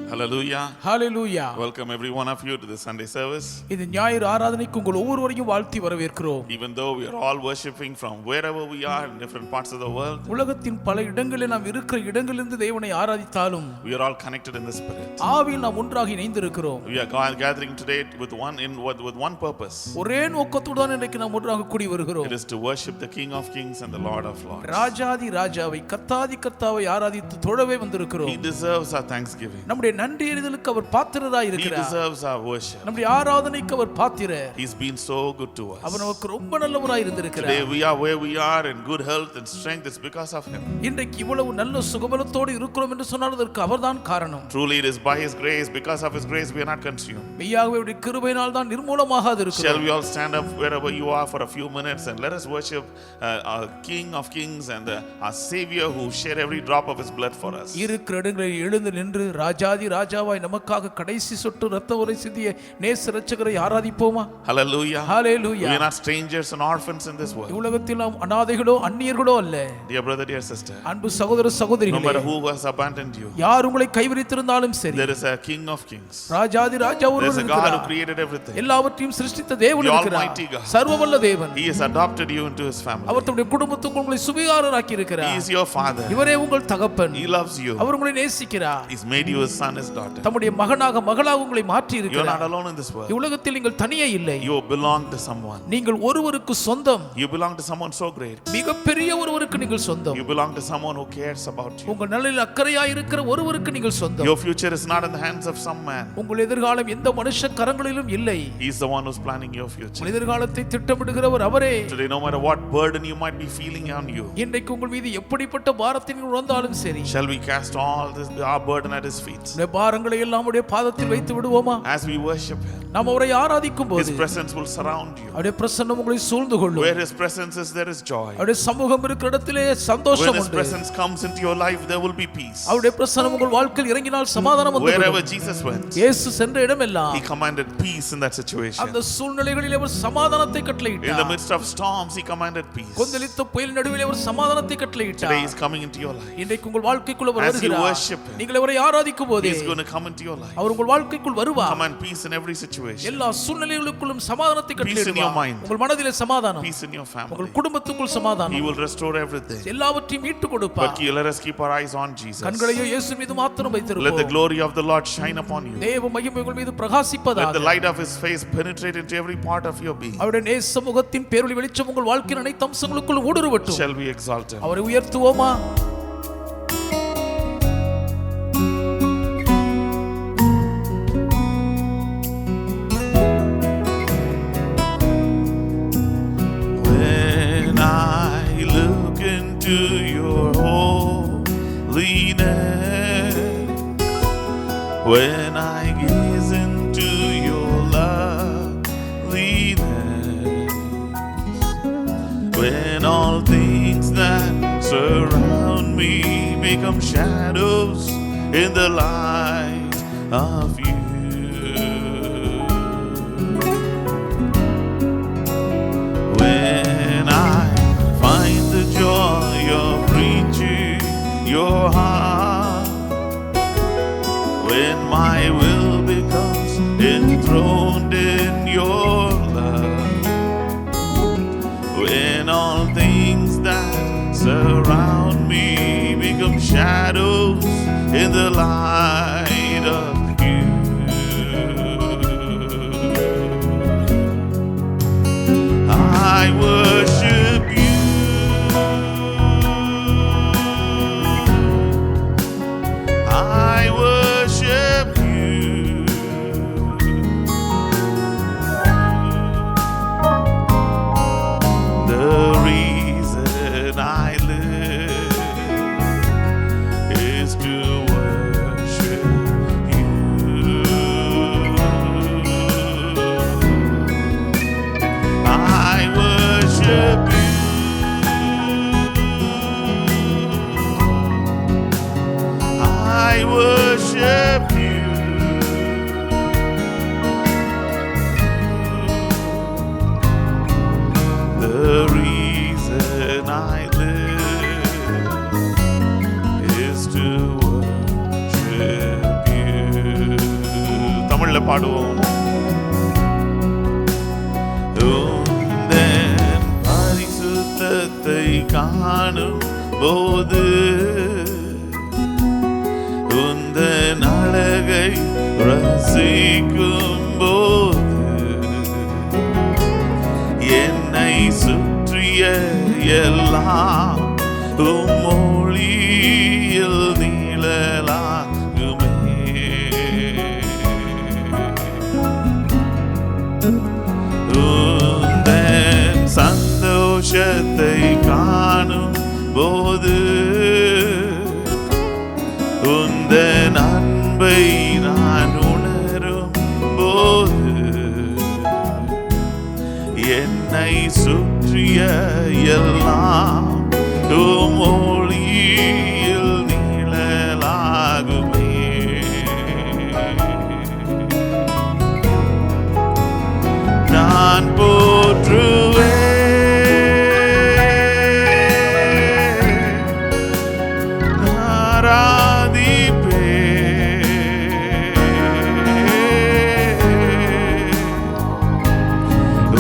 Hallelujah. Hallelujah. Welcome every one of you to the Sunday service. இந்த ஞாயிறு ஆராதனைக்கு உங்கள் ஒவ்வொருவரையும் வாழ்த்தி வரவேற்கிறோம். Even though we are all worshiping from wherever we are in different parts of the world, உலகத்தின் பல இடங்களில் நாம் இருக்கிற இடங்களிலிருந்து தேவனை ஆராதித்தாலும் we are all connected in the spirit. ஆவியில் நாம் ஒன்றாக இணைந்திருக்கிறோம். We are gathering today with one purpose. ஒரே நோக்கத்தோடு தான் இன்றைக்கு நாம் ஒன்றாக கூடி வருகிறோம். It is to worship the King of Kings and the Lord of Lords. ராஜாதி ராஜாவை கர்த்தாதி கர்த்தாவை ஆராதித்து தொழவே வந்திருக்கிறோம். He deserves our thanksgiving. நம்முடைய நன்றி எறிதலுக்கு அவர் பாத்திரராய் He இருக்கிறார். deserves our worship. நம்முடைய ஆராதனைக்கு அவர் பாத்திரர். He's been so good to us. அவர் நமக்கு ரொம்ப நல்லவராய் இருந்திருக்கிறார். Today we are where we are in good health and strength. It's because of Him. இன்றைக்கு இவ்வளவு நல்ல சுகபலத்தோடு இருக்கிறோம் என்று சொன்னால் அதற்கு அவர்தான் காரணம். Truly it is by His grace. Because of His grace we are not consumed. மெய்யாகவே அவருடைய கிருபையினால் தான் நிர்மூலமாகாது இருக்கிறோம். Shall we all stand up wherever you are for a few minutes and let us worship our King of Kings and our Savior who shed every drop of His blood for us. இருக்கிற இடங்களில் எழுந்து நின்று ராஜாதி ராஜாவாய் நமக்காக கடைசி சொட்டு இரத்த உரை சிந்திய நேச இரட்சகரை ஆராதிப்போமா? Hallelujah. Hallelujah. We are not strangers and orphans in this world. உலகத்தில் நாம் அநாதைகளோ அந்நியர்களோ அல்ல. Dear brother, dear sister, அன்பு சகோதர சகோதரிகளே, no matter who has abandoned you, யார் உங்களை கைவிரித்திருந்தாலும் சரி, there is a King of Kings. ராஜாதி ராஜா ஒருவர் There is a God who இருக்கிறார். created everything. எல்லாவற்றையும் சிருஷ்டித்த தேவன் The இருக்கிறார். Almighty God. சர்வவல்ல தேவன். He has adopted you into His family. அவர் தம்முடைய குடும்பத்துக்கு உங்களை சுவிகாரராக்கி He இருக்கிறார். is your father. இவரே உங்கள் தகப்பன். He loves you. அவர் உங்களை நேசிக்கிறார். He's made you His son, His daughter. தம்முடைய மகனாக மகளாக உங்களை மாற்றி You are not இருக்கிறார். alone in this world. உலகத்தில் நீங்கள் தனியே இல்லை. You belong to someone. நீங்கள் ஒருவருக்கு சொந்தம். You belong to someone so great. மிகப்பெரிய ஒருவருக்கு நீங்கள் சொந்தம். You belong to someone who cares about you. உங்கள் நலனில் அக்கறையாய் இருக்கிற ஒருவருக்கு நீங்கள் சொந்தம். Your future is not in the hands of some man. உங்கள் எதிர்காலம் எந்த மனுஷ கரங்களிலும் இல்லை. He is the one who's planning your future. உங்கள் எதிர்காலத்தை திட்டமிடுகிறவர் அவரே. Today, no matter what burden you might be feeling on you, இன்றைக்கு உங்கள் மீது எப்படிப்பட்ட பாரத்தை நீங்கள் உணர்ந்தாலும் சரி, shall we cast all our burden at His feet? இந்த பாரங்களை எல்லாம் உடைய பாதத்தில் வைத்து விடுவோமா? As we worship Him, நாம் அவரை ஆராதிக்கும் போது His presence will surround you. அவருடைய பிரசன்னம் உங்களை சூழ்ந்து கொள்ளும். Where His presence is, there is joy. அவருடைய சமூகம் இருக்கிற இடத்திலே When சந்தோஷம் His உண்டு. presence comes into your life, there will be peace. அவருடைய பிரசன்னம் உங்கள் வாழ்க்கையில் இறங்கினால் சமாதானம் வந்து Wherever Jesus went, இயேசு சென்ற இடமெல்லாம் He commanded peace in that situation. அந்த சூழ்நிலைகளில் அவர் சமாதானத்தை In the கட்டளையிட்டார். midst of storms, He commanded peace. கொந்தளித்த புயல் நடுவில் அவர் சமாதானத்தை Today கட்டளையிட்டார். He's coming into your life. இன்றைக்கு உங்கள் வாழ்க்கைக்குள் அவர் As you வருகிறார். worship Him, நீங்கள் அவரை ஆராதிக்கும் போது He's going to come into your life. அவர் உங்கள் வாழ்க்கைக்குள் வருவார். Command peace in every situation. எல்லா சூழ்நிலைகளுக்குள்ளும் சமாதானத்தை Peace in your கட்டளையிடுவார். mind. உங்கள் மனதிலே சமாதானம், Peace in your family. உங்கள் குடும்பத்துக்குள் He சமாதானம், will restore everything. எல்லாவற்றையும் மீட்டு But கொடுப்பார். let us keep our eyes on Jesus. கண்களையோ இயேசு மீது மாத்திரம் Let the வைத்திருப்போம். glory of the Lord shine upon you. தேவ மகிமை உங்கள் மீது Let பிரகாசிப்பதாக. the light of His face penetrate into every part of your being. அவருடைய நேச முகத்தின் பேரொளி வெளிச்சம் உங்கள் வாழ்க்கையின் அனைத்து அம்சங்களுக்குள் ஊடுருவட்டும். Shall we exalt Him? அவரை உயர்த்துவோமா? When I look into your holiness, when I gaze into your loveliness, when all things that surround me become shadows in the light of you. When I find the joy of reaching your heart, when my will becomes enthroned in your love, when all things that surround me become shadows in the light of you. I worship you. I worship you. The reason I live is to worship சத்தத்துல பாடுவோம். உந்தன் பரிசுத்தத்தை காணும் போது, உந்தன் அழகை ரசிக்கும் போது, என்னை சுற்றிய எல்லாம் மொழியில் நீளலாகுமே. உந்தன் சந்தோஷத்தை காணும் போது, உந்தன் அன்பை நான் உணரும் போது, என்னை சுற்றிய எல்லாம் மொழியில் நீளலாகுமே. நான் போற்றுவேன், ஆராதிப்பேன்,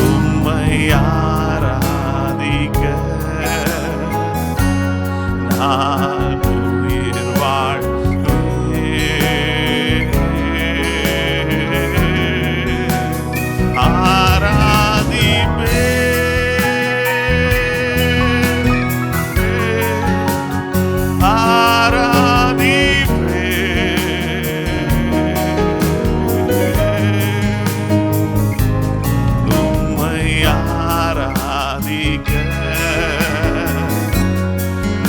உம்மை ஆராதிக்க நான் உயிர் வாழ்வேன். உம்மை ஆராதிக்க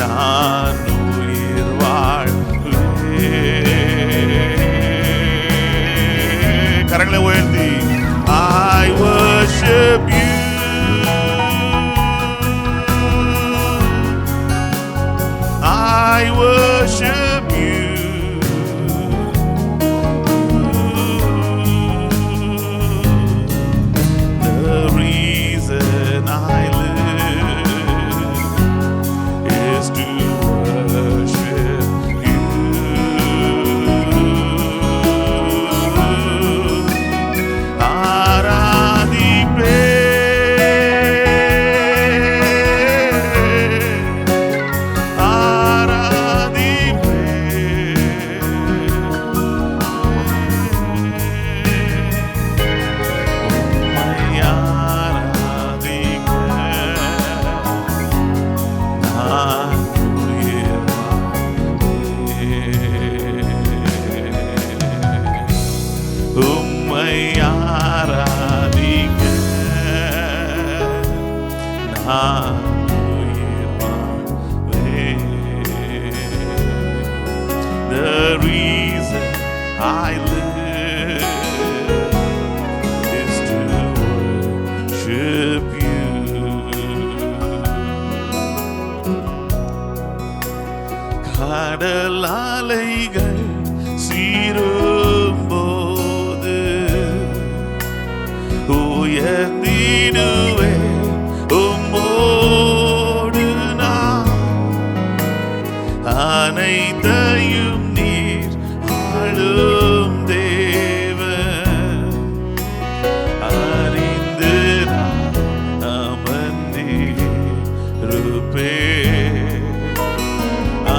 நான் உயிர் வாழ்வேன். கரங்களை உயர்த்தி I worship you, I worship you, the reason I live is to worship you. உம்மை ஆராதிக்க நான் உயிர் வாழ்வேன். The reason I live is to worship you. கடல் அலைகள் சீரும்போது உயர்ந்திடுவே உம்மோடு நான், அனைத்தையும் நீர் ஆளும் தேவன், அறிந்து நான் அமர்ந்திருப்பேன்,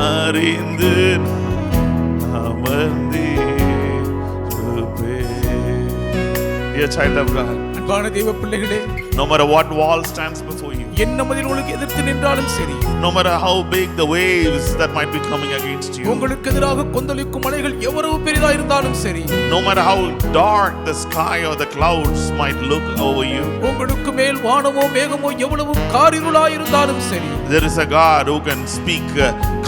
அறிந்து நான் அமர்ந்திருப்பேன். Dear child of God, அன்பான தேவ பிள்ளைகளே, no matter what wall stands before you, என்ன மதில் உங்களுக்கு எதிர்த்து நின்றாலும் சரி, no matter how big the waves that might be coming against you, உங்களுக்கு எதிராக கொந்தளிக்கும் அலைகள் எவ்வளவு பெரிதாக இருந்தாலும் சரி, no matter how dark the sky or the clouds might look over you, உங்களுக்கு மேல் வானமோ மேகமோ எவ்வளவு காரிருளாய் இருந்தாலும் சரி, there is a God who can speak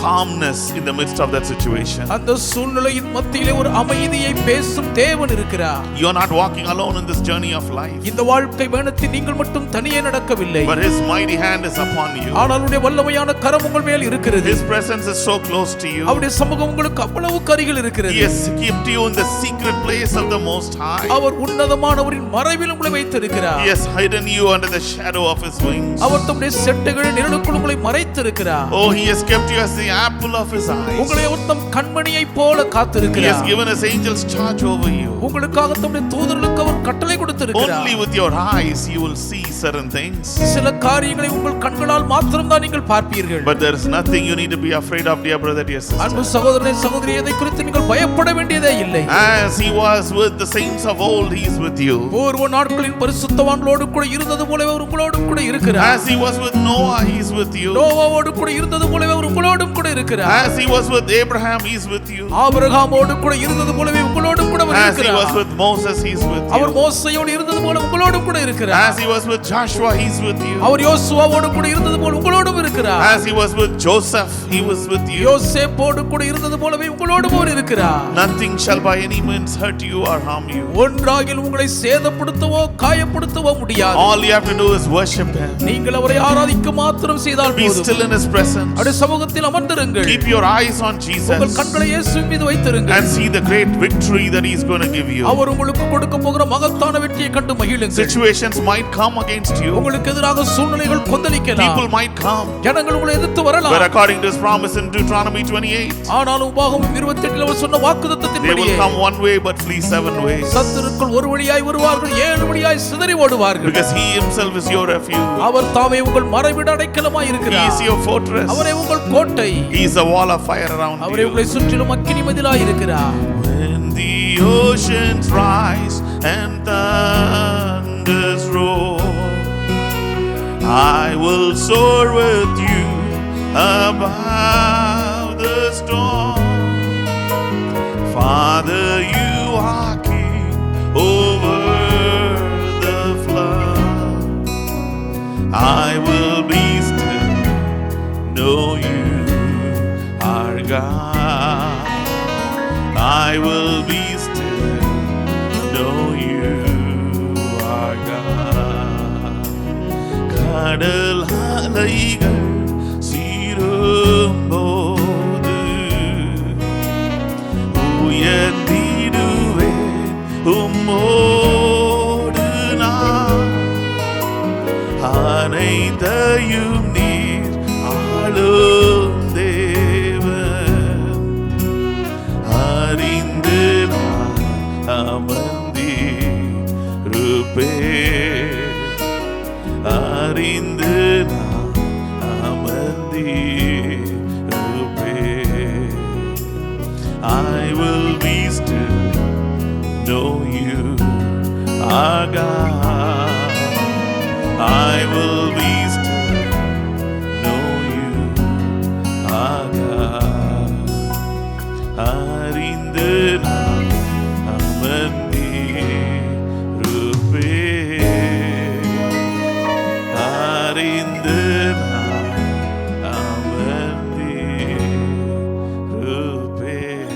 calmness in the midst of that situation. அந்த சூழ்நிலையின் மத்தியிலே ஒரு அமைதியை பேசும் தேவன் இருக்கிறார். You are not walking alone in this journey of life, இந்த வாழ்க்கை பயணத்தில் நீங்கள் மட்டும் தனியே நடக்கவில்லை. but His mighty mighty hand is upon you. ஆனால் அவருடைய வல்லமையான கரம் உங்கள் மேல் இருக்கிறது. His presence is so close to you. அவருடைய சமூகம் உங்களுக்கு அவ்வளவு அருகில் இருக்கிறது. He has kept you in the secret place of the Most High. அவர் உன்னதமானவரின் மறைவில் உங்களை வைத்திருக்கிறார். He has hidden you under the shadow of His wings. அவர் தம்முடைய செட்டைகளின் நிழலுக்குள் உங்களை மறைத்திருக்கிறார். Oh, He has kept you as the apple of His eyes. உங்களை அவர் தம் கண்மணியைப் போல காத்திருக்கிறார். He has given His angels charge over you. உங்களுக்காக தம்முடைய தூதர்களுக்கு அவர் கட்டளை கொடுத்திருக்கிறார். Only with your eyes you will see certain things. சில காரியங்களை உங்கள் கண்களால் மாத்திரம்தான் நீங்கள் பார்ப்பீர்கள். But there is nothing you need to be afraid of, dear brother, dear sister. அன்பு சகோதரனே சகோதரியே, இதை குறித்து நீங்கள் பயப்பட வேண்டியதே இல்லை. As He was with the saints of old, He is with you. பூர்வ நாட்களின் பரிசுத்தவான்களோடு கூட இருந்தது போலவே அவர் உங்களோடு கூட இருக்கிறார். As He was with Noah, He is with you. நோவாவோடு கூட இருந்தது போலவே அவர் உங்களோடும் கூட இருக்கிறார். As He was with Abraham, He is with you. ஆபிரகாமோடு கூட இருந்தது போலவே உங்களோடும் கூட அவர் As He இருக்கிறார். was with Moses, He is with our you. மோசேயோடு இருந்தது போல உங்களோடும் கூட இருக்கிறார். As He was with Joshua, He is with you. அவர் யோசுவாவோடு கூட இருந்தது போல உங்களோடும் இருக்கிறார். As He was with Joseph, He was with you. யோசேப்போடு கூட இருந்தது போலவே உங்களோடும் அவர் இருக்கிறார். Nothing shall by any means hurt you or harm you. ஒன்றாகில் உங்களை சேதப்படுத்தவோ காயப்படுத்தவோ முடியாது. All you have to do is worship Him. நீங்கள் அவரை ஆராதிக்க மாத்திரம் செய்தால் Be போதும். still in His presence. அவருடைய சமூகத்தில் அமர்ந்திருங்கள். Keep your eyes on உங்கள் Jesus கண்களை இயேசுவின் மீது வைத்திருங்கள். and see the great victory that He is going to give you. அவர் உங்களுக்கு கொடுக்க போகிற மகத்தான வெற்றியை கண்டு மகிழுங்கள். Situations might come against you. உங்களுக்கு எதிராக சூழ்நிலைகள் கொந்தளிக்கலாம். People might come. ஜனங்கள் உங்களை எதிர்த்து வரலாம். But according to His promise in Deuteronomy 28, ஆனாலும் உபாகமம் 28 அவர் சொன்ன they வாக்குத்தத்தத்தின்படி will come one way but flee 7 ways. சத்துருக்கள் ஒரு வழியாய் வருவார்கள், 7 வழியாய் சிதறி ஓடுவார்கள். Because He Himself is your refuge. அவர் தாமே உங்கள் மறைவிட அடைக்கலமாய் He இருக்கிறார். is your fortress. அவரே உங்கள் கோட்டை. He is a wall of fire around அவரே you. உங்களை சுற்றிலும் அக்கினி மதிலாய் இருக்கிறார். When the oceans rise and thunders roar, I will soar with you above the storm. Father, you are king over the flood. I will be still, know you are God. I will be still, know you are God. கடல் அலைகள் சீரும்போது உயர்ந்திடுவேன் உம்மோடு நான். அனைத்தையும் நீர் ஆளும் தேவன். அறிந்து நான் அமர்ந்திருப்பேன். அறிந்து நான் அமர்ந்திருப்பேன். I will be still, know you are God. I will be still, know you are God. அறிந்து நான் அமர்ந்திருப்பேன். அறிந்து நான் அமர்ந்திருப்பேன்.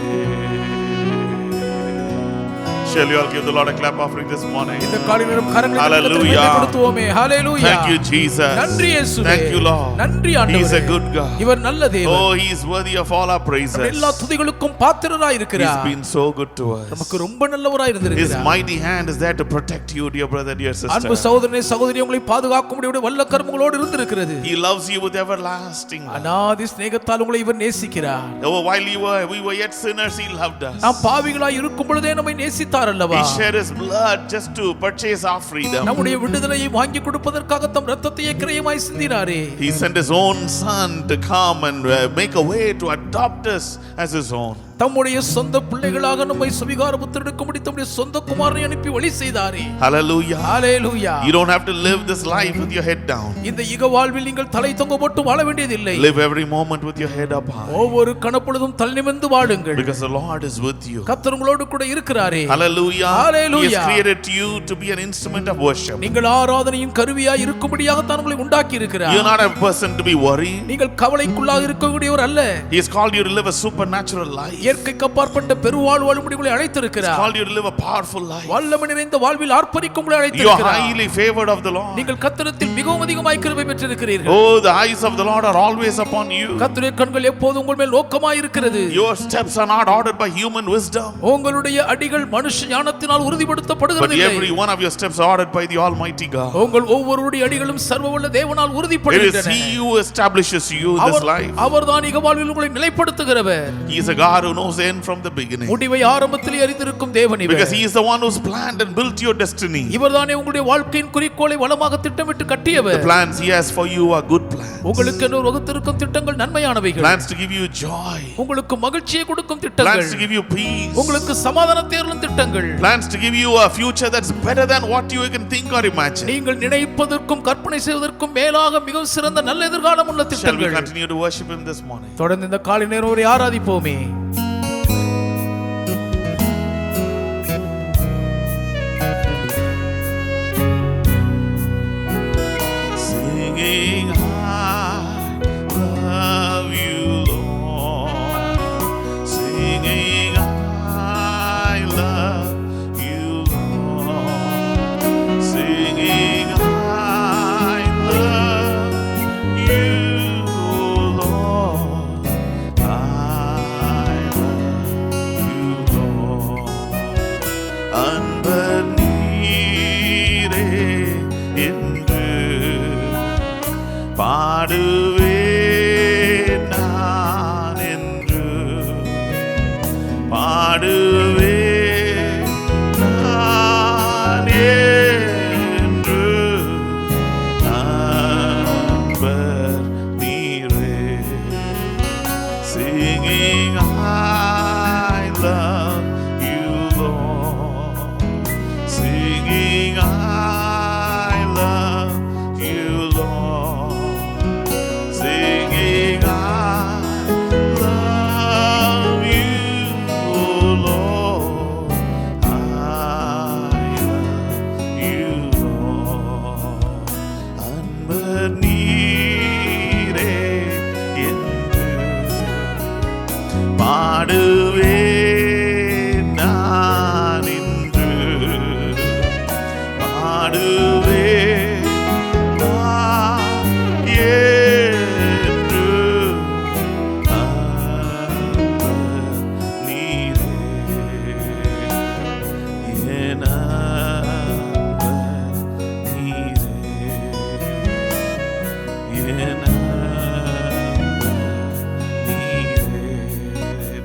Shall you all give the Lord a clap offering this morning? இந்த காலை நேரம் கரங்களை Hallelujah. கொடுத்துவோமே. Hallelujah. Thank you, Jesus. நன்றி இயேசுவே. Thank you, Lord. நன்றி He is ஆண்டவரே. a good God. இவர் நல்ல தேவன். Oh, He is worthy of all our praises. எல்லா துதிகளுக்கும் பாத்திரராய் He's இருக்கிறார். been so good to us. நமக்கு ரொம்ப நல்லவராய் His இருந்திருக்கிறார். mighty hand is there to protect you, dear brother, dear அன்பு sister. சகோதரனே சகோதரி, உங்களை பாதுகாக்கும்படியுடைய வல்ல கரங்களோடு இருந்திருக்கிறது. He loves you with everlasting love. அநாதி சிநேகத்தால் உங்களை இவர் நேசிக்கிறார். Oh, while we were yet sinners, He loved us. நாம் பாவிகளாய் இருக்கும் பொழுதே நம்மை நேசித்தார் அல்லவா? He shed His blood just to purchase our freedom. நம்முடைய விடுதலையை வாங்கி கொடுப்பதற்காக தம் இரத்தத்தையே கிரயமாய் சிந்தினாரே. He sent His own Son to come and make a way to adopt us as His own. தம்முடைய சொந்த பிள்ளைகளாக நம்மை சுவிகார புத்திரனுக்கும்படி தம்முடைய சொந்த குமாரனை அனுப்பி வழி செய்தாரே. Hallelujah. Hallelujah. You don't have to live this life with your head down. இந்த யுக வாழ்வில் நீங்கள் தலை தொங்க போட்டு வாழ வேண்டியதில்லை. Live every moment with your head up high. ஒவ்வொரு கணப்பொழுதும் தலை நிமிர்ந்து வாழுங்கள். Because the Lord is with you. கர்த்தர் உங்களோடு கூட இருக்கிறாரே. Hallelujah. Hallelujah. He has created you to be an instrument of worship. நீங்கள் ஆராதனையின் கருவியாய் இருக்கும்படியாக தான் உங்களை உண்டாக்கி இருக்கிறார். You're not a person to be worried. நீங்கள் கவலைக்குள்ளாக இருக்கக்கூடியவர் அல்ல. He has called you to live a supernatural life. இயற்கைக்கு அப்பாற்பட்ட பெருவாழ்வு வாழும்படி உங்களை அழைத்திருக்கிறார். Called you to live a powerful life. வல்லமை நிறைந்த வாழ்வில் ஆர்ப்பரிக்கும் உங்களை You are அழைத்திருக்கிறார். highly favored of the Lord. நீங்கள் கர்த்தரிடத்தில் மிகவும் அதிகமாய் கிருபை பெற்றிருக்கிறீர்கள். Oh, the eyes of the Lord are always upon you. கர்த்தருடைய கண்கள் எப்போதும் உங்கள் மேல் நோக்கமாய் இருக்கிறது. Your steps are not ordered by human wisdom. உங்களுடைய அடிகள் மனுஷ ஞானத்தினால் But உறுதிப்படுத்தப்படுகிறது. every one of your steps are ordered by the Almighty God. உங்கள் ஒவ்வொருடைய அடிகளும் சர்வவல்ல தேவனால் It is உறுதிப்படுகின்றன. He who establishes you in this life. அவர்தான் இக வாழ்வில் உங்களை நிலைப்படுத்துகிறவர். He is a God who knows the end from the beginning. முடிவை ஆரம்பத்திலே அறிந்திருக்கும் தேவன் இவர். Because He is the one who's planned and built your destiny. இவர்தானே உங்களுடைய வாழ்க்கையின் குறிக்கோளை வளமாக திட்டமிட்டு The கட்டியவர். plans He has for you are good plans. உங்களுக்கு என்று வகுத்திருக்கும் திட்டங்கள் நன்மையானவைகள். Plans to give you joy. உங்களுக்கு மகிழ்ச்சியை கொடுக்கும் திட்டங்கள். Plans to give you peace. உங்களுக்கு சமாதானத்தை அருளும் திட்டங்கள். Plans to give you a future that's better than what you can think or imagine. நீங்கள் நினைப்பதற்கும் கற்பனை செய்வதற்கும் மேலாக மிகவும் சிறந்த நல்ல எதிர்காலம் உள்ள Shall we திட்டங்கள். continue to worship Him this morning? தொடர்ந்து இந்த காலை நேரம் வரை ஆராதிப்போமே. Singing, I love you, Lord. Singing, I love you, Lord. Singing, I love you, Lord. I love you, Lord. அன்பர் நீரே என்று பாடுவேன் நான் என்று பாடுவேன் நான் என்று அன்பர் நீரே. Singing, I love you, Lord. Singing, I love you, Lord. Singing, I love you, Lord. I love you, Lord. அன்பர் நீரே என்று பாடுவேன் நான் என்று பாடுவேன் நான் என்று அன்பர் நீரே என் அன்பர் நீரே என் அன்பர் நீரே.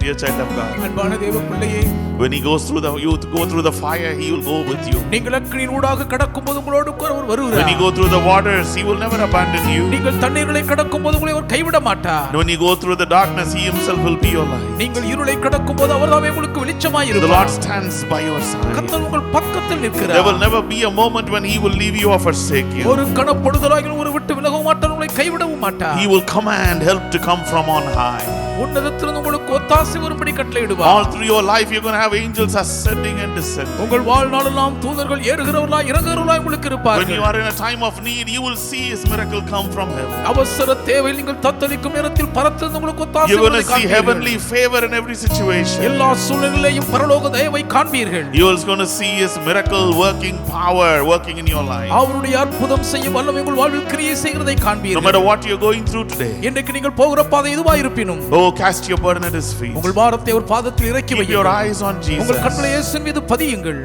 Dear child of God, அன்பான தேவ பிள்ளையே, when He goes through the, you go through the fire, He will go with you. நீங்கள் அக்கினியின் ஊடாக கடக்கும்போது உங்களோடு கூட அவர் When you வருகிறார். go through the waters, He will never abandon you. நீங்கள் தண்ணீர்களை கடக்கும்போது உங்களை அவர் கைவிட மாட்டார். When you go through the darkness, He Himself will be your light. நீங்கள் இருளை கடக்கும்போது அவர்தாமே உங்களுக்கு வெளிச்சமாய் The Lord இருப்பார். stands by your side. கர்த்தர் உங்கள் பக்கத்தில் There நிற்கிறார். will never be a moment when He will leave you or forsake you. ஒரு கணப்படுதலாகிலும் ஒரு விட்டு விலகவும் மாட்டார், உங்களை கைவிடவும் மாட்டார். He will command help to come from on high. உன்னதத்திலிருந்து உங்களுக்கு ஒத்தாசை வரும்படி கட்டளையிடுவார். All through your life, you're going to have angels ascending and descending. உங்கள் வாழ்நாளெல்லாம் தூதர்கள் ஏறுகிறவர்களாய் இறங்குகிறவர்களாய் உங்களுக்கு When இருப்பார்கள். you are in a time of need, you will see His miracle come from heaven. அவசர தேவையில் நீங்கள் தத்தளிக்கும் நேரத்தில் பரத்திலிருந்து உங்களுக்கு ஒத்தாசை You're going to வருவதை see காண்பீர்கள். heavenly favor in every situation. எல்லா சூழ்நிலையிலும் பரலோக தயவை காண்பீர்கள். You're going to see His miracle working power working in your life. அவருடைய அற்புதம் செய்யும் வல்லமை உங்கள் வாழ்வில் கிரியை செய்கிறதை No காண்பீர்கள். matter what you're going through today, இன்றைக்கு நீங்கள் போகிற பாதை எதுவாய் இருப்பினும் oh, cast your burden at His feet. உங்கள் பாரத்தை ஒரு பாதத்தில் இறக்கி Keep your வையுங்கள். eyes on Jesus. உங்கள் கண்களை இயேசுவின் மீது பதியுங்கள்.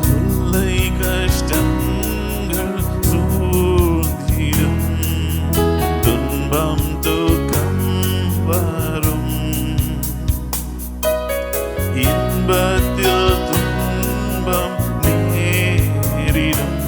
தொல்லை கஷ்டங்கள் சூழ்ந்திடும், துன்பம் துக்கம் வரும், இன்பத்தில் துன்பம் நேரிடும்,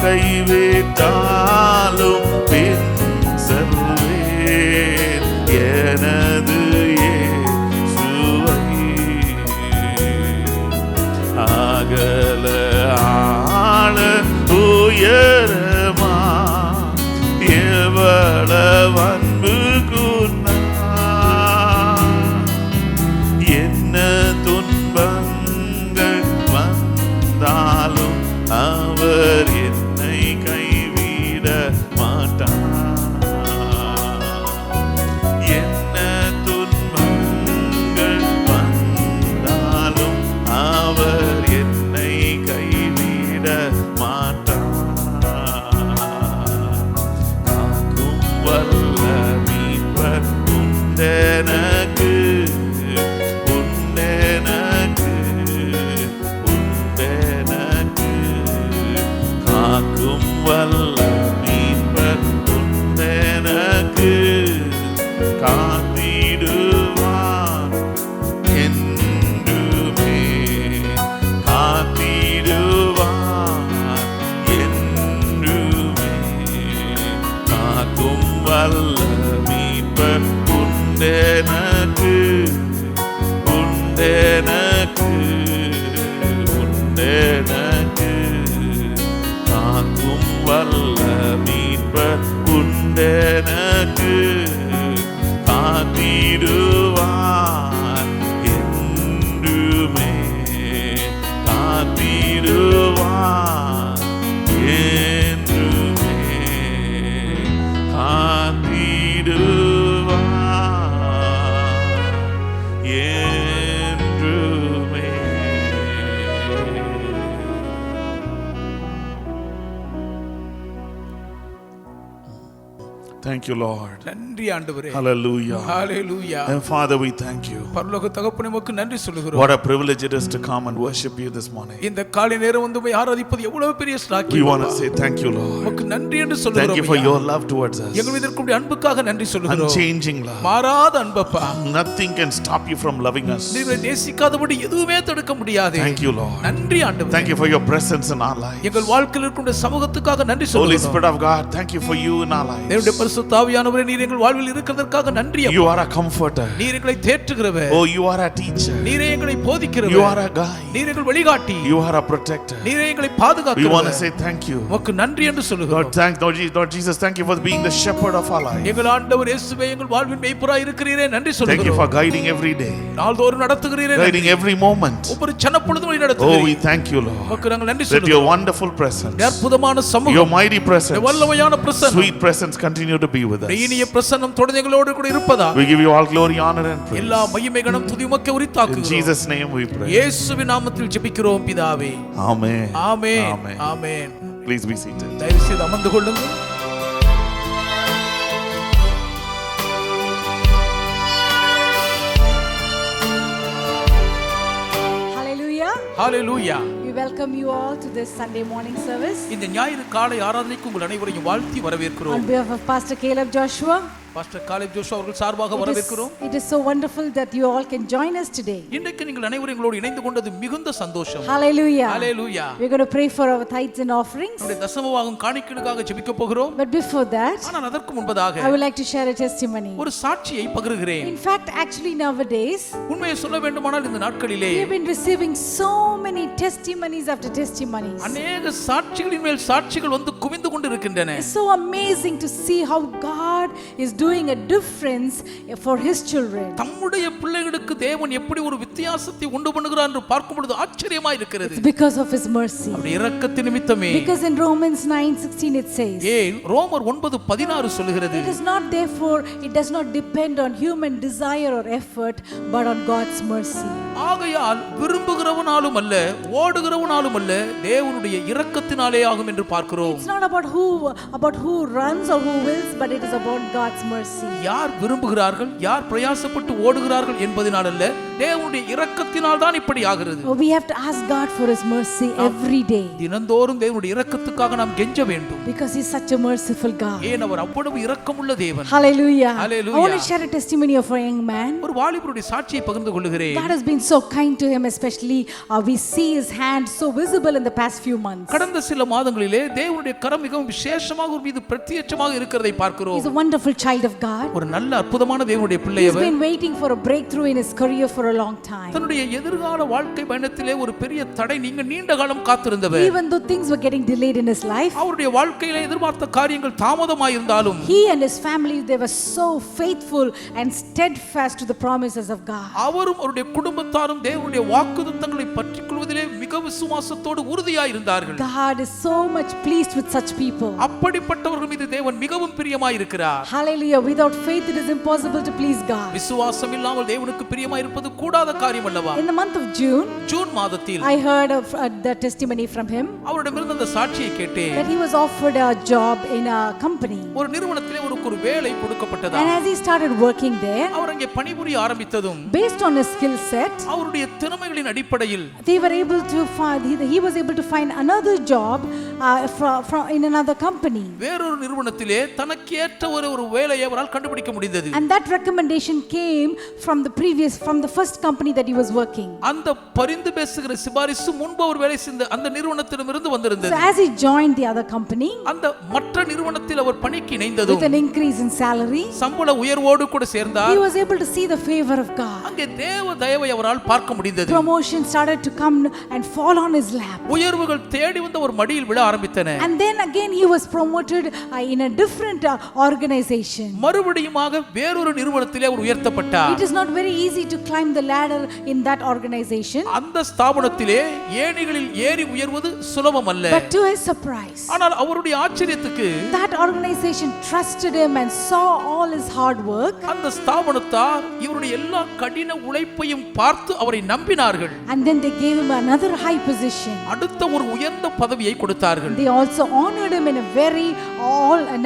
கைவிட்டாலும் பின் செல்வேன் எனது இயேசுவை. அகல ஆழ உயரமா எவ்வளவு அன்பு கூர்ந்தார். என்ன துன்பங்கள் வந்தாலும் அவர் என்னை கைவிட மாட்டார். என்ன துன்பங்கள் வந்தாலும் அவர் என்னை கைவிட மாட்டார். காக்கும் வல்ல மீட்பர் உண்டெனக்கு, உண்டெனக்கு, உண்டெனக்கு. காக்கும் வல்ல மீட்பர் உண்டெனக்கு, காத்திடுவார் என்றுமே, காத்திடுவார் என்றுமே. காக்கும் வல்ல மீட்பர் உண்டெனக்கு, உண்டெனக்கு, உண்டெனக்கு. காக்கும் வல்ல மீட்பர் உண்டெனக்கு, காத்திடுவார் என்றுமே, காத்திடுவார் என்றுமே, காத்திடுவார் என்றுமே. Thank you, Lord. நன்றி ஆண்டவரே. Hallelujah. Hallelujah. And Father, we thank you. பரலோக தகப்பனே உமக்கு நன்றி சொல்லுகிறோம். What a privilege it is to come and worship you this morning. இந்த காலை நேரம் வந்து உம்மை ஆராதிப்பது எவ்வளவு பெரிய We ஸ்லாக்கியம். want to say thank you, Lord. உமக்கு நன்றி என்று சொல்லுகிறோம். Thank you for your love towards us. எங்கள் மீது இருக்கக்கூடிய அன்புக்காக நன்றி சொல்லுகிறோம். Unchanging love. மாறாத அன்பப்பா. Nothing can stop you from loving us. நீரை நேசிக்காதபடி எதுவுமே தடுக்க முடியாது. Thank you, Lord. நன்றி ஆண்டவரே. Thank you for your presence in our lives. எங்கள் வாழ்க்கையில் இருக்கக்கூடிய சமூகத்துக்காக நன்றி Holy சொல்லுகிறோம். Spirit of God, thank you for you in our தேவனுடைய lives. பரிசுத்த ஆவியானவரே நீர் எங்கள் வாழ்வில் இருக்கிறதற்காக நன்றி அப்பா. You are a comforter. நீர் எங்களை தேற்றுகிறவர். Oh, you are a teacher. நீரே எங்களை போதிக்கிறவர். You are a guide. நீர் எங்கள் வழிகாட்டி. You are a protector. நீரே எங்களை We பாதுகாக்கிறவர். want to say thank you. உமக்கு நன்றி என்று சொல்லுகிறோம். Lord Jesus, thank you for being the shepherd of our life. எங்கள் ஆண்டவர் இயேசுவே எங்கள் வாழ்வின் மேய்ப்பராய் இருக்கிறீரே நன்றி Thank you சொல்லுகிறோம். for guiding every day, நாள்தோறும் நடத்துகிறீரே guiding every moment. ஒவ்வொரு சனப்பொழுதும் வழி Oh, we நடத்துகிறீர். thank you, Lord. உமக்கு நாங்கள் நன்றி Let your சொல்லுகிறோம். wonderful presence, அற்புதமான your சமூகம், mighty presence, வல்லமையான பிரசன்னம், sweet presence continue to be with us. இனிய பிரசன்னம் தொடர்ந்து எங்களோடு கூட இருப்பதா. We give you all glory, honor and praise. எல்லா மகிமை கனம் துதி உமக்கே In உரித்தாக்குகிறோம். Jesus' name we pray. இயேசுவின் நாமத்தில் ஜெபிக்கிறோம் பிதாவே. Amen. Amen. Amen. Amen. Please be seated. தயவு செய்து அமர்ந்து கொள்ளுங்கள். Hallelujah. Hallelujah. We welcome you all to this Sunday morning service. இந்த ஞாயிறு காலை ஆராதனைக்கு உங்கள் அனைவரையும் வாழ்த்தி வரவேற்கிறோம். On behalf of Pastor Caleb Joshua, pastor Caleb Joshua அவர்கள் சார்பாக வரவேற்கிறோம். it is so wonderful that you all can join us today. இன்றைக்கு நீங்கள் அனைவரும் எங்களோடு இணைந்து கொண்டது மிகுந்த சந்தோஷம். Hallelujah. Hallelujah. We're going to pray for our tithes and offerings. நம்முடைய தசமபாகம் காணிக்கைகளுக்காக ஜெபிக்க போகிறோம். But before that, ஆனால் அதற்கு முன்பதாக I would like to share a testimony. ஒரு சாட்சியை பகிர்கிறேன். In fact, actually nowadays, உண்மையை சொல்ல வேண்டுமானால் இந்த நாட்களிலே we have been receiving so many testimonies after testimonies. அநேக சாட்சிகளின் மேல் சாட்சிகள் வந்து குவிந்து கொண்டிருக்கின்றன. It's so amazing to see how God is doing a difference for his children. தம்முடைய பிள்ளைகளுக்கு தேவன் எப்படி ஒரு வித்தியாசத்தை உண்டு பண்ணுகிறார் என்று பார்க்கும் பொழுது ஆச்சரியமா இருக்கிறது. It's because of his mercy. அவருடைய இரக்கத்தின் நிமித்தமே. Because in Romans 9:16 it says, ரோமர் 9:16 சொல்லுகிறது. it is not therefore, it does not depend on human desire or effort, but on God's mercy. ஆகையால் விரும்புகிறவனாலும் அல்ல ஓடுகிறவனாலும் அல்ல தேவனுடைய இரக்கத்தினாலே ஆகும் என்று பார்க்கிறோம். It's not about who runs or who wills, but it is about God's mercy. யார் விரும்புகிறார்கள் யார் பிரயாசப்பட்டு ஓடுகிறார்கள் என்பதனால் அல்ல தேவனுடைய இரக்கத்தினால் தான் இப்படி ஆகிறது. We have to ask God for His mercy every day. தினந்தோறும் தேவனுடைய இரக்கத்துக்காக நாம் கெஞ்ச வேண்டும். Because He's such a merciful God. ஏன் அவர் அவ்வளவு இரக்கமுள்ள தேவன். Hallelujah. Hallelujah. I want to share a testimony of a young man. ஒரு வாலிபருடைய சாட்சியை பகிர்ந்து கொள்கிறேன். God has been so kind to him, especially we see His hand so visible in the past few months. கடந்த சில மாதங்களிலே தேவனுடைய கரம் மிகவும் விசேஷமாக ஒரு மீது பிரத்யட்சமாக இருக்கிறதை பார்க்கிறோம். He's a wonderful child of God. ஒரு நல்ல அற்புதமான தேவனுடைய பிள்ளை He's our. been waiting for a breakthrough in his career for a long time. தன்னுடைய எதிர்கால வாழ்க்கை பயணத்திலே ஒரு பெரிய தடை நீண்ட காலம் காத்திருந்தவர். Even though things were getting delayed in his life, அவருடைய வாழ்க்கையிலே எதிர்பார்த்த காரியங்கள் தாமதமாய் இருந்தாலும் he and his family, they were so faithful and steadfast to the promises of God. அவரும் அவருடைய குடும்பத்தாரும் தேவனுடைய வாக்குத்தத்தங்களை பற்றிக்கொள்வதிலே மிக விசுவாசத்தோடு உறுதியாய் இருந்தார்கள். God is so much pleased with such people. அப்படிப்பட்டவர்கள் மீது தேவன் மிகவும் பிரியமாய் இருக்கிறார். Hallelujah. Without faith it is impossible to please God. விசுவாசம் இல்லாமல் தேவனுக்கு பிரியமாய் இருப்பது கூடாத காரியம் அல்லவா? In the month of June, June மாதத்தில் I heard of the testimony from him அவரிடமிருந்து அந்த சாட்சியை கேட்டேன். that he was offered a job in a company. ஒரு நிறுவனத்திலே ஒரு வேலை கொடுக்கப்பட்டதா. And as he started working there, அவர் அங்கே பணிபுரிய ஆரம்பித்ததும் based on his skill set, அவருடைய திறமைகளின் அடிப்படையில் they were able to find, he was able to find another job in another company. வேறொரு நிறுவனத்திலே தனக்கேற்ற ஒரு வேலையை அவரால் கண்டுபிடிக்க முடிந்தது. And that recommendation came from the first company that he was working. அந்த பரிந்து பேசுகிற சிபாரிசு முன்பு ஒரு வேலை செய்த அந்த நிறுவனத்திலிருந்து வந்திருந்தது. So as he joined the other company, அந்த மற்ற நிறுவனத்தில் அவர் பணிக்கு இணைந்ததும் with an increase in salary, சம்பள உயர்வோடு கூட சேர்ந்தார். he was able to see the favor of God. அங்கே தேவ தயவை அவரால் பார்க்க முடிந்தது. Promotion started to come and fall on his lap. உயர்வுகள் தேடி வந்து ஒரு மடியில் விழ ஆரம்பித்தன. And then again he was promoted in a different organization. மறுபடியுமாக வேறொரு நிறுவனத்திலே அவர் உயர்த்தப்பட்டார். It is not very easy to climb the ladder in that organization. அந்த ஸ்தாபனத்திலே ஏணிகளில் ஏறி உயர்வது சுலபம் அல்ல. But to his surprise, ஆனால் அவருடைய ஆச்சரியத்துக்கு that organization trusted him and saw all his hard work. அந்த ஸ்தாபனத்தார் இவருடைய எல்லா கடின உழைப்பையும் பார்த்து அவரை நம்பினார்கள். And then they gave him another high position. அடுத்த ஒரு உயர்ந்த பதவியை கொடுத்தார்கள். They also honored him in a very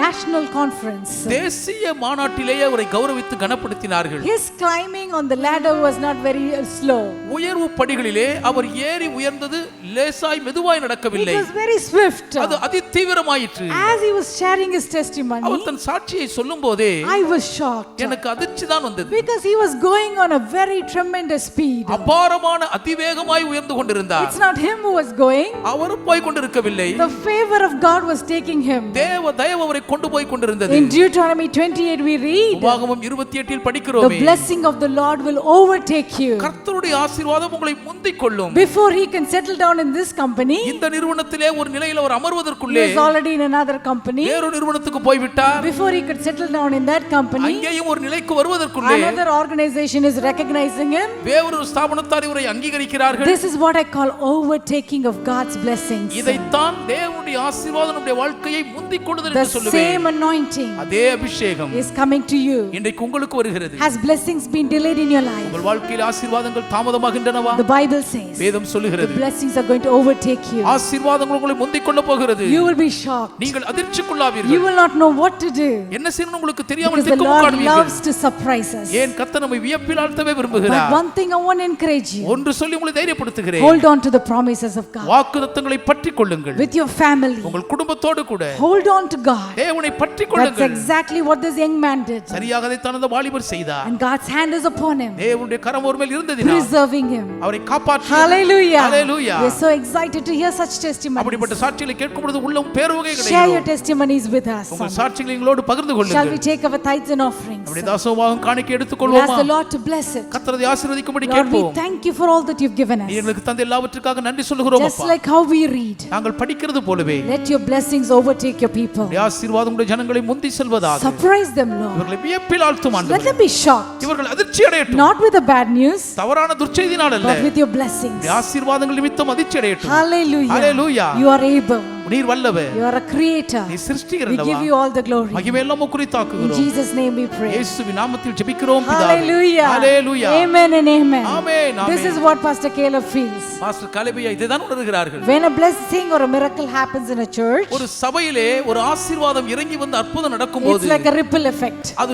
national conference. தேசிய மாநாட்டிலேயே அவரை கௌரவித்து கனப்படுத்தினார்கள். His climbing on the ladder was not very slow. உயர்வு படிகளிலே அவர் ஏறி உயர்ந்தது லேசாய் மெதுவாய் நடக்கவில்லை. It was very swift. அது அதிதீவிரமாயிற்று. As he was sharing his testimony, அவர் தன் சாட்சியை சொல்லும்போதே I was shocked. எனக்கு அதிர்ச்சி தான் வந்தது. Because he was going on a very tremendous speed. அபாரமான அதிவேகமாய் உயர்ந்து கொண்டிருந்தார். It's not him who was going. அவர் போய் கொண்டிருக்கவில்லை. The favor of God was taking him. தேவ தயவு அவரை கொண்டு போய் கொண்டிருந்தது. In Deuteronomy 28 we read, உபாகமம் 28 இல் the படிக்கிறோமே, blessing of the Lord will overtake you. கர்த்தருடைய ஆசீர்வாதம் உங்களை முந்திக் கொள்ளும். Before he can settle down in this company, இந்த நிறுவனத்திலே ஒரு நிலையில் அவர் he அமர்வதற்குள்ளே was already in another company. வேறொரு நிறுவனத்துக்கு போய் விட்டார். Before he could settle down in that company, அங்கேயும் ஒரு நிலைக்கு வருவதற்குள்ளே another organization is recognizing him. வேறொரு ஸ்தாபனத்தார் இவரை அங்கீகரிக்கிறார்கள். This is what I call overtaking of God's blessings. இதைத்தான் தேவனுடைய ஆசீர்வாதம் நம்முடைய வாழ்க்கையை முந்திக் கொள்ளுதல் The என்று சொல்லுவேன். same anointing அதே அபிஷேகம் is coming to you. இன்றைக்கு உங்களுக்கு வருகிறது. Has blessings been delayed in your life? உங்கள் வாழ்க்கையில் ஆசீர்வாதங்கள் தாமதமாகின்றனவா? The Bible says வேதம் the சொல்லுகிறது blessings are going to overtake you. ஆசீர்வாதங்கள் உங்களை முந்திக் கொள்ள போகிறது. You will be shocked. நீங்கள் You அதிர்ச்சிக்குள்ளாவீர்கள். will not know what to do. என்ன செய்யணும் உங்களுக்கு தெரியாமல் Because the திக்கு Lord முக்காடுவீர்கள். loves to surprise us. ஏன் கர்த்தர் நம்மை வியப்பில் ஆழ்த்தவே But விரும்புகிறார். one thing I want to encourage you. ஒன்று சொல்லி உங்களை தைரியப்படுத்துகிறேன். Hold on to the promises of God. வாக்குத்தத்தங்களை பற்றிக் கொள்ளுங்கள். With your family. உங்கள் குடும்பத்தோடு கூட Hold on to God. தேவனை பற்றிக் That's கொள்ளுங்கள். exactly what this young man did. சரியாக அதைத்தான் அந்த வாலிபர் செய்தார். And God's hand is upon him, தேவனுடைய கரம் அவர் மேல் இருந்ததினால் preserving him. அவரை காப்பாற்றி. Hallelujah. Hallelujah. We are so excited to hear such testimonies. அப்படிப்பட்ட சாட்சிகளை கேட்கும் பொழுது உள்ளம் பேருவகை Share your கிடைக்கும். testimonies with us. உங்கள் சாட்சிகளை எங்களோடு பகிர்ந்து Shall we கொள்ளுங்கள். take our tithes and offerings? நம்முடைய தாசோபாகம் காணிக்கை We'll எடுத்துக்கொள்வோமா? ask the Lord to bless it. கர்த்தரை ஆசீர்வதிக்கும்படி Lord, we கேட்போம். thank you for all that you've given நீ us. எங்களுக்கு தந்த எல்லாவற்றுக்காக நன்றி சொல்லுகிறோம் Just அப்பா. like how we read, நாங்கள் படிக்கிறது போலவே let your blessings overtake your people. உம்முடைய ஆசீர்வாதம் உம்முடைய ஜனங்களை முந்தி செல்வதாக. Surprise them, Lord. இவர்களை வியப்பில் ஆழ்த்தும் Let ஆண்டவரே. them be shocked, இவர்கள் அதிர்ச்சி அடையட்டும். not with the bad news, தவறான துர்ச்செய்தினால் அல்ல. but with your blessings. உம்முடைய ஆசீர்வாதங்கள் நிமித்தம் அதிர்ச்சி அடையட்டும். Hallelujah. Hallelujah. You are able. நீர் வல்லவர், You are a creator. நீ We சிருஷ்டிக்கிறவரா. give you all the glory. மகிமை எல்லாம் In குறித்தாக்குகிறோம். Jesus' name we pray. இயேசுவின் நாமத்தில் ஜெபிக்கிறோம் பிதாவே. Hallelujah. Hallelujah. Amen and amen. Amen, amen. This is what Pastor Caleb feels. Pastor காலேபியா இதைதான் உணர்கிறார்கள். When a blessing or a miracle happens in a church, ஒரு சபையிலே ஒரு ஆசீர்வாதம் இறங்கி வந்து அற்புதம் நடக்கும்போது it's like a ripple effect. அது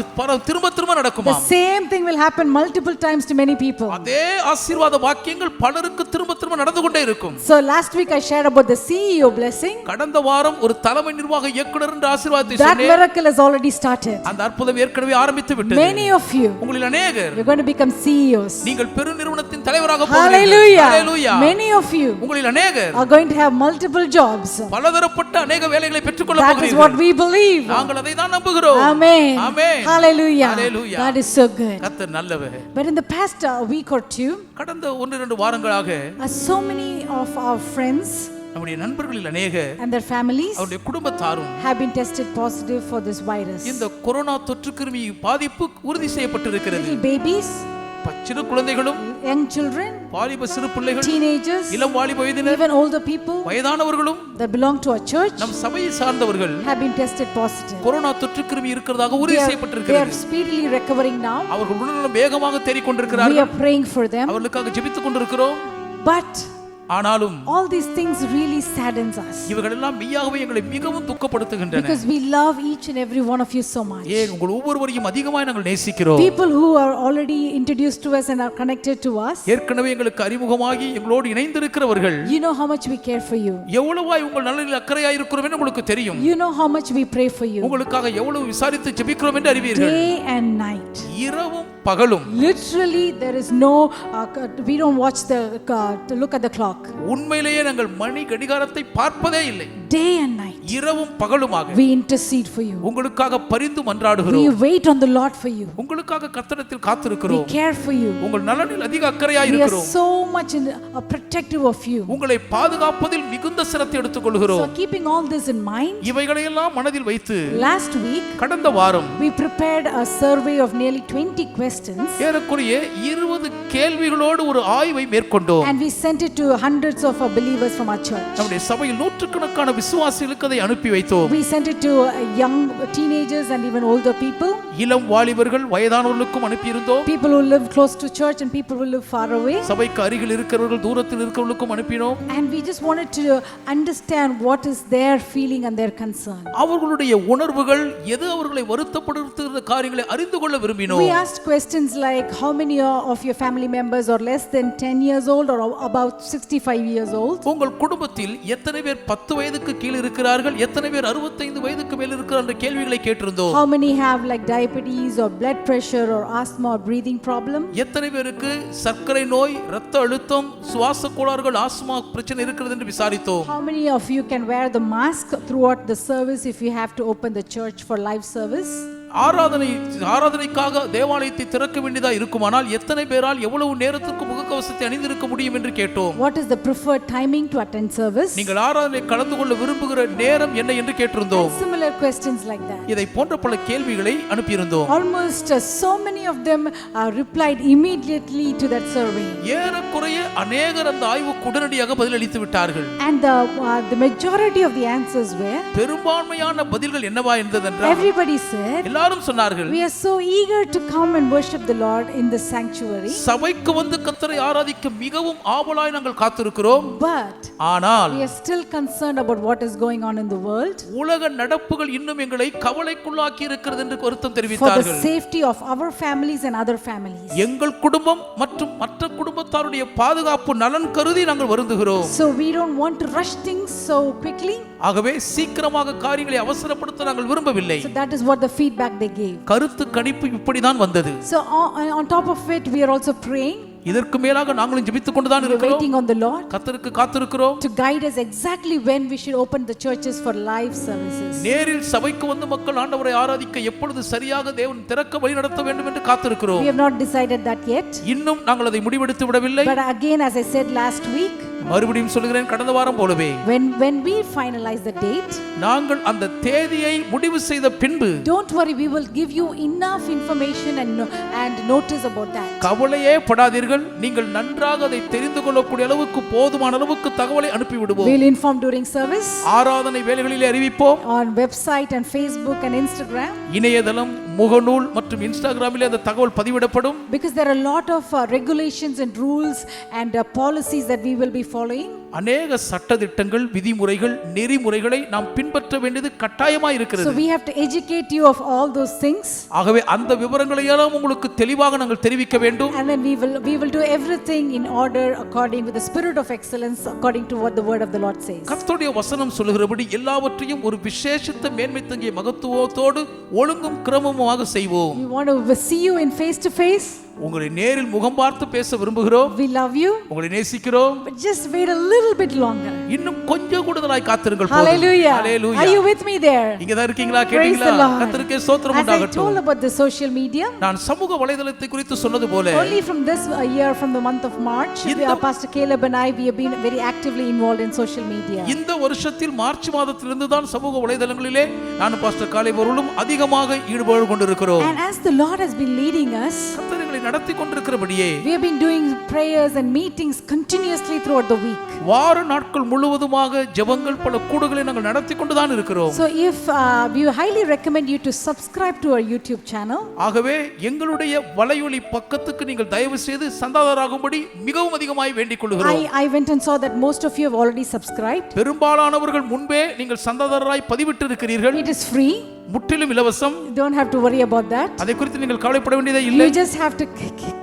திரும்ப திரும்ப The நடக்குமா? same thing will happen multiple times to many people. அதே ஆசீர்வாத வாக்கியங்கள் பலருக்கு திரும்ப திரும்ப நடந்து கொண்டே இருக்கும். So last week I shared about the CEO blessing. கடந்த வாரம் ஒரு தலைமை நிர்வாக இயக்குனர் என்ற ஆசீர்வாதத்தை That சொன்னேன். miracle has already started. அந்த அற்புதம் ஏற்கனவே ஆரம்பித்து விட்டது. Many of you, உங்களில் அநேகர் you're going to become CEOs. நீங்கள் பெரு நிறுவனத்தின் தலைவராக போகிறீர்கள். Hallelujah. Hallelujah. Many of you உங்களில் அநேகர் are going to have multiple jobs. பலதரப்பட்ட அநேக வேலைகளை பெற்றுக்கொள்ள That is போகிறீர்கள். what we believe. நாங்கள் அதை தான் நம்புகிறோம். Amen. Amen. Hallelujah. Hallelujah. That is so good. கர்த்தர் நல்லவர். But in the past week or two, கடந்த 1-2 வாரங்களாக so many of our friends நம்முடைய நண்பர்களில் அநேகர் and their families அவருடைய குடும்பத்தாரும் have been tested positive for this virus. இந்த கொரோனா தொற்று கிருமி பாதிப்பு உறுதி செய்யப்பட்டிருக்கிறது. Little babies, சிறு குழந்தைகளும், young children, வாலிப சிறு பிள்ளைகள், teenagers, இளம் வாலிப வயதினர், even older people வயதானவர்களும் that belong to our church நம் சபையை சார்ந்தவர்கள் have been tested positive. Corona தொற்று கிருமி இருக்கிறதாக உறுதி They are செய்யப்பட்டிருக்கிறது. speedily recovering now. அவர்கள் உடல்நலம் வேகமாக தேறிக் We கொண்டிருக்கிறார்கள். are praying for them. அவர்களுக்காக ஜெபித்துக் கொண்டிருக்கிறோம். But ஆனாலும் all these things really saddens us இவர்கள் எல்லாம் மெய்யாகவே எங்களை மிகவும் துக்கப்படுத்துகின்றன. because we love each and every one of you so much. ஏன் உங்கள் ஒவ்வொருவரையும் அதிகமாக நாங்கள் நேசிக்கிறோம். People who are already introduced to us and are connected to us, ஏற்கனவே எங்களுக்கு அறிமுகமாகி எங்களோடு இணைந்திருக்கிறவர்கள் you know how much we care for you. எவ்வளவாய் உங்கள் நலனில் அக்கறையாய் இருக்கிறோம் என்று உங்களுக்கு தெரியும். You know how much we pray for you. உங்களுக்காக எவ்வளவு விசாரித்து ஜெபிக்கிறோம் என்று அறிவீர்கள். Day and night. இரவும் பகலும். Literally there is no we don't watch to look at the clock. உண்மையிலேயே நாங்கள் மணி கடிகாரத்தை பார்ப்பதே இல்லை. Day and night. இரவும் பகலுமாக We intercede for you. உங்களுக்காக பரிந்து மன்றாடுகிறோம். We wait on the Lord for you. உங்களுக்காக கர்த்தரிடத்தில் காத்திருக்கிறோம். We care for you. உங்கள் நலனில் அதிக அக்கறையாய் We are இருக்கிறோம். so much protective of you. உங்களை பாதுகாப்பதில் மிகுந்த சிரத்தை எடுத்துக்கொள்கிறோம். So keeping all this in mind, இவைகளையெல்லாம் மனதில் வைத்து last week கடந்த வாரம் we prepared a survey of nearly 20 questions ஏறக்குறைய 20 கேள்விகளோடு ஒரு ஆய்வை மேற்கொண்டோம். and we sent it to hundreds of our believers from our church. நம்முடைய சபையில் நூற்றுக்கணக்கான விசுவாசிகளுக்கு அதை அனுப்பி வைத்தோம். We sent it to young teenagers and even older people. இளம் வாலிபர்கள் வயதானவர்களுக்கும் அனுப்பியிருந்தோம். People who live close to church and people who live far away. சபைக்கு அருகில் இருக்கிறவர்கள் தூரத்தில் இருக்கிறவர்களுக்கும் அனுப்பினோம். And we just wanted to understand what is their feeling and their concern. அவர்களுடைய உணர்வுகள் எது அவர்களை வருத்தப்படுத்துகிற காரியங்களை அறிந்து கொள்ள விரும்பினோம். We asked questions like how many of your family members are less than 10 years old or about 65 years old. உங்கள் குடும்பத்தில் எத்தனை பேர் 10 வயதுக்கு கீழ் இருக்கிறார்கள், எத்தனை பேர் 65 வயதுக்கு மேல் இருக்கிறார்கள் என்ற கேள்விகளை கேட்டிருந்தோம். How many have like diabetes or blood pressure or asthma or breathing problem? எத்தனை பேருக்கு சர்க்கரை நோய், இரத்த அழுத்தம், சுவாச கோளாறுகள், ஆஸ்மா பிரச்சனை இருக்கிறது என்று விசாரித்தோம். How many of you can wear the mask throughout the service if you have to open the church for live service? ஆராதனைக்காக தேவாலயத்தை திறக்க வேண்டியதா இருக்குமானால் எத்தனை பேரால் எவ்வளவு நேரத்துக்கு முகக்கவசத்தை அணிந்திருக்க முடியும் என்று கேட்டோம். What is the preferred timing to attend service? நீங்கள் ஆராதனை கலந்து கொள்ள விரும்புகிற நேரம் என்ன என்று கேட்டிருந்தோம். Similar questions like that. இதை போன்ற பல கேள்விகளை அனுப்பியிருந்தோம். Almost so many of them replied immediately to that survey. ஏறக்குறைய அநேகர் அந்த ஆய்வுக்கு உடனடியாக பதிலளித்து விட்டார்கள். And the majority of the answers were, பெரும்பான்மையான பதில்கள் என்னவா இருந்ததென்றால் everybody said, எல்லாரும் சொன்னார்கள், we are so eager to come and worship the Lord in the sanctuary. சபைக்கு வந்து கர்த்தரை ஆராதிக்க மிகவும் ஆவலாய் நாங்கள் காத்திருக்கிறோம். But ஆனால் we are still concerned about what is going on in the world. உலக நடப்புகள் இன்னும் எங்களை கவலைக்குள்ளாக்கி இருக்கிறது என்று வருத்தம் For the தெரிவித்தார்கள். safety of our families and other families. எங்கள் குடும்பம் மற்றும் மற்ற குடும்பத்தாருடைய பாதுகாப்பு நலன் கருதி நாங்கள் வருந்துகிறோம். So we don't want to rush things so quickly. ஆகவே சீக்கிரமாக காரியங்களை அவசரப்படுத்த நாங்கள் விரும்பவில்லை. So that is what the feedback they gave. கருத்து கணிப்பு இப்படிதான் வந்தது. So on top of it we are also praying. இதற்கு மேலாக நாங்களும் ஜெபித்துக் கொண்டுதான் இருக்கிறோம். Waiting on the Lord கர்த்தருக்கு காத்திருக்கிறோம். to guide us exactly when we should open the churches for live services. நேரில் சபைக்கு வந்து மக்கள் ஆண்டவரை ஆராதிக்க எப்பொழுது சரியாக தேவன் திறக்க வழி நடத்த வேண்டும் என்று காத்திருக்கிறோம். We have not decided that yet. இன்னும் நாங்கள் அதை முடிவெடுத்து விடவில்லை. But again, as I said last week, மறுபடியும் சொல்கிறேன், கடந்த வாரம் போலவே when we finalize the date, நாங்கள் அந்த தேதியை முடிவு செய்த பின்பு don't worry, we will give you enough information and notice about that. கவலையே படாதீர்கள், விடுவார்கள். நீங்கள் நன்றாக அதை தெரிந்து கொள்ளக்கூடிய அளவுக்கு போதுமான அளவுக்கு தகவலை அனுப்பி விடுவோம். We'll inform during service. ஆராதனை வேளைகளிலே அறிவிப்போம். On website and Facebook and Instagram. இணையதளம், முகநூல் மற்றும் இன்ஸ்டாகிராமிலே அந்த தகவல் பதிவிடப்படும். Because there are a lot of regulations and rules and policies that we will be following. அநேக சட்டதிட்டங்கள், விதிமுறைகள், நெறிமுறைகளை நாம் பின்பற்ற வேண்டியது கட்டாயமாய் இருக்கிறது. So we have to educate you of all those things. ஆகவே அந்த விவரங்களை எல்லாம் உங்களுக்கு தெளிவாக நாங்கள் தெரிவிக்க வேண்டும். And then we will do everything in order according with the spirit of excellence according to what the word of the Lord says. கர்த்தருடைய வசனம் சொல்கிறபடி எல்லாவற்றையும் ஒரு விசேஷித்த மேன்மை தங்கிய மகத்துவத்தோடு ஒழுங்கும் கிரமமாக செய்வோம். We want to see you in face to face. உங்களை நேரில் முகம் பார்த்து பேச விரும்புகிறோம். We love you. உங்களை நேசிக்கிறோம். But just wait a little bit longer. இன்னும் கொஞ்சம் கூடுதலாய் காத்திருங்கள். Hallelujah. Hallelujah. Are you with me there? இங்க தான் இருக்கீங்களா? கேட்டீங்களா? கர்த்தருக்கே ஸ்தோத்திரம் உண்டாகட்டும். As I told about the social media, நான் சமூக வலைதளத்தை குறித்து சொன்னது போல only from this year, from the month of March, Pastor Caleb and I, we have been very actively involved in social media. இந்த வருஷத்தில் மார்ச் மாதத்திலிருந்து தான் சமூக வலைதளங்களிலே நான் பாஸ்டர் காலேப் அவர்களும் அதிகமாக ஈடுபாடு கொண்டிருக்கிறோம். And as the Lord has been leading us, கர்த்தர்களை நடத்தி கொண்டிருக்கிறபடியே we have been doing prayers and meetings continuously throughout the week. வார நாட்கள் முழுவதுமாக ஜெபங்கள் பல கூடுகளை நாங்கள் நடத்தி கொண்டு தான் இருக்கிறோம். So if we highly recommend you to subscribe to our YouTube channel. ஆகவே எங்களுடைய வலையொலி பக்கத்துக்கு நீங்கள் தயவு செய்து சந்தாதாரராகும்படி மிகவும் அதிகமாய் வேண்டிக் கொள்கிறோம். I went and saw that most of you have already subscribed. பெரும்பாலானவர்கள் முன்பே நீங்கள் சந்தாதாரராய் பதிவிட்டு இருக்கிறீர்கள். It is free. முற்றிலும் இலவசம். You don't have to worry about that. அதை குறித்து நீங்கள் கவலைப்பட வேண்டியதே இல்லை. You just have to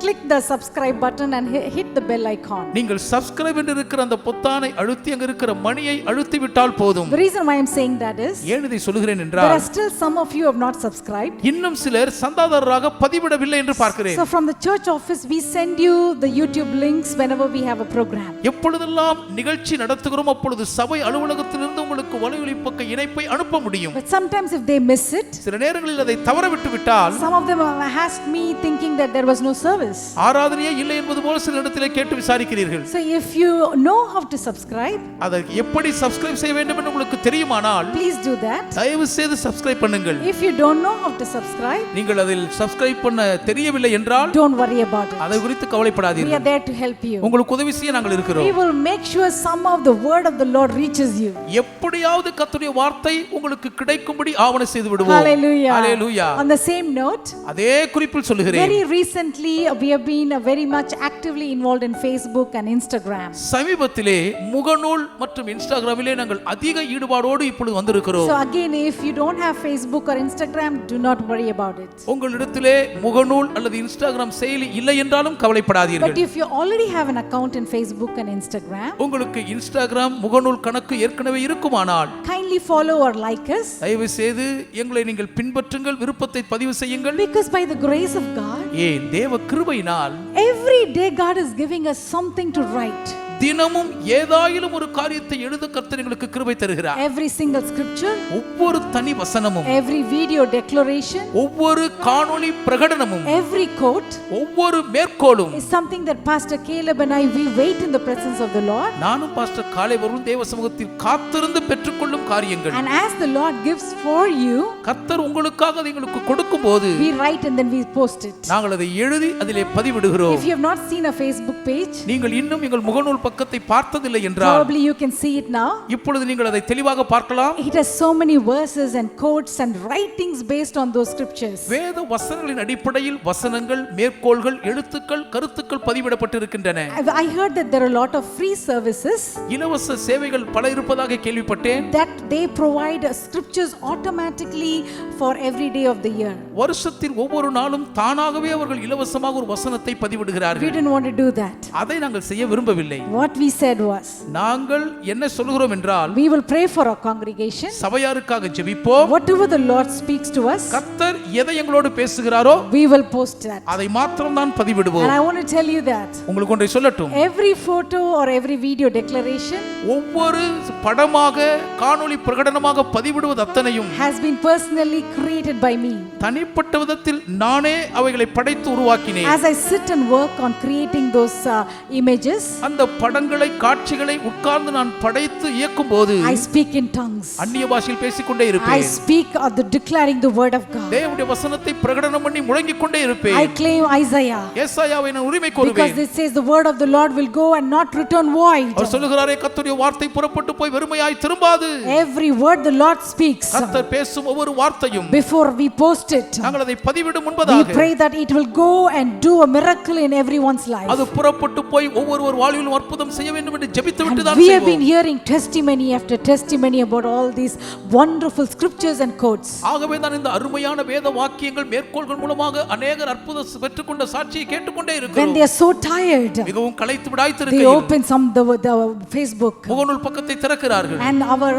click the subscribe button and hit the bell icon. நீங்கள் subscribe என்று இருக்கிற அந்த பொத்தானை அழுத்தி அங்க இருக்கிற மணியை அழுத்தி விட்டால் போதும். The reason why I am saying that is, ஏன் இதை சொல்கிறேன் என்றால், there are still some of you have not subscribed. இன்னும் சிலர் சந்தாதாரராக பதிவிடவில்லை என்று பார்க்கிறேன். So from the church office we send you the YouTube links whenever we have a program. எப்பொழுதெல்லாம் நிகழ்ச்சி நடத்துகிறோம் அப்பொழுது சபை அலுவலகத்திலிருந்து உங்களுக்கு வலையொலி பக்க இணைப்பை அனுப்ப முடியும். But sometimes if they miss it, சில நேரங்களில் அதை தவற விட்டு விட்டால், some of them have asked me thinking that there was no service. ஆராதனையே இல்லை என்பது போல சில இடத்திலே கேட்டு விசாரிக்கிறீர்கள். So if you know how to subscribe, அதை எப்படி சப்ஸ்கிரைப் செய்ய வேண்டும் என்று உங்களுக்கு தெரியுமானால், please do that. தயவு செய்து சப்ஸ்கிரைப் பண்ணுங்கள். If you don't know how to subscribe, நீங்கள் அதில் சப்ஸ்கிரைப் பண்ண தெரியவில்லை என்றால், don't worry about it. அதை குறித்து கவலைப்படாதீர்கள். We are there to help you. உங்களுக்கு உதவி செய்ய நாங்கள் இருக்கிறோம். We will make sure some of the word of the Lord reaches you. எப்படியாவது கர்த்தருடைய வார்த்தை உங்களுக்கு கிடைக்கும்படி ஆவண செய்து விடுவோம். Hallelujah. Hallelujah. On the same note, அதே குறிப்பில் சொல்லுகிறேன், very recently we have been very much actively involved in Facebook and Instagram. சமீபத்திலே முகநூல் மற்றும் இன்ஸ்டாகிராமிலே நாங்கள் அதிக ஈடுபாடோடு இப்பொழுது வந்திருக்கிறோம். So again, if you don't have Facebook or Instagram, do not worry about it. உங்களிடத்திலே முகநூல் அல்லது இன்ஸ்டாகிராம் செயலி இல்லை என்றாலும் கவலைப்படாதீர்கள். But if you already have an account in Facebook and Instagram, உங்களுக்கு இன்ஸ்டாகிராம் முகநூல் கணக்கு ஏற்கனவே இருக்குமானால், kindly follow or like us. தயவு செய்து எங்களை நீங்கள் பின்பற்றுங்கள், விருப்பத்தை பதிவு செய்யுங்கள். Because by the grace of God, ஏன் தேவ கிருபையினால் every day God is giving us something to write. தினமும் ஏதாயிலும் ஒரு காரியத்தை எழுத கர்த்தர் எங்களுக்கு கிருபை தருகிறார். Every single scripture, ஒவ்வொரு தனி வசனமும், every video declaration, ஒவ்வொரு காணொளி பிரகடனமும், every quote ஒவ்வொரு மேற்கோளும் is something that Pastor Caleb and I, we wait in the presence of the Lord. நானும் பாஸ்டர் காலேப் அவர்களும் தேவ சமூகத்தில் காத்திருந்து பெற்றுக்கொள்ளும் காரியங்கள். And as the Lord gives for you, கர்த்தர் உங்களுக்காக அதை எங்களுக்கு கொடுக்கும்போது we write and then we post it. நாங்கள் அதை எழுதி அதிலே பதிவிடுகிறோம். If you have not seen a Facebook page, நீங்கள் இன்னும் எங்கள் முகநூல் பக்கத்தை பார்த்ததில்லை என்றால், probably you can see it now. இப்பொழுது நீங்கள் அதை தெளிவாக பார்க்கலாம். It has so many verses and quotes and writings based on those scriptures. வேத வசனங்களின் அடிப்படையில் வசனங்கள், மேற்கோள்கள், எழுத்துக்கள், கருத்துக்கள் பதிவிடப்பட்டிருக்கின்றன. I heard that there are a lot of free services, இலவச சேவைகள் பல இருப்பதாக கேள்விப்பட்டேன். that they provide scriptures automatically for every day of the year. வருஷத்தில் ஒவ்வொரு நாளும் தானாகவே அவர்கள் இலவசமாக ஒரு வசனத்தை We பதிவிடுகிறார்கள். didn't want to do that. அதை நாங்கள் செய்ய விரும்பவில்லை. What we said was, நாங்கள் என்ன சொல்கிறோம் என்றால், we will pray for our congregation. சபையாருக்காக ஜெபிப்போம். Whatever the Lord speaks to us, கர்த்தர் எதை எங்களோடு பேசுகிறாரோ we will post that. அதை மாத்திரம் தான் பதிவிடுவோம். And I want to tell you that உங்களுக்கு ஒன்றை சொல்லட்டும், every photo or every video declaration ஒவ்வொரு படமாக, காணொளி பிரகடனமாக பதிவிடுவது அத்தனையும் has been personally created by me. தனிப்பட்ட விதத்தில் நானே அவைகளை படைத்து உருவாக்கினேன். As I sit and work on creating those images, அந்த படங்களை காட்சிகளை உட்கார்ந்து நான் படைத்து இயக்கும் போது I speak in tongues. அந்நிய பாஷையில் பேசிக்கொண்டே I இருப்பேன். speak of the declaring the word of God. தேவனுடைய வசனத்தை பிரகடனம் பண்ணி முழங்கிக் கொண்டே இருப்பேன். I claim Isaiah. ஏசாயாவை நான் உரிமை Because கோருவேன். it says the word of the Lord will go and not return void. அவர் சொல்லுகிறாரே கர்த்தருடைய வார்த்தை புறப்பட்டு போய் வெறுமையாய் திரும்பாது. Every word the Lord speaks, கர்த்தர் பேசும் ஒவ்வொரு வார்த்தையும் before we post it, நாங்கள் அதை பதிவிடும் we முன்பதாக pray that it will go and do a miracle in everyone's life. அது புறப்பட்டு போய் ஒவ்வொரு வாழ்விலும் அற்புதம் செய்ய வேண்டும் என்று ஜெபித்து விட்டு And தான் we have been செய்வோம். hearing testimony after testimony about all these wonderful scriptures and quotes. ஆகவே தான் இந்த அருமையான வேத வாக்கியங்கள் மேற்கோள்கள் மூலமாக அநேகர் அற்புதம் பெற்றுக்கொண்ட சாட்சியை கேட்டுக்கொண்டே When இருக்கிறோம். they are so tired, மிகவும் களைத்து they விடாய்த்திருக்கையில் open the Facebook முகநூல் பக்கத்தை திறக்கிறார்கள். and our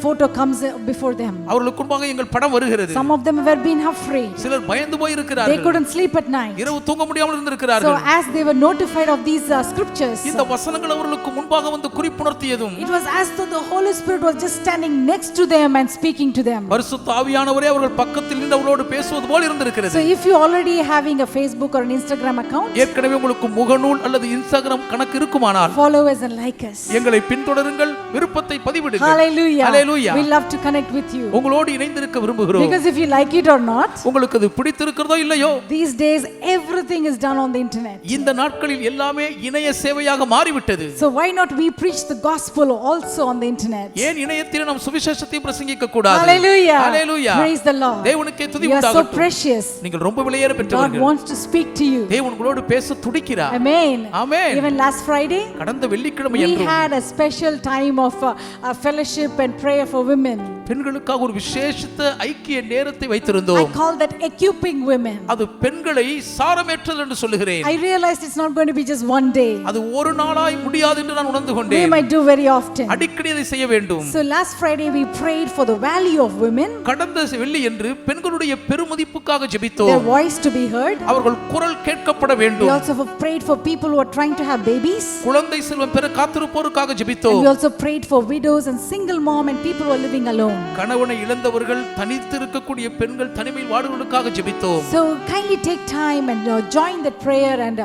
photo comes before them. அவர்களுக்கு முன்பாக எங்கள் படம் வருகிறது. Some of them were being afraid. சிலர் பயந்து போய் They இருக்கிறார்கள். couldn't sleep at night. இரவு தூங்க முடியாமல் So இருந்திருக்கிறார்கள். as they were notified of these scriptures, இந்த வசனங்கள் அவர்களுக்கு முன்பாக வந்து குறிப்புணர்த்தியதும் it was as though the Holy Spirit was just standing next to them and speaking to them. பரிசுத்த ஆவியானவரே அவர்கள் பக்கத்தில் நின்று அவர்களோடு பேசுவது போல் So இருந்திருக்கிறது. if you already having a Facebook or an Instagram account, ஏற்கனவே உங்களுக்கு முகநூல் அல்லது இன்ஸ்டாகிராம் கணக்கு இருக்குமானால் follow us and like us. எங்களை பின்தொடருங்கள், விருப்பத்தை பதிவிடுங்கள். Hallelujah. Hallelujah. We love to connect with you. உங்களோடு இணைந்திருக்க விரும்புகிறோம். Because if you like it or not, உங்களுக்கு அது பிடித்திருக்கிறதோ இல்லையோ, these days everything is done on the internet. இந்த நாட்களில் எல்லாமே இணைய சேவையாக மாறிவிட்டது. So why not we preach the gospel also on the internet? ஏன் இணையத்தில் நாம் சுவிசேஷத்தை பிரசங்கிக்க கூடாது? Hallelujah. Hallelujah. Praise the Lord. தேவனுக்கே துதி You are so உண்டாகட்டும். precious. நீங்கள் ரொம்ப விலையேற God பெற்றவர்கள். wants to speak to you. தேவன் உங்களோடு பேச துடிக்கிறார். Amen. Amen. Even last Friday, கடந்த வெள்ளிக்கிழமை we அன்று had a special time of fellowship and prayer for women. பெண்களுக்காக ஒரு விசேஷித்த ஐக்கிய நேரத்தை I வைத்திருந்தோம். call that equipping women. அது பெண்களை சாரமேற்றது என்று சொல்லுகிறேன். I realized it's not going to be just one day. அது ஒரு நாளாய் முடியாது என்று நான் உணர்ந்து We கொண்டேன். might do very often. அடிக்கடி அதை செய்ய வேண்டும். So last Friday we prayed for the value of women, கடந்த வெள்ளி என்று பெண்களுடைய பெருமதிப்புக்காக their ஜெபித்தோம். voice to be heard. அவர்கள் குரல் கேட்கப்பட We வேண்டும். also have prayed for people who are trying to have babies. குழந்தை செல்வம் பெற காத்திருப்போருக்காக And ஜெபித்தோம். we also prayed for widows and single mom and people who are living alone. கணவனை இழந்தவர்கள், தனித்து இருக்கக்கூடிய பெண்கள், தனிமையில் வாடுவதற்காக ஜெபித்தோம். So kindly take time and join that prayer and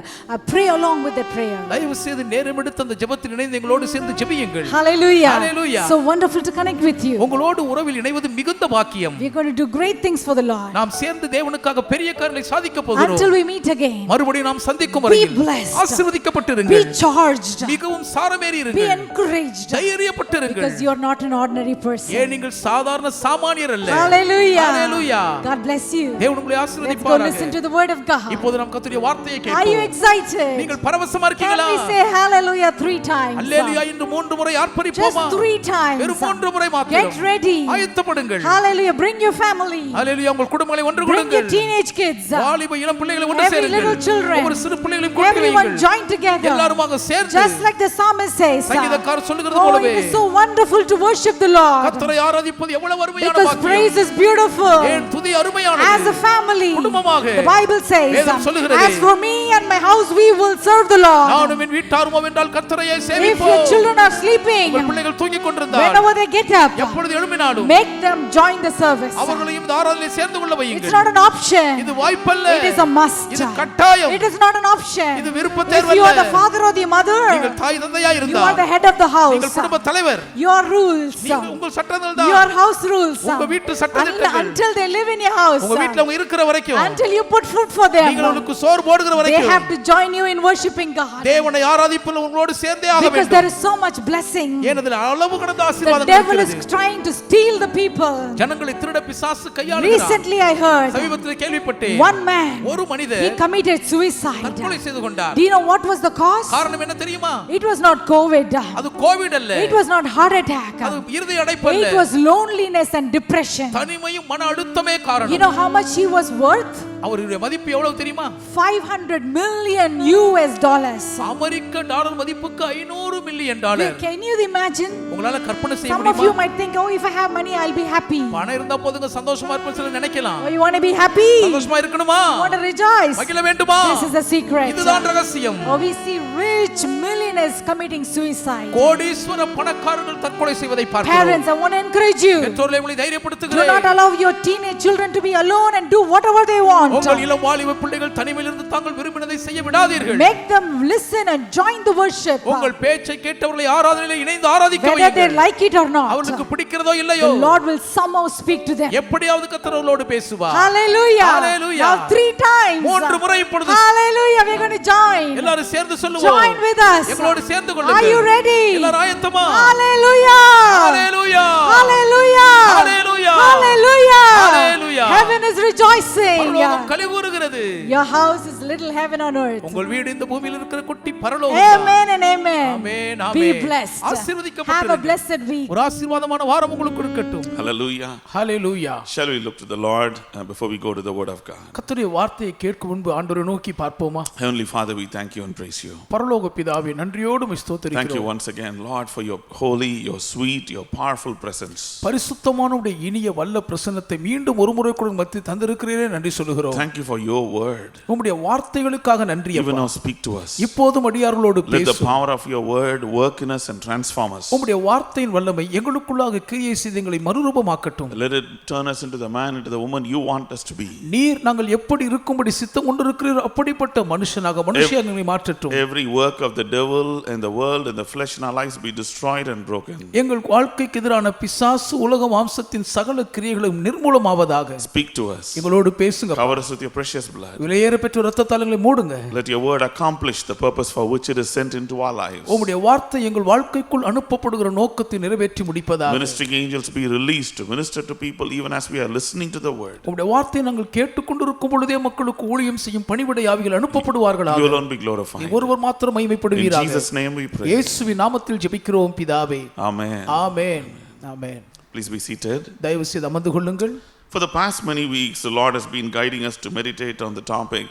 pray along with that prayer. தயவு செய்து நேரம் எடுத்து அந்த ஜெபத்தில் இணைந்து எங்களோடு சேர்ந்து ஜெபியுங்கள். Hallelujah. Hallelujah. So wonderful to connect with you. உங்களோடு உறவில் இணைவது மிகுந்த பாக்கியம். We're going to do great things for the Lord. நாம் சேர்ந்து தேவனுக்காக பெரிய காரியங்களை சாதிக்க போகிறோம். Until we meet again, மறுபடியும் நாம் சந்திக்கும் be வரையில் blessed, ஆசீர்வதிக்கப்பட்டிருங்கள். be charged, மிகவும் சாரமேறி be இருங்கள். encouraged, தைரியப்பட்டிருங்கள். because you're not an ordinary person. ஏன் நீங்கள் சாதாரண சாமானியர் அல்ல. Hallelujah. Hallelujah. God bless you. தேவன் உங்களை Let's go listen ஆசீர்வதிப்பாராக. to the word of God. இப்போது நாம் கர்த்தருடைய வார்த்தையை Are you கேட்போம். excited? நீங்கள் பரவசமா Can இருக்கீங்களா? we say hallelujah 3 times? அல்லேலூயா என்று 3 முறை Just ஆர்ப்பரிப்போமா? 3 times. வெறும் 3 முறை Get மாத்திரம். ready. ஆயத்தப்படுங்கள். Hallelujah. Bring your family. அல்லேலூயா உங்கள் குடும்பங்களை ஒன்று Bring your கூடுங்கள். teenage kids. வாலிப இளம் பிள்ளைகளை ஒன்று Every சேருங்கள். little children. ஒவ்வொரு சிறு பிள்ளைகளையும் கூட்டி Everyone வையுங்கள். join together. எல்லாருமாக சேர்ந்து Just like the psalmist says. சங்கீதக்காரர் சொல்லுகிறது Oh, போலவே it is so wonderful to worship the Lord. கர்த்தரை ஆராதிப்பது எவ்வளவு அருமையான Because பாக்கியம். praise is beautiful. ஏன் துதி As a அருமையானது. family, குடும்பமாக the Bible says, வேதம் சொல்லுகிறது. as for me and my house, we will serve the Lord. நானும் என் வீட்டாருமோ என்றால் கர்த்தரையே If சேவிப்போம். your children are sleeping, உங்கள் பிள்ளைகள் தூங்கிக் கொண்டிருந்தால் whenever they get up, எப்பொழுது எழும்பினாலும் make them join the service. அவர்களையும் இந்த ஆராதனையில் சேர்ந்து கொள்ள It's வையுங்கள். not an option. இது வாய்ப்பல்ல. It is a must. இது கட்டாயம். It is not an option. இது விருப்ப If தேர்வல்ல. you are the father or the mother, நீங்கள் தாய் தந்தையா you are இருந்தால் the head of the நீங்கள் house. குடும்ப தலைவர். Your rules, நீங்கள் உங்கள் சட்டங்கள் your தான். house rules, உங்க வீட்டு சட்டதிட்டங்கள். until they live in your house, உங்க வீட்ல அவங்க இருக்கிற வரைக்கும் until you put food for நீங்கள் them, அவங்களுக்கு சோறு போடுகிற they வரைக்கும் have to join you in worshiping God. தேவனை ஆராதிப்பில் உங்களோடு சேர்ந்தே ஆக Because there வேண்டும். is so much blessing. ஏனெனில் அளவு கடந்த The ஆசீர்வாதம் devil is இருக்கிறது. trying to steal the people. ஜனங்களை திருட பிசாசு கையாளுகிறான். Recently I heard சமீபத்தில் கேள்விப்பட்டேன். one man, ஒரு மனிதர் he committed suicide. தற்கொலை செய்து கொண்டார். Do you know what was the cause? காரணம் என்ன தெரியுமா? It was not COVID. அது கோவிட் அல்ல. It was not heart attack. அது இருதய அடைப்பு அல்ல. It was loneliness and depression. தனிமையும் மன அழுத்தமே You காரணம். know how much he was worth? அவருடைய மதிப்பு எவ்வளவு தெரியுமா? $500 million US dollars. அமெரிக்க டாலர் மதிப்புக்கு 500 million dollar. Can you imagine? உங்களால கற்பனை செய்ய Some of you முடியுமா? might think, oh, if I have money, I'll be happy. பணம் இருந்தா போதுங்க சந்தோஷமா இருப்பேன் சிலர் நினைக்கலாம். Oh, you want to be happy? சந்தோஷமா இருக்கணுமா? You want to rejoice? மகிழ வேண்டுமா? This is the secret. இதுதான் ரகசியம். Oh, we see rich millionaires billionaires committing suicide. கோடீஸ்வர பணக்காரர்கள் தற்கொலை செய்வதை பார்க்கிறோம். Parents, I want to encourage you. பெற்றோர்களை உங்களை Do தைரியப்படுத்துகிறேன். not allow your teenage children to be alone and do whatever they want. உங்கள் இளம் வாலிப பிள்ளைகள் தனிமையில் இருந்து தாங்கள் விரும்பினதை செய்ய விடாதீர்கள். Make them listen and join the worship. உங்கள் பேச்சை கேட்டவர்களை ஆராதனையிலே இணைந்து ஆராதிக்க Whether they வையுங்கள். like it or not, அவர்களுக்கு பிடிக்கிறதோ இல்லையோ the Lord will somehow speak to them. எப்படியாவது கர்த்தர் அவர்களோடு பேசுவார். Hallelujah. Hallelujah. Now 3 times. 3 முறை இப்பொழுது Hallelujah. We're going to join. எல்லாரும் சேர்ந்து சொல்லுவோம். Join with us. எங்களோடு சேர்ந்து Are கொள்ளுங்கள். you ready? எல்லாரும் ஆயத்தமா? Hallelujah. Hallelujah. Hallelujah. Hallelujah. Hallelujah. Hallelujah. Heaven is rejoicing. பரலோகம் களிகூருகிறது. Your house is little heaven on earth. உங்கள் வீடு இந்த பூமியில் இருக்கிற குட்டி பரலோகம். Amen and amen. Amen Be amen. blessed. Have a ஆசீர்வதிக்கப்பட்டிருங்கள். blessed week. ஒரு ஆசீர்வாதமான வாரம் உங்களுக்கு இருக்கட்டும். Hallelujah. Hallelujah. Shall we look to the Lord before we go to the word of God? கர்த்தருடைய வார்த்தையை கேட்கும் முன்பு ஆண்டவரை நோக்கி பார்ப்போமா? Heavenly Father, we thank you and praise you. பரலோக பிதாவே நன்றியோடு உம்மை Thank you ஸ்தோத்திரிக்கிறோம். once again, Lord, for your holy, your sweet, your powerful presence. பரிசுத்தமான உம்முடைய இனிய வல்ல பிரசன்னத்தை மீண்டும் ஒரு முறை கூட மத்தியில் தந்திருக்கிறீரே நன்றி சொல்லுகிறோம். Thank you for your word. உம்முடைய வார்த்தைகளுக்காக நன்றி Even அப்பா. now speak to us. இப்போதும் அடியார்களோடு Let the பேசும். power of your word work in us and transform us. உம்முடைய வார்த்தையின் வல்லமை எங்களுக்குள்ளாக கிரியை செய்து எங்களை மறுரூபமாக்கட்டும். Let it turn us into the man, into the woman you want us to be. நீர் நாங்கள் எப்படி இருக்கும்படி சித்தம் கொண்டிருக்கிறீர் அப்படிப்பட்ட மனுஷனாக மனுஷியாக எங்களை மாற்றட்டும். Every work of the devil and the world and the flesh in our lives be destroyed and broken. எங்கள் வாழ்க்கைக்கு எதிரான பிசாசு உலக மாம்சத்தின் சகல கிரியைகளும் நிர்மூலமாவதாக. Speak to us. எங்களோடு பேசுங்க. Cover us with your precious blood. விலையேற பெற்ற இரத்தத்தால் எங்களை மூடுங்க. Let your word accomplish the purpose for which it is sent into our lives. உம்முடைய வார்த்தை எங்கள் வாழ்க்கைக்குள் அனுப்பப்படுகிற நோக்கத்தை நிறைவேற்றி முடிப்பதாக. Ministering angels be released to minister to people even as we are listening to the word. உம்முடைய வார்த்தையை நாங்கள் கேட்டுக்கொண்டிருக்கும் பொழுதே மக்களுக்கு ஊழியம் செய்யும் பணிவிடை ஆவிகள் அனுப்பப்படுவார்களாக. You alone be glorified. ஒருவர் மாத்திரம் In மகிமைப்படுவீராக. Jesus' name we pray. இயேசுவின் நாமத்தில் ஜெபிக்கிறோம் பிதாவே. Amen. Amen. Amen. Please be seated. தயவு செய்து அமர்ந்து கொள்ளுங்கள். For the past many weeks, the Lord has been guiding us to meditate on the topic,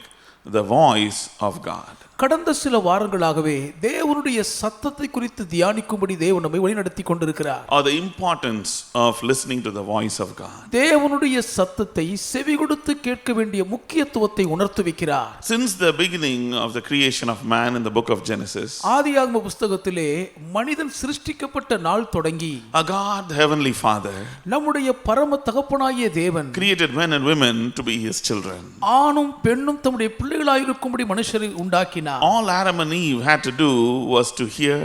the voice of God. கடந்த சில வாரங்களாகவே தேவனுடைய சத்தத்தை குறித்து தியானிக்கும்படி தேவன் நம்மை வழிநடத்தி கொண்டிருக்கிறார். Or the importance of listening to the voice of God. தேவனுடைய சத்தத்தை செவி கொடுத்து கேட்க வேண்டிய முக்கியத்துவத்தை உணர்த்து வைக்கிறார். Since the beginning of the creation of man in the book of Genesis, ஆதியாகம புத்தகத்திலே மனிதன் சிருஷ்டிக்கப்பட்ட நாள் தொடங்கி a God, Heavenly Father, நம்முடைய பரம தகப்பனாகிய தேவன் created men and women to be his children. ஆணும் பெண்ணும் தம்முடைய பிள்ளைகளாயிருக்கும்படி மனுஷரை உண்டாக்கினார். All Adam and Eve had to do was to hear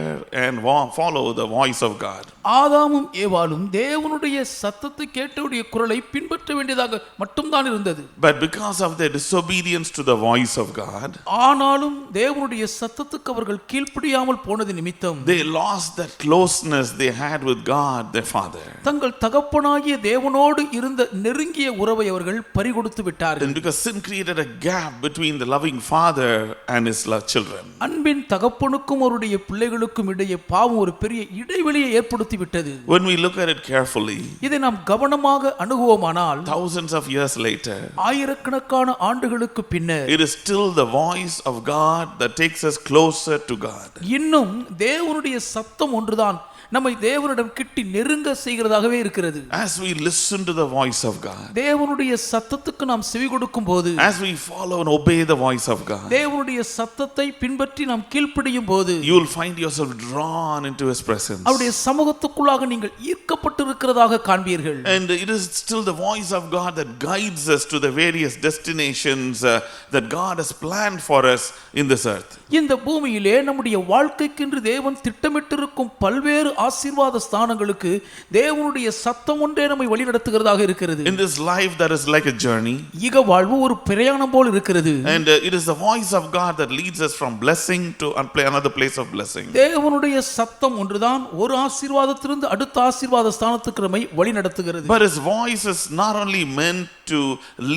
and follow the voice of God. ஆதாமும் ஏவாளும் தேவனுடைய சத்தத்தை கேட்டவுடைய குரலை பின்பற்ற வேண்டியதாக மட்டும்தான் இருந்தது. But because of their disobedience to the voice of God, ஆனாலும் தேவனுடைய சத்தத்துக்கு அவர்கள் கீழ்ப்படியாமல் போனது நிமித்தம் they lost that closeness they had with God, their Father. தங்கள் தகப்பனாகிய தேவனோடு இருந்த நெருங்கிய உறவை அவர்கள் பறிகொடுத்து விட்டார்கள். And because sin created a gap between the loving Father and his children. அன்பின் தகப்பனுக்கும் அவருடைய பிள்ளைகளுக்கும் இடையே பாவம் ஒரு பெரிய இடைவெளியை ஏற்படுத்தி விட்டது. When we look at it carefully, இதை நாம் கவனமாக அணுகுவோமானால் thousands of years later, ஆயிரக்கணக்கான ஆண்டுகளுக்கு பின்னர் it is still the voice of God that takes us closer to God. இன்னும் தேவனுடைய சத்தம் ஒன்றுதான் நம்மை தேவனிடம் கிட்டி நெருங்க செய்கிறதாகவே இருக்கிறது. As we listen to the voice of God, தேவனுடைய சத்தத்துக்கு நாம் செவி கொடுக்கும் போது, as we follow and obey the voice of God, தேவனுடைய சத்தத்தை பின்பற்றி நாம் கீழ்ப்படியும் போது, you will find yourself drawn into his presence. அவருடைய சமூகத்துக்குள்ளாக நீங்கள் ஈர்க்கப்பட்டிருக்கிறதாக காண்பீர்கள். And it is still the voice of God that guides us to the various destinations that God has planned for us in this earth. இந்த பூமியிலே நம்முடைய வாழ்க்கைக்கென்று தேவன் திட்டமிட்டிருக்கும் பல்வேறு ஆசீர்வாத ஸ்தானங்களுக்கு தேவனுடைய சத்தம் ஒன்றே நம்மை வழிநடத்துகிறதாக இருக்கிறது. In this life that is like a journey, இக வாழ்வு ஒரு பிரயாணம் போல் இருக்கிறது. and it is the voice of God that leads us from blessing to another place of blessing. தேவனுடைய சத்தம் ஒன்றுதான் ஒரு ஆசீர்வாதத்திலிருந்து அடுத்த ஆசீர்வாத ஸ்தானத்துக்கு நம்மை வழிநடத்துகிறது. But his voice is not only meant to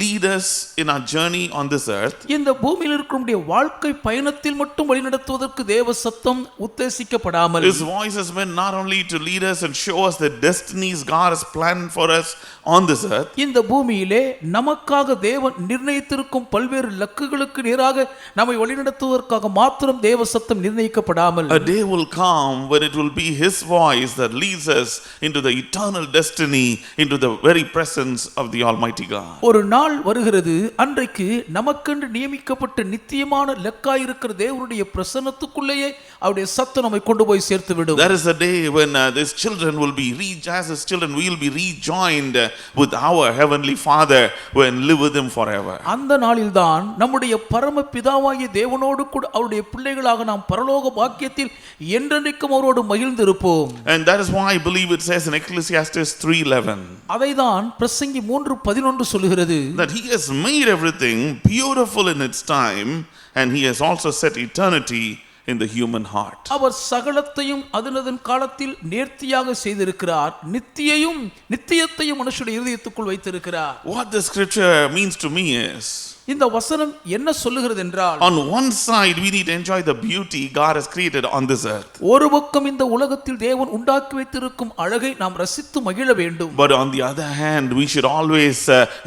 lead us in our journey on this earth. இந்த பூமியில் இருக்கிற வாழ்க்கை பயணத்தில் மட்டும் வழிநடத்துவதற்கு தேவ சத்தம் உத்தேசிக்கப்படாமல், His voice is meant not only to lead us and show us the destinies God has planned for us on this earth. இந்த பூமியிலே நமக்காக தேவன் நிர்ணயித்திருக்கும் பல்வேறு லக்குகளுக்கு நேராக நம்மை வழிநடத்துவதற்காக மாத்திரம் தேவ சத்தம் நிர்ணயிக்கப்படாமல், A day will come when it will be his voice that leads us into the eternal destiny, into the very presence of the Almighty God. God. ஒரு நாள் வருகிறது, அன்றைக்கு நமக்கென்று நியமிக்கப்பட்ட நித்தியமான லெக்காய் இருக்கிற தேவனுடைய பிரசன்னத்துக்குள்ளேயே அவருடைய சத்தம் நம்மை கொண்டு போய் சேர்த்து விடும். There is a day when these children will be as his children we will be rejoined with our heavenly Father and live with him forever. அந்த நாளில்தான் நம்முடைய பரம பிதாவாகிய தேவனோடு கூட அவருடைய பிள்ளைகளாக நாம் பரலோக பாக்கியத்தில் என்றென்றைக்கும் அவரோடு மகிழ்ந்திருப்போம். And that is why I believe it says in Ecclesiastes 3:11 அதைதான் பிரசங்கி 3:11 சொல்கிறது, that he has made everything beautiful in its time and he has also set eternity in the human heart. அவர் சகலத்தையும் அதனதன் காலத்தில் நேர்த்தியாக செய்திருக்கிறார், நித்தியத்தையும் மனுஷனுடைய இதயத்துக்குள் வைத்திருக்கிறார். What the scripture means to me is, இந்த வசனம் என்ன சொல்லுகிறது என்றால், on one side we need to enjoy the beauty God has created on this earth, ஒரு பக்கம் இந்த உலகத்தில் தேவன் உண்டாக்கி வைத்திருக்கும் அழகை நாம் ரசித்து மகிழ வேண்டும். but on the other hand we should always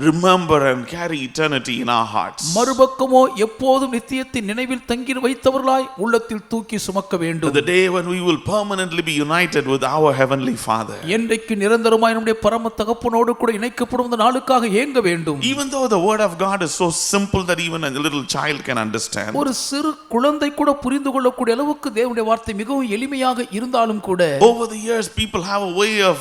remember and carry eternity in our hearts. மறுபக்கமோ எப்போதும் நித்தியத்தை நினைவில் தங்கி வைத்தவர்களாய் உள்ளத்தில் தூக்கி சுமக்க வேண்டும். The day when we will permanently be united with our heavenly Father. என்றைக்கு நிரந்தரமாய் நம்முடைய பரம தகப்பனோடு கூட இணைக்கப்படும் அந்த நாளுக்காக ஏங்க வேண்டும். Even though the word of God is so simple that even a little child can understand, ஒரு சிறு குழந்தை கூட புரிந்து கொள்ளக்கூடிய அளவுக்கு தேவனுடைய வார்த்தை மிகவும் எளிமையாக இருந்தாலும் கூட, over the years people have a way of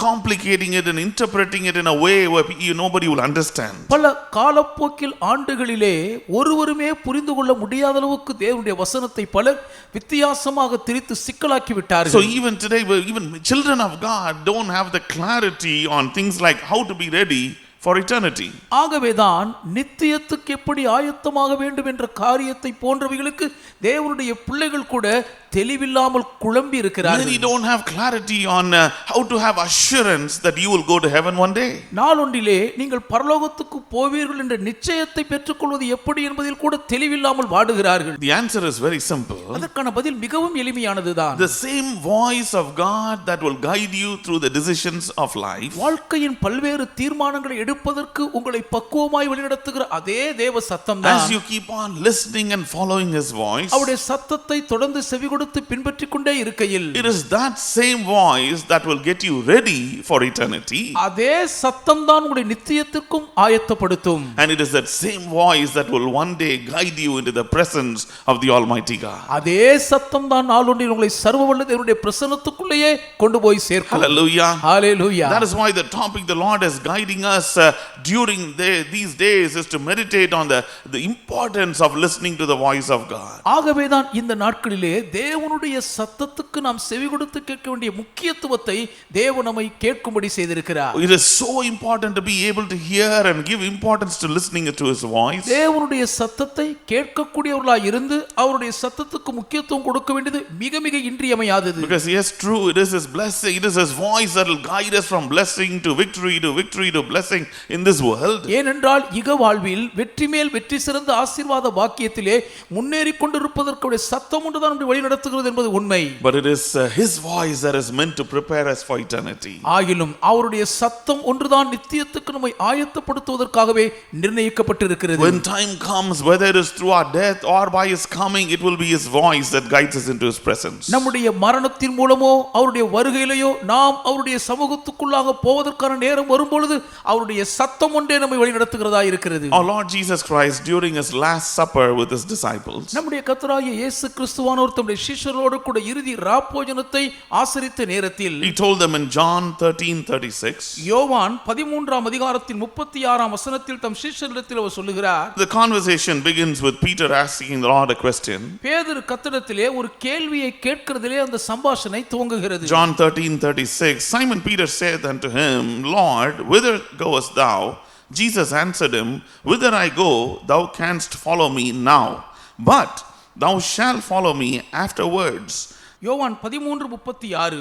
complicating it and interpreting it in a way where nobody will understand. பல காலப்போக்கில் ஆண்டுகளிலே ஒருவருமே புரிந்து கொள்ள முடியாத அளவுக்கு தேவனுடைய வசனத்தை பலர் வித்தியாசமாக திரித்து சிக்கலாக்கி விட்டார்கள். So even today even children of God don't have the clarity on things like how to be ready for eternity. ஆகவேதான் நித்தியத்துக்கு எப்படி ஆயத்தமாக வேண்டும் என்ற காரியத்தை போன்றவைகளுக்கு தேவனுடைய பிள்ளைகள் கூட தெளிவில்லாமல் குழம்பி இருக்கிறார்கள். Many don't have clarity on how to have assurance that you will go to heaven one day. நாளொன்றிலே நீங்கள் பரலோகத்துக்கு போவீர்கள் என்ற நிச்சயத்தை பெற்றுக்கொள்வது எப்படி என்பதில் கூட தெளிவில்லாமல் வாடுகிறார்கள். The answer is very simple. அதற்கான பதில் மிகவும் எளிமையானதுதான். The same voice of God that will guide you through the decisions of life, வாழ்க்கையின் பல்வேறு தீர்மானங்களை எடுப்பதற்கு உங்களை பக்குவமாய் வழிநடத்துகிற அதே தேவ சத்தம் தான், as you keep on listening and following his voice, அவருடைய சத்தத்தை தொடர்ந்து செவி கொடுத்து பின்பற்றிக் கொண்டே இருக்கையில், it is that same voice that will get you ready for eternity, அதே சத்தம் தான் உங்களை நித்தியத்துக்கும் ஆயத்தப்படுத்தும். and it is that same voice that will one day guide you into the presence of the Almighty God. அதே சத்தம் தான் நாளொன்றில் உங்களை சர்வவல்ல தேவனுடைய பிரசன்னத்துக்குள்ளேயே கொண்டு போய் சேர்க்கும். Hallelujah. Hallelujah. That is why the topic the Lord is guiding us during these days is to meditate on the importance of listening to the voice of God. ஆகவேதான் இந்த நாட்களிலே தேவனுடைய சத்தத்துக்கு நாம் செவி கொடுத்து கேட்க வேண்டிய முக்கியத்துவத்தை தேவன் நம்மை கேட்கும்படி செய்திருக்கிறார். It is so important to be able to hear and give importance to listening to his voice. தேவனுடைய சத்தத்தை கேட்கக்கூடியவர்களாய் இருந்து அவருடைய சத்தத்துக்கு முக்கியத்துவம் கொடுக்க வேண்டியது மிக மிக இன்றியமையாதது. Because yes, true, it is his blessing, it is his voice that will guide us from blessing to victory to blessing in this world. ஏனென்றால் இக வாழ்வில் வெற்றி மேல் வெற்றி சிறந்த ஆசீர்வாத பாக்கியத்திலே முன்னேறி கொண்டிருப்பதற்கு சத்தம் ஒன்றுதான் நம்மை வழி நடத்துகிறது என்பது உண்மை. But it is his voice that is meant to prepare us for eternity. ஆகிலும் அவருடைய சத்தம் ஒன்றுதான் நித்தியத்துக்கு நம்மை ஆயத்தப்படுத்துவதற்காகவே நிர்ணயிக்கப்பட்டிருக்கிறது. When time comes, whether it is through our death or by his coming, it will be his voice that guides us into his presence. நம்முடைய மரணத்தின் மூலமோ அவருடைய வருகையிலேயோ நாம் அவருடைய சமூகத்துக்குள்ளாக போவதற்கான நேரம் வரும்பொழுது அவருடைய சத்தம் ஒன்றே நம்மை வழி நடத்துகிறதா இருக்கிறது. Our Lord Jesus Christ during his last supper with his disciples, நம்முடைய கர்த்தராகிய இயேசு கிறிஸ்துவானவர் தம்முடைய சீஷர்களோடு கூட இறுதி ராப்போஜனத்தை ஆசரித்த நேரத்தில் he told them in John 13:36, யோவான் 13ஆம் அதிகாரத்தின் 36ஆம் வசனத்தில் தம் சீஷர்களிடத்தில் அவர் சொல்லுகிறார். the conversation begins with Peter asking the Lord a question. பேதுரு கர்த்தரிடத்திலே ஒரு கேள்வியை கேட்கிறதிலே அந்த சம்பாஷணை துவங்குகிறது. John 13:36, Simon Peter said unto him, Lord, whither goest thou? Jesus answered him, whither I go, thou canst follow me now, but thou shalt follow me afterwards. யோவான் 13:36,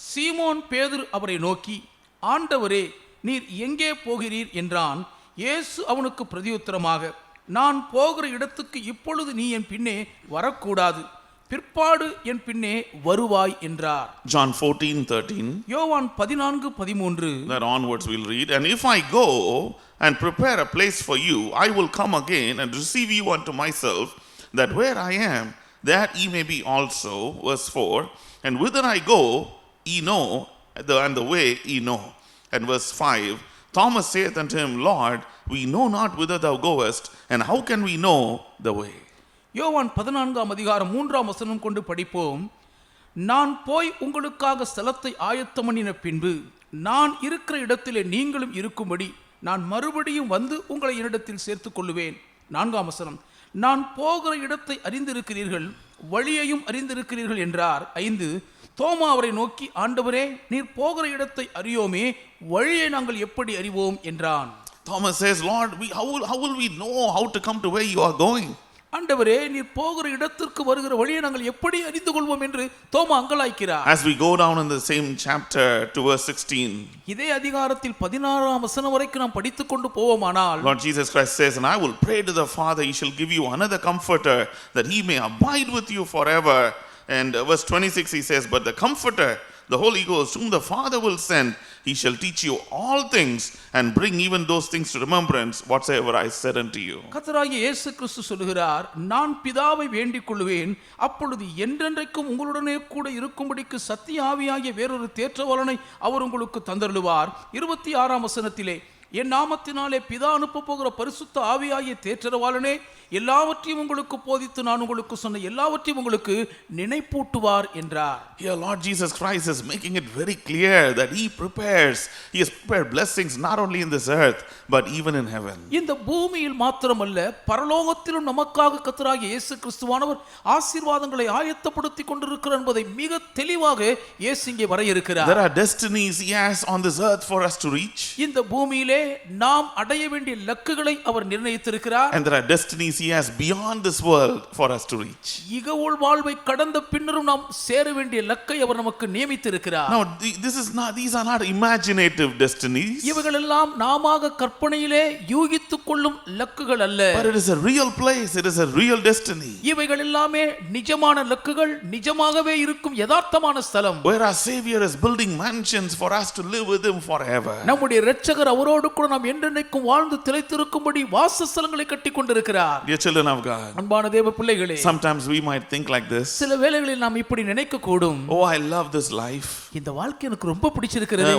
சீமோன் பேதுரு அவரை நோக்கி, ஆண்டவரே, நீர் எங்கே போகிறீர் என்றான். இயேசு அவனுக்கு பிரதியுத்தரமாக, நான் போகிற இடத்துக்கு இப்பொழுது நீ என் பின்னே வரக்கூடாது, பிற்பாடு என் பின்னே வருவாய் என்றார். John 14:13, யோவான் 14:13, that onwards we'll read, and if I go and prepare a place for you, I will come again and receive you unto myself, that where I am, there ye may be also. Verse 4, and whither I go, ye know, and the way ye know. And verse 5, Thomas saith unto him, Lord, we know not whither thou goest, and how can we know the way? யோவான் 14ஆம் அதிகாரம் 3ஆம் வசனம் கொண்டு படிப்போம். நான் போய் உங்களுக்காக ஸ்தலத்தை ஆயத்தம் பண்ணின பின்பு நான் இருக்கிற இடத்திலே நீங்களும் இருக்கும்படி நான் மறுபடியும் வந்து உங்களை என்னிடத்தில் சேர்த்துக் கொள்ளுவேன். 4ஆம் வசனம், நான் போகிற இடத்தை அறிந்திருக்கிறீர்கள், வழியையும் அறிந்திருக்கிறீர்கள் என்றார். 5, தோமா அவரை நோக்கி, ஆண்டவரே, நீர் போகிற இடத்தை அறியோமே, வழியை நாங்கள் எப்படி அறிவோம் என்றான். Thomas says, Lord, how will we know how to come to where you are going? ஆண்டவரே, நீர் போகிற இடத்திற்கு வருகிற வழியை நாங்கள் எப்படி அறிந்து கொள்வோம் என்று தோமா அங்கலாய்க்கிறார். As we go down in the same chapter to verse 16, இதே அதிகாரத்தில் 16ஆம் வசனம் வரைக்கும் நாம் படித்துக் கொண்டு போவோமானால், Lord Jesus Christ says, and I will pray to the Father, he shall give you another comforter, that he may abide with you forever. And verse 26 he says, but the comforter, the Holy Ghost, whom the Father will send, he shall teach you all things and bring even those things to remembrance whatsoever I said unto you. கர்த்தராகிய இயேசு கிறிஸ்து சொல்கிறார், நான் பிதாவை வேண்டிக் கொள்வேன், அப்பொழுது என்றென்றைக்கும் உங்களுடனே கூட இருக்கும்படிக்கு சத்திய ஆவியாகிய வேறொரு தேற்றவாளனை அவர் உங்களுக்கு தந்தருளுவார். 26ஆம் வசனத்திலே, என் நாமத்தினாலே பிதா அனுப்ப போகிற பரிசுத்த ஆவியாகிய தேற்றவாளனே எல்லாவற்றையும் உங்களுக்கு போதித்து நான் உங்களுக்கு சொன்ன எல்லாவற்றையும் உங்களுக்கு நினைப்பூட்டுவார் என்றார். Here Lord Jesus Christ is making it very clear that he has prepared blessings not only in this earth but even in heaven. இந்த பூமியில் மாத்திரமல்ல, பரலோகத்திலும் நமக்காக கர்த்தராகிய இயேசு கிறிஸ்துவானவர் ஆசீர்வாதங்களை ஆயத்தப்படுத்திக் கொண்டிருக்கிறார் என்பதை மிக தெளிவாக இயேசு இங்கே வரையறுக்கிறார். There are destinies he has on this earth for us to reach. இந்த பூமியிலே நாம் அடைய வேண்டிய இலக்குகளை அவர் நிர்ணயித்திருக்கிறார். And there are destinies he has beyond this world for us to reach. இகவுள் வாழ்வை கடந்த பின்னரும் நாம் சேர வேண்டிய இலக்கை அவர் நமக்கு நியமித்திருக்கிறார். Now these are not imaginative destinies. இவைகள் எல்லாம் நாமாக கற்பனையிலே யூகித்துக் கொள்ளும் இலக்குகள் அல்ல. But it is a real place, it is a real destiny. இவைகள் எல்லாமே நிஜமான இலக்குகள், நிஜமாகவே இருக்கும் யதார்த்தமான ஸ்தலம். Where our Savior is building mansions for us to live with him forever. நம்முடைய இரட்சகர் அவரோடு கூட நாம் என்றென்றைக்கும் வாழ்ந்து திளைத்திருக்கும்படி வாசஸ்தலங்களை கட்டிக் கொண்டிருக்கிறார். Dear children of God, அன்பான தேவ பிள்ளைகளே, sometimes we might think like this. சில வேளைகளில் நாம் இப்படி நினைக்க கூடும், Oh, I love this life. இந்த வாழ்க்கை எனக்கு ரொம்ப பிடிச்சிருக்கிறது.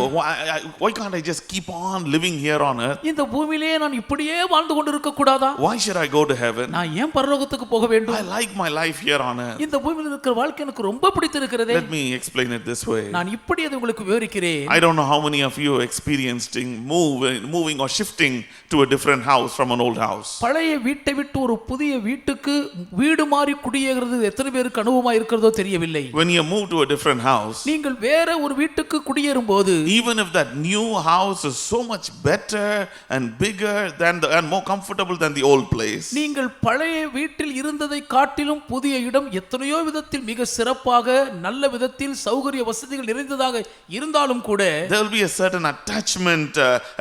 Why can't I just keep on living here on earth? இந்த பூமியிலே நான் இப்படியே வாழ்ந்து கொண்டிருக்க கூடாதா? Why should I go to heaven? நான் ஏன் பரலோகத்துக்கு போக வேண்டும்? I like my life here on earth. இந்த பூமியில் இருக்கிற வாழ்க்கை எனக்கு ரொம்ப பிடித்திருக்கிறது. Let me explain it this way. நான் இப்படி அதை உங்களுக்கு விவரிக்கிறேன். I don't know how many of you experienced moving or shifting to a different house from an old house. பழைய வீட்டை விட்டு ஒரு புதிய வீட்டுக்கு வீடு மாறி குடியேறுறது எத்தனை பேருக்கு அனுபவமா இருக்கிறதோ தெரியவில்லை. When you move to a different house, நீங்கள் வேற ஒரு வீட்டுக்கு குடியேறும் போது, even if that new house is so much better and bigger and more comfortable than the old place, நீங்கள் பழைய வீட்டில் இருந்ததை காட்டிலும் புதிய இடம் எத்தனையோ விதத்தில் மிக சிறப்பாக நல்ல விதத்தில் சௌகரிய வசதிகள் நிறைந்ததாக இருந்தாலும் கூட, there will be a certain attachment,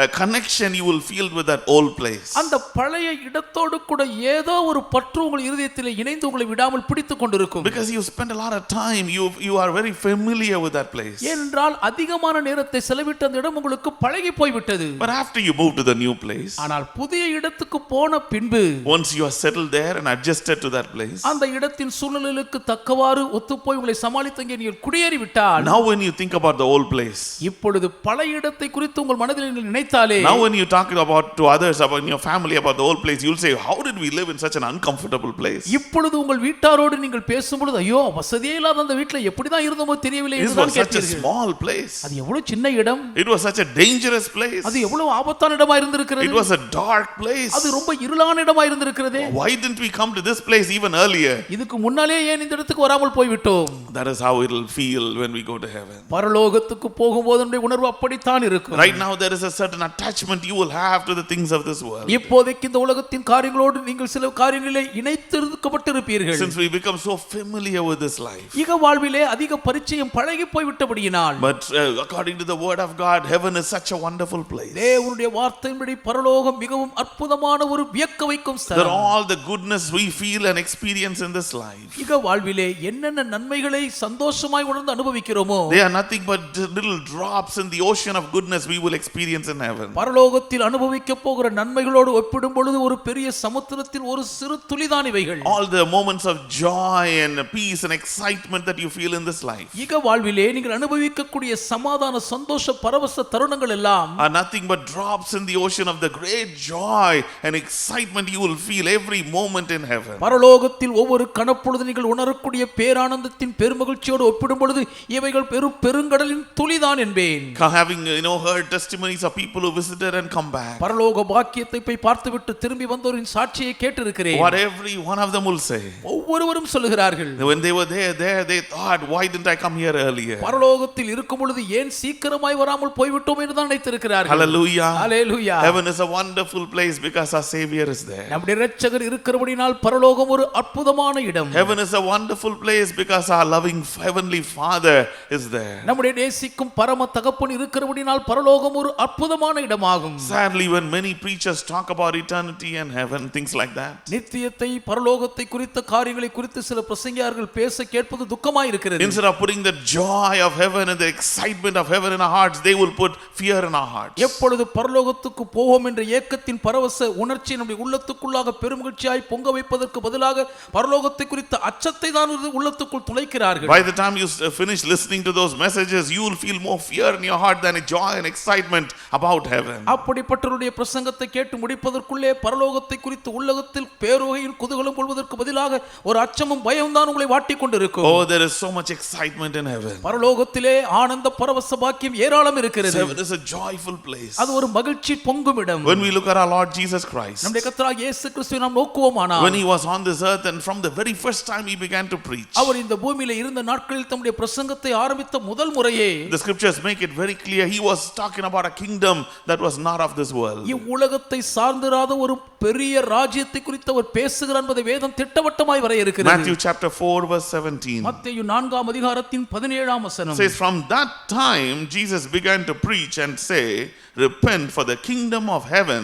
a connection you will feel with that old place. அந்த பழைய இடத்தோடு கூட ஏதோ ஒரு பற்று உங்கள் இதயத்தில் இணைந்து உங்களை விடாமல் பிடித்துக் கொண்டிருக்கும். Because you spend a lot of time, you are very familiar with that place. ஏனென்றால் அதிகமான நேரத்தை செலவிட்ட அந்த இடம் உங்களுக்கு பழகி போய்விட்டது. But after you move to the new place, ஆனால் புதிய இடத்துக்கு போன பின்பு, once you are settled there and adjusted to that place, அந்த இடத்தின் சூழ்நிலைக்கு தக்கவாறு ஒத்துப்போய் உங்களை சமாளித்து அங்கே நீங்கள் குடியேறி விட்டால், now when you think about the old place, இப்பொழுது பழைய இடத்தை குறித்து உங்கள் மனதில் நீங்கள் நினைத்தாலே, now when you talk about to others about your family about the old place, you'll say, how did we live in such an uncomfortable place? இப்பொழுது உங்கள் வீட்டாரோடு நீங்கள் பேசும்பொழுது, ஐயோ வசதியே இல்லாத அந்த வீட்டில் எப்படிதான் இருந்தோமோ தெரியவில்லை It என்று was தான் such a கேட்பீர்கள். small place. அது எவ்வளவு சின்ன இடம், It was such a dangerous place. அது எவ்வளவு ஆபத்தான இடமா It இருந்திருக்கிறது, was a dark place. அது ரொம்ப இருளான இடமா இருந்திருக்கிறதே. Why didn't we come to this place even earlier? இதுக்கு முன்னாலே ஏன் இந்த இடத்துக்கு வராமல் போய்விட்டோம்? That is how it will feel when we go to heaven. பரலோகத்துக்கு போகும்போது நம்முடைய உணர்வு அப்படித்தான் இருக்கும். Right now there is a certain attachment you will have to the things of this world. இப்போதைக்கு இந்த உலகத்தின் காரியங்களோடு நீங்கள் சில காரியங்களிலே இணைத்திருக்கப்பட்டிருப்பீர்கள். Since we become so familiar with this life. இக வாழ்விலே அதிக பரிச்சயம் பழகி போய்விட்டபடியினால், But according to the word of God, heaven is such a wonderful place. தேவனுடைய வார்த்தையின்படி பரலோகம் மிகவும் அற்புதமான ஒரு வியக்க வைக்கும் There ஸ்தலம். all the goodness we feel and experience in this life. இக வாழ்விலே என்னென்ன நன்மைகளை சந்தோஷமாய் உணர்ந்து அனுபவிக்கிறோமோ, They are nothing but little drops in the ocean of goodness we will experience in heaven. பரலோகத்தில் அனுபவிக்க போகிற நன்மைகளோடு ஒப்பிடும் பொழுது ஒரு பெரிய சமுத்திரத்தில் ஒரு சிறு துளிதான் இவைகள். All the moments of joy and peace and excitement that you feel in this life இக வாழ்விலே நீங்கள் அனுபவிக்கக்கூடிய சமாதான சந்தோஷ பரவச தருணங்கள் எல்லாம் are nothing but drops in the ocean of the great joy and excitement you will feel every moment in heaven. பரலோகத்தில் ஒவ்வொரு கணப்பொழுது நீங்கள் உணரக்கூடிய பேரானந்தத்தின் பெருமகிழ்ச்சியோடு ஒப்பிடும் பொழுது இவைகள் பெருங்கடலின் துளிதான் என்பேன். Having heard testimonies of people who visited and come back, பரலோக பாக்கியத்தை போய் பார்த்துவிட்டு திரும்பி வந்தோரின் சாட்சியை கேட்டிருக்கிறேன். what every one of them will say, ஒவ்வொருவரும் சொல்லுகிறார்கள், when they were there they thought, why didn't I come here earlier? பரலோகத்தில் இருக்கும் பொழுது ஏன் சீக்கிரமாய் வராமல் போய்விட்டோம் என்று தான் நினைத்திருக்கிறார்கள். Hallelujah. Hallelujah. Heaven is a wonderful place because our Savior is there. நம்முடைய இரட்சகர் இருக்கிறபடியால் பரலோகம் ஒரு அற்புதமான இடம். Heaven is a wonderful place because our loving heavenly Father is there. நம்முடைய நேசிக்கும் பரம தகப்பன் இருக்கிறபடியால் பரலோகம் ஒரு அற்புதமான இடமாகும். Sadly, when many preachers talk about eternity and heaven, things like that, நித்தியத்தை பரலோகத்தை குறித்த காரியங்களை குறித்து சில பிரசங்கியார்கள் பேச கேட்பது துக்கமாய் இருக்கிறது. instead of putting the joy of heaven and the excitement of heaven in our hearts, they will put fear in our hearts. எப்பொழுது பரலோகத்துக்கு போவோம் என்ற ஏக்கத்தின் பரவச உணர்ச்சி நம்முடைய உள்ளத்துக்குள்ளாக பெருமகிழ்ச்சியாய் பொங்க வைப்பதற்கு பதிலாக பரலோகத்தை குறித்த அச்சத்தை தான் உள்ளத்துக்குள் துளைக்கிறார்கள். By the time you finish listening to those messages, you will feel more fear in your heart than a joy and excitement about heaven. அப்படிப்பட்டவருடைய பிரசங்கத்தை கேட்டு முடிப்பதற்குள்ளே பரலோகத்தை குறித்து உள்ளகத்தில் பேரோகையின் குதூகலம் கொள்வதற்கு பதிலாக ஒரு அச்சமும் பயம் தான் உங்களை வாட்டிக் கொண்டிருக்கும். Oh, there is so much excitement in heaven. பரலோகத்திலே ஆனந்த பரவச பாக்கியம் ஏராளம் இருக்கிறது. Heaven is a joyful place. அது ஒரு மகிழ்ச்சி பொங்கும் இடம். When we look at our Lord Jesus Christ, நம்முடைய கர்த்தராகிய இயேசு கிறிஸ்துவை நாம் நோக்குவோமானால், when he was on this earth and from the very first time he began to preach, அவர் இந்த பூமியிலே இருந்த நாட்களில் தம்முடைய பிரசங்கத்தை ஆரம்பித்த முதல் முறையே the scriptures make it very clear he was talking about a kingdom that was not of this world. இவ்வுலகத்தை சார்ந்திராத ஒரு பெரிய ராஜ்யத்தை குறித்து அவர் பேசுகிறார் என்பதை வேதம் திட்டவட்டமாய் வரையறுக்கிறது. Matthew chapter 4 verse 17 மத்தேயு 4 ஆம் அதிகாரத்தின் 17ஆம் வசனம் says, from that time Jesus began to preach and say, repent, for the kingdom of heaven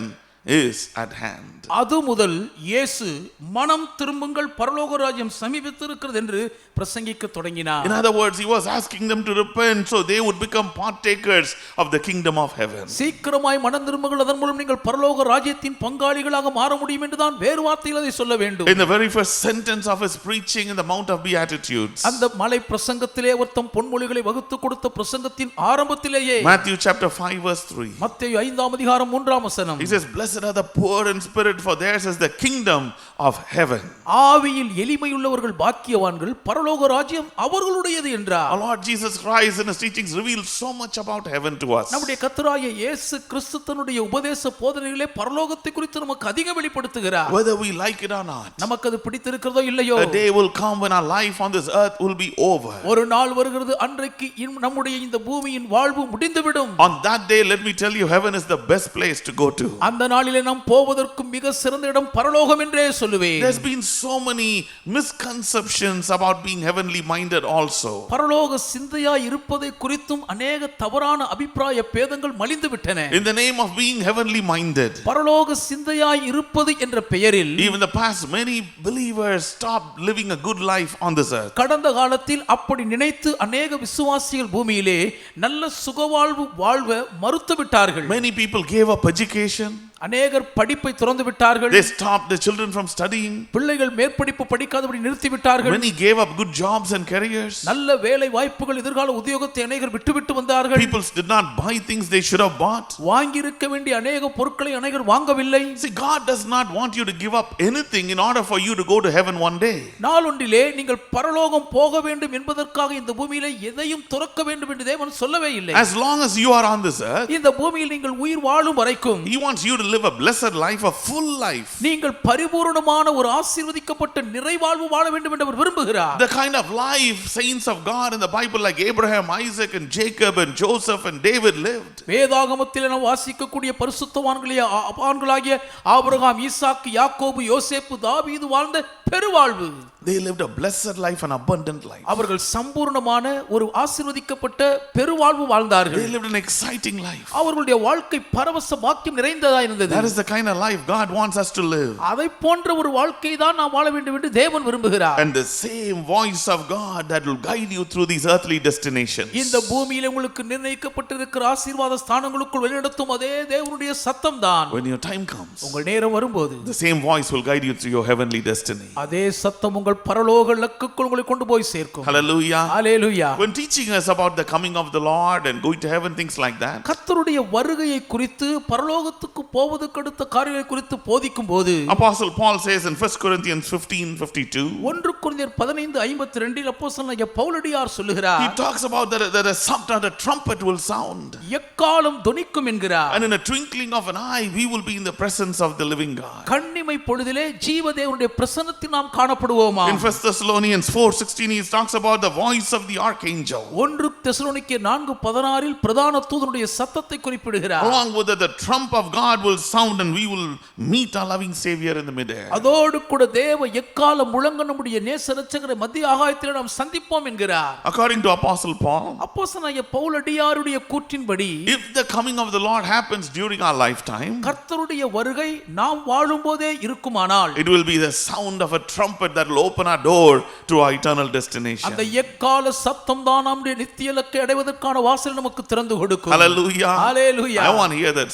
is at hand. அது முதல் இயேசு மனம் திரும்புங்கள் பரலோக ராஜ்யம் சமீபித்திருக்கிறது என்று பிரசங்கிக்க தொடங்கினார். In other words, he was asking them to repent so they would become partakers of the kingdom of heaven. சீக்கிரமாய் மனம் திரும்புங்கள், அதன் மூலம் நீங்கள் பரலோக ராஜ்யத்தின் பங்காளிகளாக மாற முடியும் என்று தான் வேறு வார்த்தையில் அதை சொல்ல வேண்டும். In the very first sentence of his preaching in the Mount of Beatitudes, அந்த மலை பிரசங்கத்திலே அவர் தம் பொன்மொழிகளை வகுத்து கொடுத்த பிரசங்கத்தின் ஆரம்பத்திலேயே Matthew chapter 5 verse 3, மத்தேயு 5 ஆம் அதிகாரம் 3 ஆம் வசனம், he says, blessed are the poor in spirit, for theirs is the kingdom of heaven. ஆவியில் எளிமையுள்ளவர்கள் பாக்கியவான்கள், பரலோக ராஜ்யம் அவர்களுடையது என்றார். Our Lord Jesus Christ in his teachings reveals so much about heaven to us. நம்முடைய கர்த்தராகிய இயேசு கிறிஸ்து தன்னுடைய உபதேச போதனைகளிலே பரலோகத்தை குறித்து நமக்கு அதிகம் வெளிப்படுத்துகிறார். Whether we like it or not, நமக்கு அது பிடித்திருக்கிறதோ இல்லையோ, a day will come when our life on this earth will be over. ஒரு நாள் வருகிறது அன்றைக்கு நம்முடைய இந்த பூமியின் வாழ்வு முடிந்துவிடும். On that day, let me tell you, heaven is the best place to go to. அந்த நாளிலே நாம் போவதற்கு மிக சிறந்த இடம் பரலோகம் என்றே சொல்லுவேன். There's been so many misconceptions about being heavenly minded also. பரலோக சிந்தையாய் இருப்பதை குறித்தும் अनेक தவறான அபிப்பிராய பேதங்கள் மலிந்து விட்டன. In the name of being heavenly minded, பரலோக சிந்தையாய் இருப்பது என்ற பெயரில் even the past many believers stopped living a good life on this earth. கடந்த காலத்தில் அப்படி நினைத்து अनेक விசுவாசிகள் பூமியிலே நல்ல சுகவாழ்வு வாழ்வ மறுத்து விட்டார்கள். Many people gave up education. அநேகர் படிப்பை துறந்து விட்டார்கள். They stopped their children from studying. பிள்ளைகள் மேற்படிப்பு படிக்காதபடி நிறுத்தி விட்டார்கள். Many gave up good jobs and careers. நல்ல வேலை வாய்ப்புகள், எதிர்கால உத்தியோகத்தை அநேகர் விட்டுவிட்டு வந்தார்கள். People did not buy things they should have bought. வாங்கி இருக்க வேண்டிய அநேக பொருட்களை அநேகர் வாங்கவில்லை. See, God does not want you to give up anything in order for you to go to heaven one day. நாளொன்றிலே நீங்கள் பரலோகம் போக வேண்டும் என்பதற்காக இந்த பூமியிலே எதையும் துறக்க வேண்டும் என்று தேவன் சொல்லவே இல்லை. As long as you are on this earth, இந்த பூமியில் நீங்கள் உயிர் வாழும் வரைக்கும் He wants you to live a blessed life, a full life. நீங்கள் பரிபூரணமான ஒரு ஆசீர்வதிக்கப்பட்ட நிறைவாழ்வு வாழ வேண்டும் என்று அவர் விரும்புகிறார். The kind of life saints of God in the Bible like Abraham, Isaac and Jacob and Joseph and David lived. வேதாகமத்தில் நாம் வாசிக்கக்கூடிய பரிசுத்தவான்களாகிய ஆபிரகாம், ஈசாக்கு, யாக்கோபு, யோசேப்பு, தாவீது வாழ்ந்த பெருவாழ்வு. They lived a blessed life, an abundant life. அவர்கள் சம்பூர்ணமான ஒரு ஆசீர்வதிக்கப்பட்ட பெருவாழ்வு வாழ்ந்தார்கள். They lived an exciting life. அவர்களுடைய வாழ்க்கை பரவச பாக்கியம் நிறைந்ததா இருந்தது. That is the kind of life God wants us to live. அதை போன்ற ஒரு வாழ்க்கை தான் நாம் வாழ வேண்டும் என்று தேவன் விரும்புகிறார். And the same voice of God that will guide you through these earthly destinations. இந்த பூமியிலே உங்களுக்கு நிர்ணயிக்கப்பட்டிருக்கிற ஆசீர்வாத ஸ்தானங்களுக்குள் வழிநடத்தும் அதே தேவனுடைய சத்தம் தான் When your time comes, உங்கள் நேரம் வரும்போது the same voice will guide you through your heavenly destiny. அதே சத்தம் உங்கள் பரலோக இலக்குக்குள் உங்களை கொண்டு போய் சேர்க்கும். Hallelujah. Hallelujah. When teaching us about the coming of the Lord and going to heaven, things like that, கர்த்தருடைய வருகையை குறித்து பரலோகத்துக்கு போவதற்கு அடுத்த காரியங்களை குறித்து போதிக்கும் போது Apostle Paul says in 1 Corinthians 15:52, 1 கொரிந்தியர் 15:52 அப்போஸ்தலனாகிய பவுலடியார் சொல்லுகிறார், he talks about that a trumpet will sound, எக்காலம் தொனிக்கும் என்கிறார். and in a twinkling of an eye we will be in the presence of the living God. கண்ணிமை பொழுதிலே ஜீவதேவனுடைய பிரசன்னத்தில் நாம் காணப்படுவோமா. In 1 Thessalonians 4:16 he talks about the voice of the archangel. 1 தெசலோனிக்கேயர் 4:16 பிரதான தூதனுடைய சத்தத்தை குறிப்பிடுகிறார். Along with that, the trump of God will sound and we will meet our loving Savior in the midair. அதோடு கூட தேவ எக்காலம் முழங்க நம்முடைய நேச இரட்சகரை மத்திய ஆகாயத்திலே நாம் சந்திப்போம் என்கிறார். According to Apostle Paul, அப்போஸ்தலனாகிய பவுலடியாருடைய கூற்றின்படி if the coming of the Lord happens during our lifetime, கர்த்தருடைய வருகை நாம் வாழும்போதே இருக்குமானால் it will be the sound of a trumpet that will open our door to our eternal destination. அந்த எக்கால சத்தம் தான் நம்முடைய நித்திய இலக்கை அடைவதற்கான வாசல் நமக்கு திறந்து கொடுக்கும். Hallelujah. Hallelujah. I want to hear that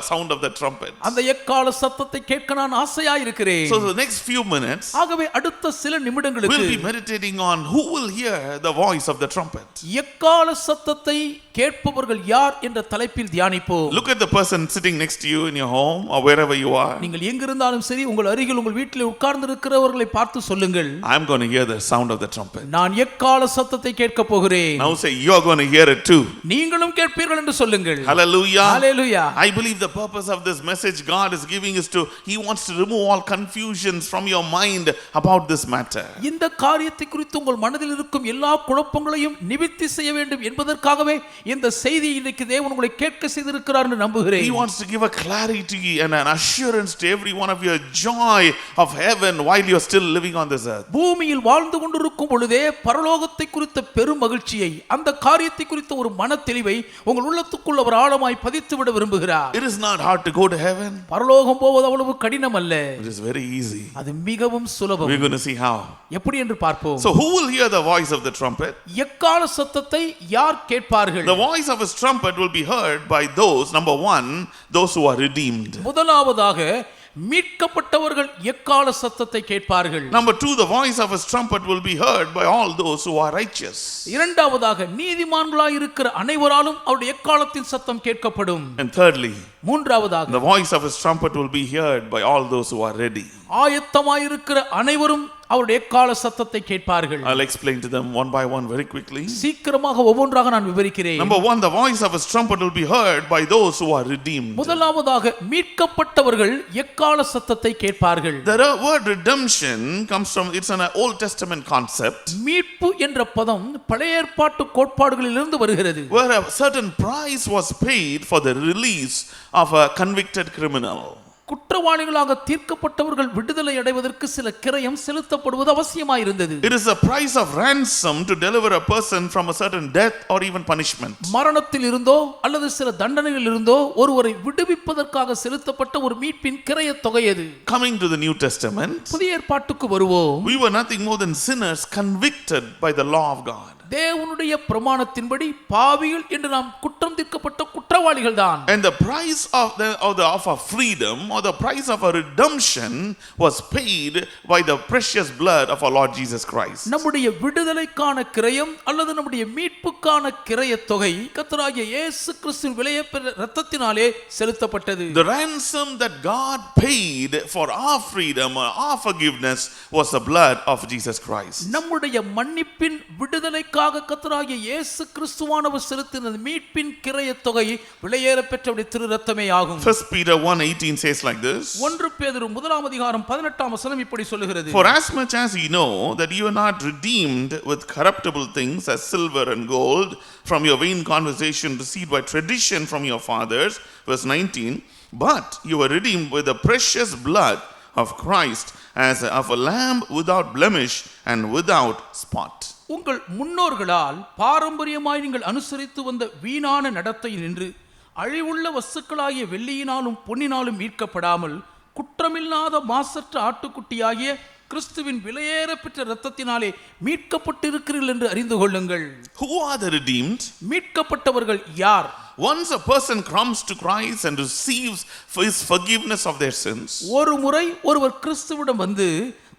sound of the trumpet. அந்த எக்கால சத்தத்தை கேட்க நான் ஆசையாய் இருக்கிறேன். So the next few minutes ஆகவே அடுத்த சில நிமிடங்களுக்கு we'll be meditating on who will hear the voice of the trumpet. எக்கால சத்தத்தை கேட்பவர்கள் யார் என்ற தலைப்பில் தியானிப்போம். Look at the person sitting next to you in your home or wherever you are. நீங்கள் எங்கிருந்தாலும் சரி உங்கள் அருகில் உங்கள் வீட்டில் உட்கார்ந்து இருக்கிறவர்களை பார்த்து சொல்லுங்கள், I'm going to hear the sound of the trumpet. நான் எக்கால சத்தத்தை கேட்க போகிறேன். Now say you are going to hear it too. நீங்களும் கேட்பீர்கள் என்று சொல்லுங்கள். Hallelujah. Hallelujah. I believe the purpose of this message God is giving is to he wants to remove all confusions from your mind about this matter. இந்த காரியத்தை குறித்து உங்கள் மனதில் இருக்கும் எல்லா குழப்பங்களையும் நிவர்த்தி செய்ய வேண்டும் என்பதற்காகவே இந்த செய்தி இன்னைக்கு தேவன் உங்களை கேட்க செய்திருக்கிறார் என்று நம்புகிறேன். He wants to give a clarity and an assurance to every one of your joy of heaven while you are still living on this earth. பூமியில் வாழ்ந்து கொண்டிருக்கும் பொழுதே பரலோகத்தை குறித்த பெரும் மகிழ்ச்சியை, அந்த காரியத்தை குறித்த ஒரு மன தெளிவை உங்கள் உள்ளத்துக்குள் அவர் ஆழமாய் பதித்து விட விரும்புகிறார். It is not hard to go to heaven. பரலோகம் போவது அவ்வளவு கடினம் அல்ல. It is very easy. அது மிகவும் சுலபம். We're going to see how. எப்படி என்று பார்ப்போம். So who will hear the voice of the trumpet? எக்கால சத்தத்தை யார் கேட்பார்கள்? The voice of his trumpet will be heard by those, number one, those who are redeemed. முதலாவதாக மீட்கப்பட்டவர்கள் எக்கால சத்தத்தை கேட்பார்கள். Number two, the voice of his trumpet will be heard by all those who are righteous. இரண்டாவதாக நீதிமான்களாய் இருக்கிற அனைவராலும் அவருடைய எக்காலத்தின் சத்தம் கேட்கப்படும். And thirdly, மூன்றாவதாக the voice of his trumpet will be heard by all those who are ready. ஆயத்தமாய் இருக்கிற அனைவரும் அவருடைய எக்கால சத்தத்தை கேட்பார்கள். I'll explain to them one by one very quickly. சீக்கிரமாக ஒவ்வொன்றாக நான் விவரிக்கிறேன். Number one, the voice of his trumpet will be heard by those who are redeemed. முதலாவதாக மீட்கப்பட்டவர்கள் எக்கால சத்தத்தை கேட்பார்கள். The word redemption comes from, it's an Old Testament concept, மீட்பு என்ற பதம் பழைய ஏற்பாட்டு கோட்பாடுகளிலிருந்து வருகிறது. where a certain price was paid for the release of a convicted criminal. குற்றவாளிகளாக தீர்க்கப்பட்டவர்கள் விடுதலை அடைவதற்கு சில கிரயம் செலுத்தப்படுவது அவசியமாயிருந்தது. It is a price of ransom to deliver a person from a certain death or even punishment. மரணத்தில் இருந்தோ அல்லது சில தண்டனையில் இருந்தோ ஒருவரை விடுவிப்பதற்காக செலுத்தப்பட்ட ஒரு மீட்பின் கிரய தொகை அது. Coming to the New Testament, புதிய ஏற்பாட்டுக்கு வருவோம். we were nothing more than sinners convicted by the law of God. தேவனுடைய பிரமாணத்தின்படி பாவிகள் என்று நாம் குற்றம் தீர்க்கப்பட்ட குற்றவாளிகள் தான். And the price of our freedom or the price of our redemption was paid by the precious blood of our Lord Jesus Christ. நம்முடைய விடுதலைக்கான கிரயம் அல்லது நம்முடைய மீட்புக்கான கிரய தொகை கர்த்தராகிய இயேசு கிறிஸ்துவின் விலையேறிய இரத்தத்தினாலே செலுத்தப்பட்டது. The ransom that God paid for our freedom or our forgiveness was the blood of Jesus Christ. நம்முடைய மன்னிப்பின் விடுதலைக்காக கர்த்தராகிய இயேசு கிறிஸ்துவானவர் செலுத்தின மீட்பின் கிரய தொகை விலையேற பெற்றவருடைய திரு இரத்தமே ஆகும். 1 Peter 1:18 says like this. 1 பேதுரு 1:18 இப்படி சொல்லுகிறது. For as much as ye know that you are not redeemed with corruptible things as silver and gold from your vain conversation received by tradition from your fathers, verse 19, but you were redeemed with the precious blood of Christ as of a lamb without blemish and without spot. உங்கள் முன்னோர்களால் பாரம்பரியமாய் நீங்கள் அனுசரித்து வந்த வீணான நடத்தை நின்று அழிவுள்ள வஸ்துக்களாகிய வெள்ளியினாலும் பொன்னினாலும் மீட்கப்படாமல் குற்றமில்லாத மாசற்ற ஆட்டுக்குட்டியாகிய கிறிஸ்துவின் விலையேற பெற்ற இரத்தத்தினாலே மீட்கப்பட்டிருக்கிறீர்கள் என்று அறிந்து கொள்ளுங்கள். Who are the redeemed? மீட்கப்பட்டவர்கள் யார்? Once a person comes to Christ and receives his forgiveness of their sins, ஒரு முறை ஒருவர் கிறிஸ்துவிடம் வந்து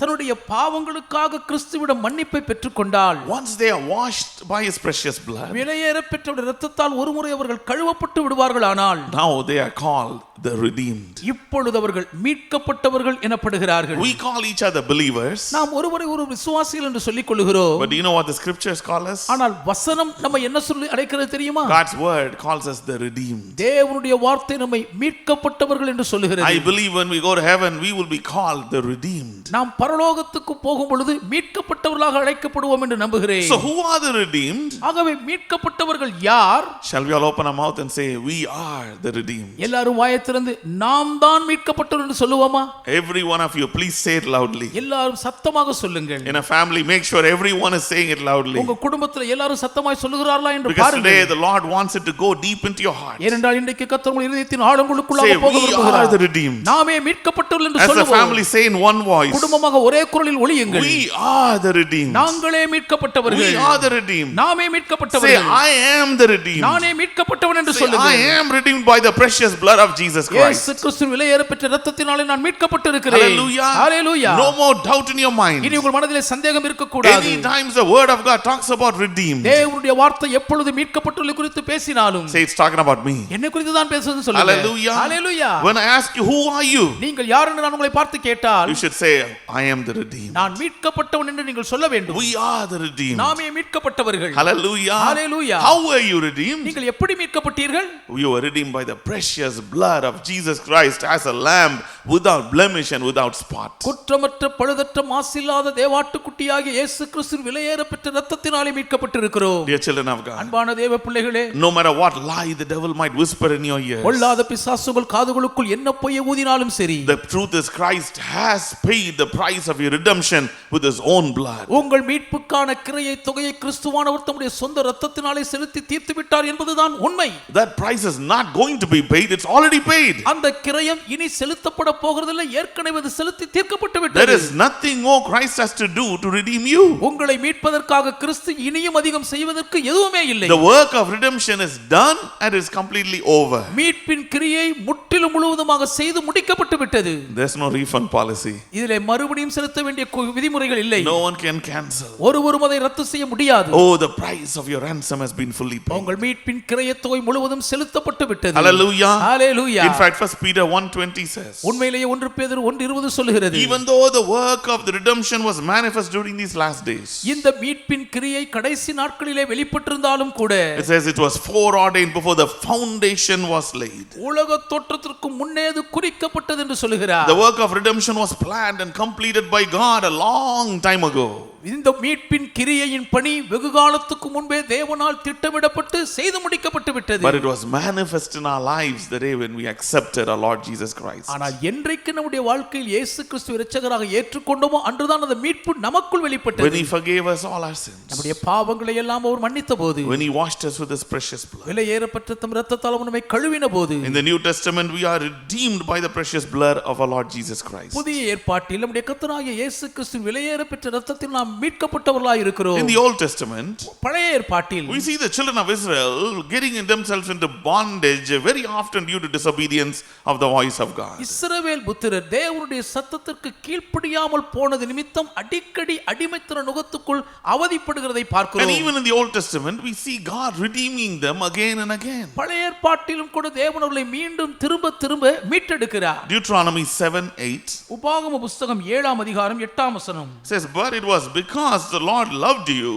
தன்னுடைய பாவங்களுக்காக கிறிஸ்துவிடம் மன்னிப்பை பெற்றுக்கொண்டால், once they are washed by his precious blood, விலையேற பெற்ற இரத்தத்தால் ஒரு முறை அவர்கள் கழுவப்பட்டு விடுவார்களானால், now they are called the redeemed. இப்பொழுது அவர்கள் மீட்கப்பட்டவர்கள் எனப்படுகிறார்கள். We call each other believers, நாம் ஒருவரை ஒரு விசுவாசிகள் என்று சொல்லிக் கொள்கிறோம். but do you know what the scriptures call us? ஆனால் வசனம் நம்ம என்ன சொல்லி அழைக்கிறது தெரியுமா? God's word calls us the redeemed. தேவனுடைய வார்த்தை நம்மை மீட்கப்பட்டவர்கள் என்று சொல்லுகிறது. I believe when we go to heaven we will be called the redeemed. நாம் பரலோகத்துக்கு போகும் பொழுது மீட்கப்பட்டவர்களாக அழைக்கப்படுவோம் என்று நம்புகிறேன். So who are the redeemed? ஆகவே மீட்கப்பட்டவர்கள் யார்? Shall we all open our mouth and say we are the redeemed? எல்லாரும் வாயை திறந்து நாம் தான் மீட்கப்பட்டவர்கள் என்று சொல்லுவோமா? Every one of you please say it loudly. எல்லாரும் சத்தமாக சொல்லுங்கள். In a family make sure everyone is saying it loudly. உங்க குடும்பத்தில் எல்லாரும் சத்தமாய் சொல்லுகிறார்களா என்று Because பாருங்கள். today the Lord wants it to go deep into your heart. ஏனென்றால் இன்றைக்கு கர்த்தர் உங்கள் இதயத்தின் ஆழங்களுக்குள்ளாக Say போக we are விரும்புகிறார். the redeemed. நாமே மீட்கப்பட்டவர்கள் என்று As a சொல்லுவோம். family say in one voice. குடும்பமாக ஒரே குரலில் ஒலியுங்கள். We are the redeemed. நாங்களே மீட்கப்பட்டவர்கள். We are the redeemed. நாமே Say மீட்கப்பட்டவர்கள். I am the redeemed. நானே மீட்கப்பட்டவன் என்று Say சொல்லுங்கள். I am redeemed by the precious blood of Jesus Christ. இயேசு கிறிஸ்துவின் விலையேற பெற்ற இரத்தத்தினாலே நான் மீட்கப்பட்டிருக்கிறேன். Hallelujah. Hallelujah. No more doubt in your mind. இனி உங்கள் மனதிலே சந்தேகம் இருக்க கூடாது. Any times the word of God talks about redeemed, தேவனுடைய வார்த்தை எப்பொழுது மீட்கப்பட்டுள்ள குறித்து பேசினாலும் say it's talking about me. என்னை குறித்து தான் பேசுவது சொல்லுங்க. Hallelujah. Hallelujah. When I ask you who are you, நீங்கள் யார் என்று நான் உங்களை பார்த்து கேட்டால், you should say I am the redeemed. நான் மீட்கப்பட்டவன் என்று நீங்கள் சொல்ல வேண்டும். We are the redeemed. நாமே மீட்கப்பட்டவர்கள். Hallelujah. Hallelujah. How were you redeemed? நீங்கள் எப்படி மீட்கப்பட்டீர்கள்? You were redeemed by the precious blood of Jesus Christ as a lamb without blemish and without spot. குற்றமற்ற பழுதற்ற மாசில்லாத தேவாட்டுக்குட்டியாகிய இயேசு கிறிஸ்துவின் விலையேற பெற்ற இரத்தத்தினாலே மீட்கப்பட்டிருக்கிறோம். Dear children of God, அன்பான தேவ பிள்ளைகளே, no matter what lie the devil might whisper in your ears, பொல்லாத பிசாசுகள் காதுகளுக்குள் என்ன பொய்யை ஊதினாலும் சரி, the truth is Christ has paid the price of your redemption with his own blood. உங்கள் மீட்புக்கான கிரையை தொகையை கிறிஸ்துவானவர் தம்முடைய சொந்த இரத்தத்தினாலே செலுத்தி தீர்த்து விட்டார் என்பதுதான் உண்மை. That price is not going to be paid, it's already paid. அந்த கிரயம் இனி செலுத்தப்பட போகிறதில்லை, ஏற்கனவே அது செலுத்தி தீர்க்கப்பட்டு There விட்டது. is nothing more Christ has to do to redeem you. உங்களை மீட்பதற்காக கிறிஸ்து இனியும் அதிகம் செய்வதற்கு எதுவுமே இல்லை. The work of redemption is done and is completely over. மீட்பின் கிரியை முற்றிலும் முழுவதுமாக செய்து முடிக்கப்பட்டு விட்டது. There's no refund policy. இதிலே மறுபடியும் செலுத்த வேண்டிய விதிமுறைகள் இல்லை. No one can cancel. ஒருவரும் அதை ரத்து செய்ய முடியாது. Oh, the price of your ransom has been fully paid. உங்கள் மீட்பின் கிரயத் தொகை முழுவதும் செலுத்தப்பட்டு விட்டது. Hallelujah. Hallelujah. In fact, 1 Peter 1:20 says, உண்மையிலேயே 1 பேதுரு 1:20 சொல்லுகிறது, even though the work of the redemption was manifest during these last days, இந்த மீட்பின் கிரியை கடைசி நாட்களிலே வெளிப்பட்டிருந்தாலும் கூட, it says it was foreordained before the foundation was laid. உலக தோற்றத்திற்கு முன்னே அது குறிக்கப்பட்டது என்று சொல்லுகிறார். The work of redemption was planned and completed by God a long time ago. இந்த மீட்பின் கிரியையின் பணி வெகு காலத்துக்கு முன்பே தேவனால் திட்டமிடப்பட்டு செய்து முடிக்கப்பட்டு விட்டது. But it was manifest in our lives the day when we accepted our Lord Jesus Christ. ஆனால் என்றைக்கு நம்முடைய வாழ்க்கையில் இயேசு கிறிஸ்துவை இரட்சகராக ஏற்றுக்கொண்டோமோ அன்றுதான் அந்த மீட்பு நமக்குள் வெளிப்பட்டது. When he forgave us all our sins, நம்முடைய பாவங்களை எல்லாம் அவர் மன்னித்தபோது, when he washed us with his precious blood. விலையேறப்பட்ட தம் இரத்தத்தால் அவர் நம்மை கழுவின போது, In the New Testament we are redeemed by the precious blood of our Lord Jesus Christ. புதிய ஏற்பாட்டில் நம்முடைய கர்த்தராகிய இயேசு கிறிஸ்துவின் விலையேறப்பட்ட இரத்தத்தில் நாம் மீட்கப்பட்டவர்களாய் இருக்கிறோம். In the Old Testament, பழைய ஏற்பாட்டில் we see the children of Israel getting themselves into bondage very often due to disobedience of the voice of God. இஸ்ரவேல் புத்திரர் தேவனுடைய சத்தத்திற்கு கீழ்ப்படியாமல் போனது நிமித்தம் அடிக்கடி அடிமைத்தன நுகத்துக்குள் அவதிப்படுகிறதை And பார்க்கிறோம். even in the Old Testament we see God redeeming them again and again. பழைய ஏற்பாட்டிலும் கூட தேவன் அவர்களை மீண்டும் திரும்ப திரும்ப மீட்டெடுக்கிறார். Deuteronomy 7:8 உபாகம புஸ்தகம் 7ஆம் அதிகாரம் 8ஆம் வசனம் says, but it was because the Lord loved you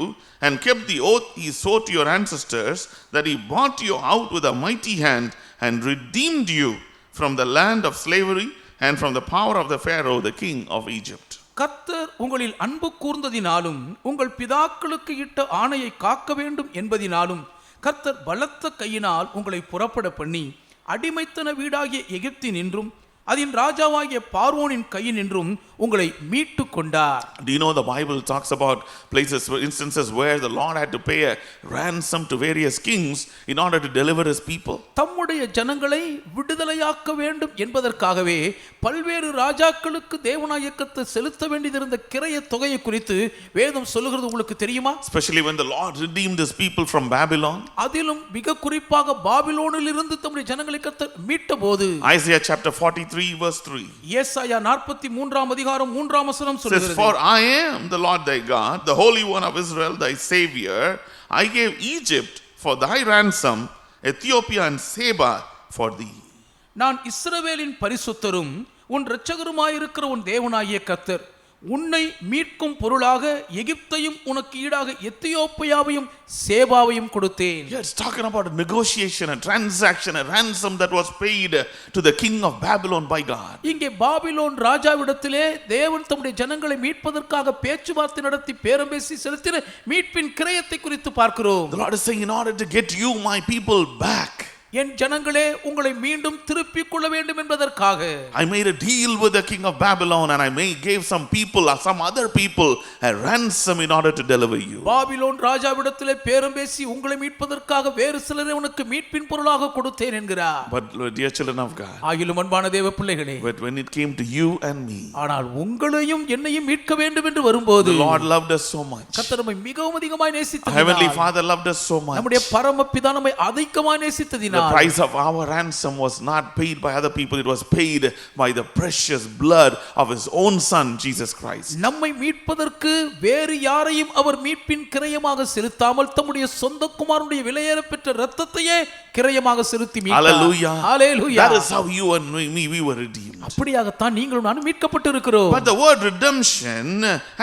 and kept the oath he swore to your ancestors that he brought you out with a mighty hand and redeemed you from the land of slavery and from the power of the Pharaoh the king of Egypt. கர்த்தர் உங்களில் அன்பு கூர்ந்ததினாலும் உங்கள் பிதாக்களுக்கு இட்ட ஆணையை காக்க வேண்டும் என்பதினாலும் கர்த்தர் பலத்த கையினால் உங்களை புறப்பட பண்ணி அடிமைத்தன வீடாகிய எகிப்தினின்றும் அதன் ராஜாவாகிய பார்வோனின் கையினின்றும் உங்களை மீட்டு கொண்டார். Do you know the Bible talks about places, instances where the Lord had to pay a ransom to various kings in order to deliver his people? தம்முடைய ஜனங்களை விடுதலையாக்க வேண்டும் என்பதற்காகவே பல்வேறு ராஜாக்களுக்கு தேவனாகிய கர்த்தர் செலுத்த வேண்டியிருந்த கிரய தொகையை குறித்து வேதம் சொல்லுகிறது உங்களுக்கு தெரியுமா? Especially when the Lord redeemed his people from Babylon. அதிலும் மிக குறிப்பாக பாபிலோனில் இருந்து தம்முடைய ஜனங்களை கர்த்தர் மீட்டபோது Isaiah chapter 43 verse 3 ஏசாயா 43ஆம் அதிகாரம் 3ஆம் வசனம் says, சொல்கிறது, "For I am the Lord thy God, the Holy One of Israel, thy Savior. I gave Egypt for thy ransom, Ethiopia and Seba for thee." நான் இஸ்ரவேலின் பரிசுத்தரும் உன் இரட்சகருமாயிருக்கிற உன் தேவனாகிய கர்த்தர் உன்னை மீட்கும் பொருளாக எகிப்தையும் உனக்கு ஈடாக எத்தியோப்பியாவையும் சேபாவையும் கொடுத்தேன். Here it's talking about a negotiation, a transaction, a ransom that was paid to the king of Babylon by God. இங்கே பாபிலோன் ராஜாவிடத்திலே தேவன் தம்முடைய ஜனங்களை மீட்பதற்காக பேச்சுவார்த்தை நடத்தி பேரம் பேசி செலுத்தின மீட்பின் கிரயத்தை குறித்து பார்க்கிறோம். The Lord is saying, in order to get you, my people, back, என் ஜனங்களே உங்களை மீண்டும் திருப்பிக் கொள்ள வேண்டும் என்பதற்காக I made a deal with the king of Babylon, and I gave some people or some other people a ransom in order to deliver you. Babylon ராஜாவிடத்திலே பேரம் பேசி உங்களை மீட்பதற்காக வேறு சிலரை உனக்கு மீட்பின் பொருளாக கொடுத்தேன் என்கிறார். But dear children of God, ஆகிலும் அன்பான தேவ பிள்ளைகளே, but when it came to you and me, ஆனால் உங்களையும் என்னையும் மீட்க வேண்டும் என்று வரும்போது the Lord loved us so much. கர்த்தர் நம்மை மிகவும் அதிகமாய் Our நேசித்தார். heavenly Father loved us so much. நம்முடைய பரமபிதா நம்மை அதிகமாய் நேசித்ததினால் The price of our ransom was not paid by other people, it was paid by the precious blood of his own son Jesus Christ. நம்மை மீட்பதற்கு வேறு யாரையும் அவர் மீட்பின் கிரயமாக செலுத்தாமல் தம்முடைய சொந்த குமாரனுடைய விலையேற பெற்ற இரத்தத்தையே கிரயமாக செலுத்தி மீட்டார். Hallelujah. Hallelujah. That is how you and me we were redeemed. அப்படியாகத்தான் நீங்களும் நானும் மீட்கப்பட்டிருக்கிறோம். But the word redemption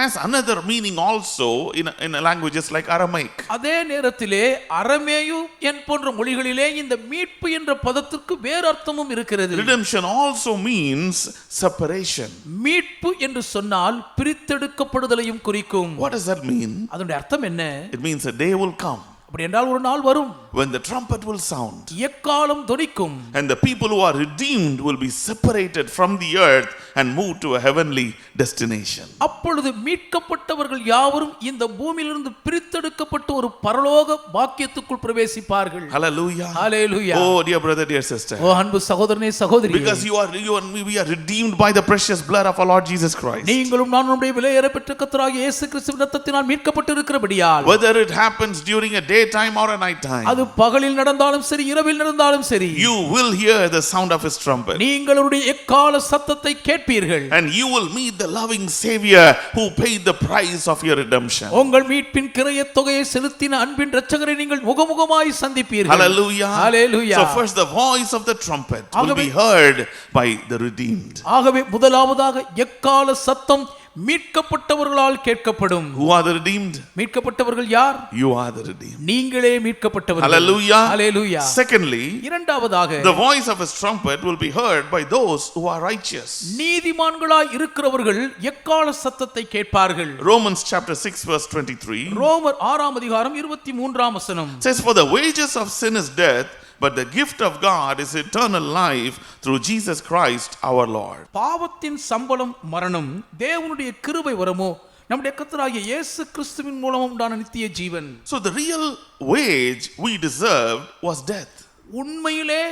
has another meaning also in languages like Aramaic. அதே நேரத்திலே அரமேயு என் போன்ற மொழிகளிலே இந்த மீட்பு என்ற பதத்திற்கு வேறு அர்த்தமும் இருக்கிறது. Redemption also means separation. மீட்பு என்று சொன்னால் பிரித்தெடுக்கப்படுதலையும் குறிக்கும். What does that mean? அதனுடைய அர்த்தம் என்ன? It means a day will come அப்படி என்றால் ஒரு நாள் வரும் when the trumpet will sound, எக்காலம் தொனிக்கும், and the people who are redeemed will be separated from the earth and moved to a heavenly destination. அப்பொழுது மீட்கப்பட்டவர்கள் யாவரும் இந்த பூமியிலிருந்து பிரித்தெடுக்கப்பட்டு ஒரு பரலோக பாக்கியத்துக்குள் பிரவேசிப்பார்கள். Hallelujah. Hallelujah. Oh dear brother, dear sister, ஓ அன்பு சகோதரனே சகோதரி, because you and me, we are redeemed by the precious blood of our Lord Jesus Christ. நீங்களும் நானும் நம்முடைய விலையேற பெற்ற கர்த்தராகிய இயேசு கிறிஸ்துவின் இரத்தத்தினால் மீட்கப்பட்டிருக்கிறபடியால், Whether it happens during a daytime or a night time, அது பகலில் நடந்தாலும் சரி இரவில் நடந்தாலும் சரி, you will hear the sound of his trumpet, நீங்கள் அவருடைய எக்கால சத்தத்தை கேட்பீர்கள். and you will meet the loving Savior who paid the price of your redemption. உங்கள் மீட்பின் கிரயத் தொகையை செலுத்தின அன்பின் இரட்சகரை நீங்கள் முகமுகமாய் சந்திப்பீர்கள். Hallelujah. Hallelujah. So first the voice of the trumpet will be heard by the redeemed. ஆகவே முதலாவதாக எக்கால சத்தம் மீட்கப்பட்டவர்களால் கேட்கப்படும். Who are the redeemed? மீட்கப்பட்டவர்கள் யார்? You are the redeemed. நீங்களே மீட்கப்பட்டவர்கள். Hallelujah. Hallelujah. Secondly, இரண்டாவதாக the voice of his trumpet will be heard by those who are righteous. நீதிமான்களாய் இருக்கிறவர்கள் எக்கால சத்தத்தை கேட்பார்கள். Romans chapter 6 verse 23 ரோமர் 6ஆம் அதிகாரம் 23ஆம் வசனம் says, "For the wages of sin is death, but the gift of God is eternal life through Jesus Christ our Lord." பாவத்தின் சம்பளம் மரணம், தேவனுடைய கிருபை வரமோ நம்முடைய கர்த்தராகிய இயேசு கிறிஸ்துவின் மூலம் உண்டான நித்திய ஜீவன். So the real wage we deserved was death. உண்மையிலே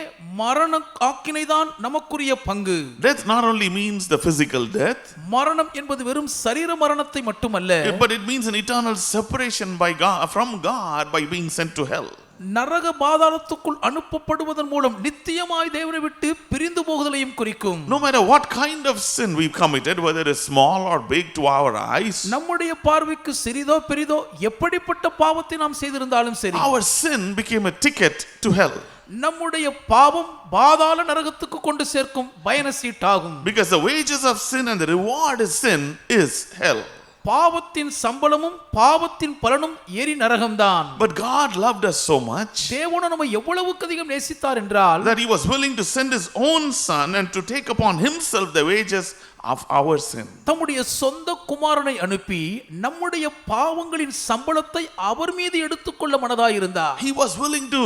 மரண ஆக்கினைதான் நமக்குரிய பங்கு. Death not only means the physical death, மரணம் என்பது வெறும் சரீர மரணத்தை மட்டுமல்ல, but it means an eternal separation by God from God by being sent to hell. நரக பாதாளத்துக்குள் அனுப்பப்படுவதன் மூலம் நித்தியமாய் தேவனை விட்டு பிரிந்து போகுதலையும் குறிக்கும். No matter what kind of sin we've committed, whether it is small or big to our eyes, நம்முடைய பார்வைக்கு சிறிதோ பெரிதோ எப்படிப்பட்ட பாவத்தை நாம் செய்திருந்தாலும் சரி, our sin became a ticket to hell. நம்முடைய பாவம் பாதாள நரகத்துக்கு கொண்டு சேர்க்கும் பயண சீட்டாகும். Because the wages of sin and the reward of sin is hell. பாவத்தின் சம்பளமும் பாவத்தின் பலனும் எரி நரகம்தான். But God loved us so much தேவன் நம்மை எவ்வளவுக்கு அதிகம் நேசித்தார் என்றால், that he was willing to send his own son and to take upon himself the wages of our sin. தம்முடைய சொந்த குமாரனை அனுப்பி நம்முடைய பாவங்களின் சம்பளத்தை அவர் மீது எடுத்துக்கொள்ள மனதாயிருந்தார். He was willing to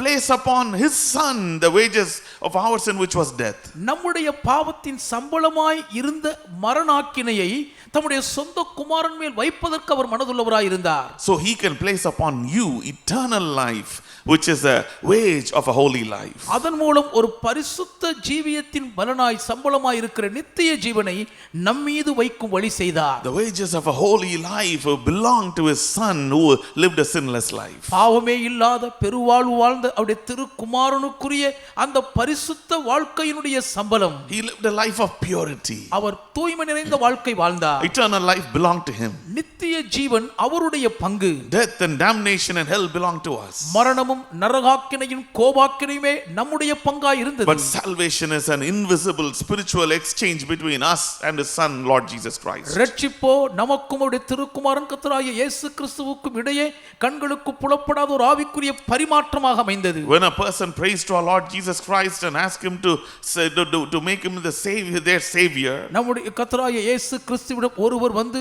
place upon his son the wages of our sin, which was death. நம்முடைய பாவத்தின் சம்பளமாய் இருந்த மரணாக்கினையை தம்முடைய சொந்த குமாரன் மேல் வைப்பதற்கு அவர் மனதுள்ளவராய் இருந்தார். So he can place upon you eternal life, which is a wage of a holy life. அதன் மூலம் ஒரு பரிசுத்த ஜீவியத்தின் பலனாய் சம்பளமாய் இருக்கிற நித்திய ஜீவனை நம்மீது வைக்கும் வழி செய்தார். The wages of a holy life belong to his son who lived a sinless life. பாவமே இல்லாத பெருவாழ்வு வாழ்ந்த அவருடைய திருக்குமாரனுக்குரிய அந்த பரிசுத்த வாழ்க்கையினுடைய சம்பளம். He lived a life of purity. அவர் தூய்மை நிறைந்த வாழ்க்கை வாழ்ந்தார். Eternal life belonged to him. நித்திய ஜீவன் அவருடைய பங்கு. Death and damnation and hell belong to us. மரணமும் நரகாக்கினையும் கோபாக்கினையுமே நம்முடைய பங்காய் இருந்தது. But salvation is an invisible spiritual exchange between us and his son Lord Jesus Christ. ரட்சிப்போ நமக்கும் அவருடைய திருக்குமாரன் கர்த்தராகிய இயேசு கிறிஸ்துவுக்கும் இடையே கண்களுக்கு புலப்படாத ஒரு ஆவிக்குரிய பரிமாற்றமாக அமைந்தது. When a person prays to our Lord Jesus Christ and ask him to make him the savior, their savior, நம்முடைய கர்த்தராகிய இயேசு கிறிஸ்துவிடம் ஒருவர் வந்து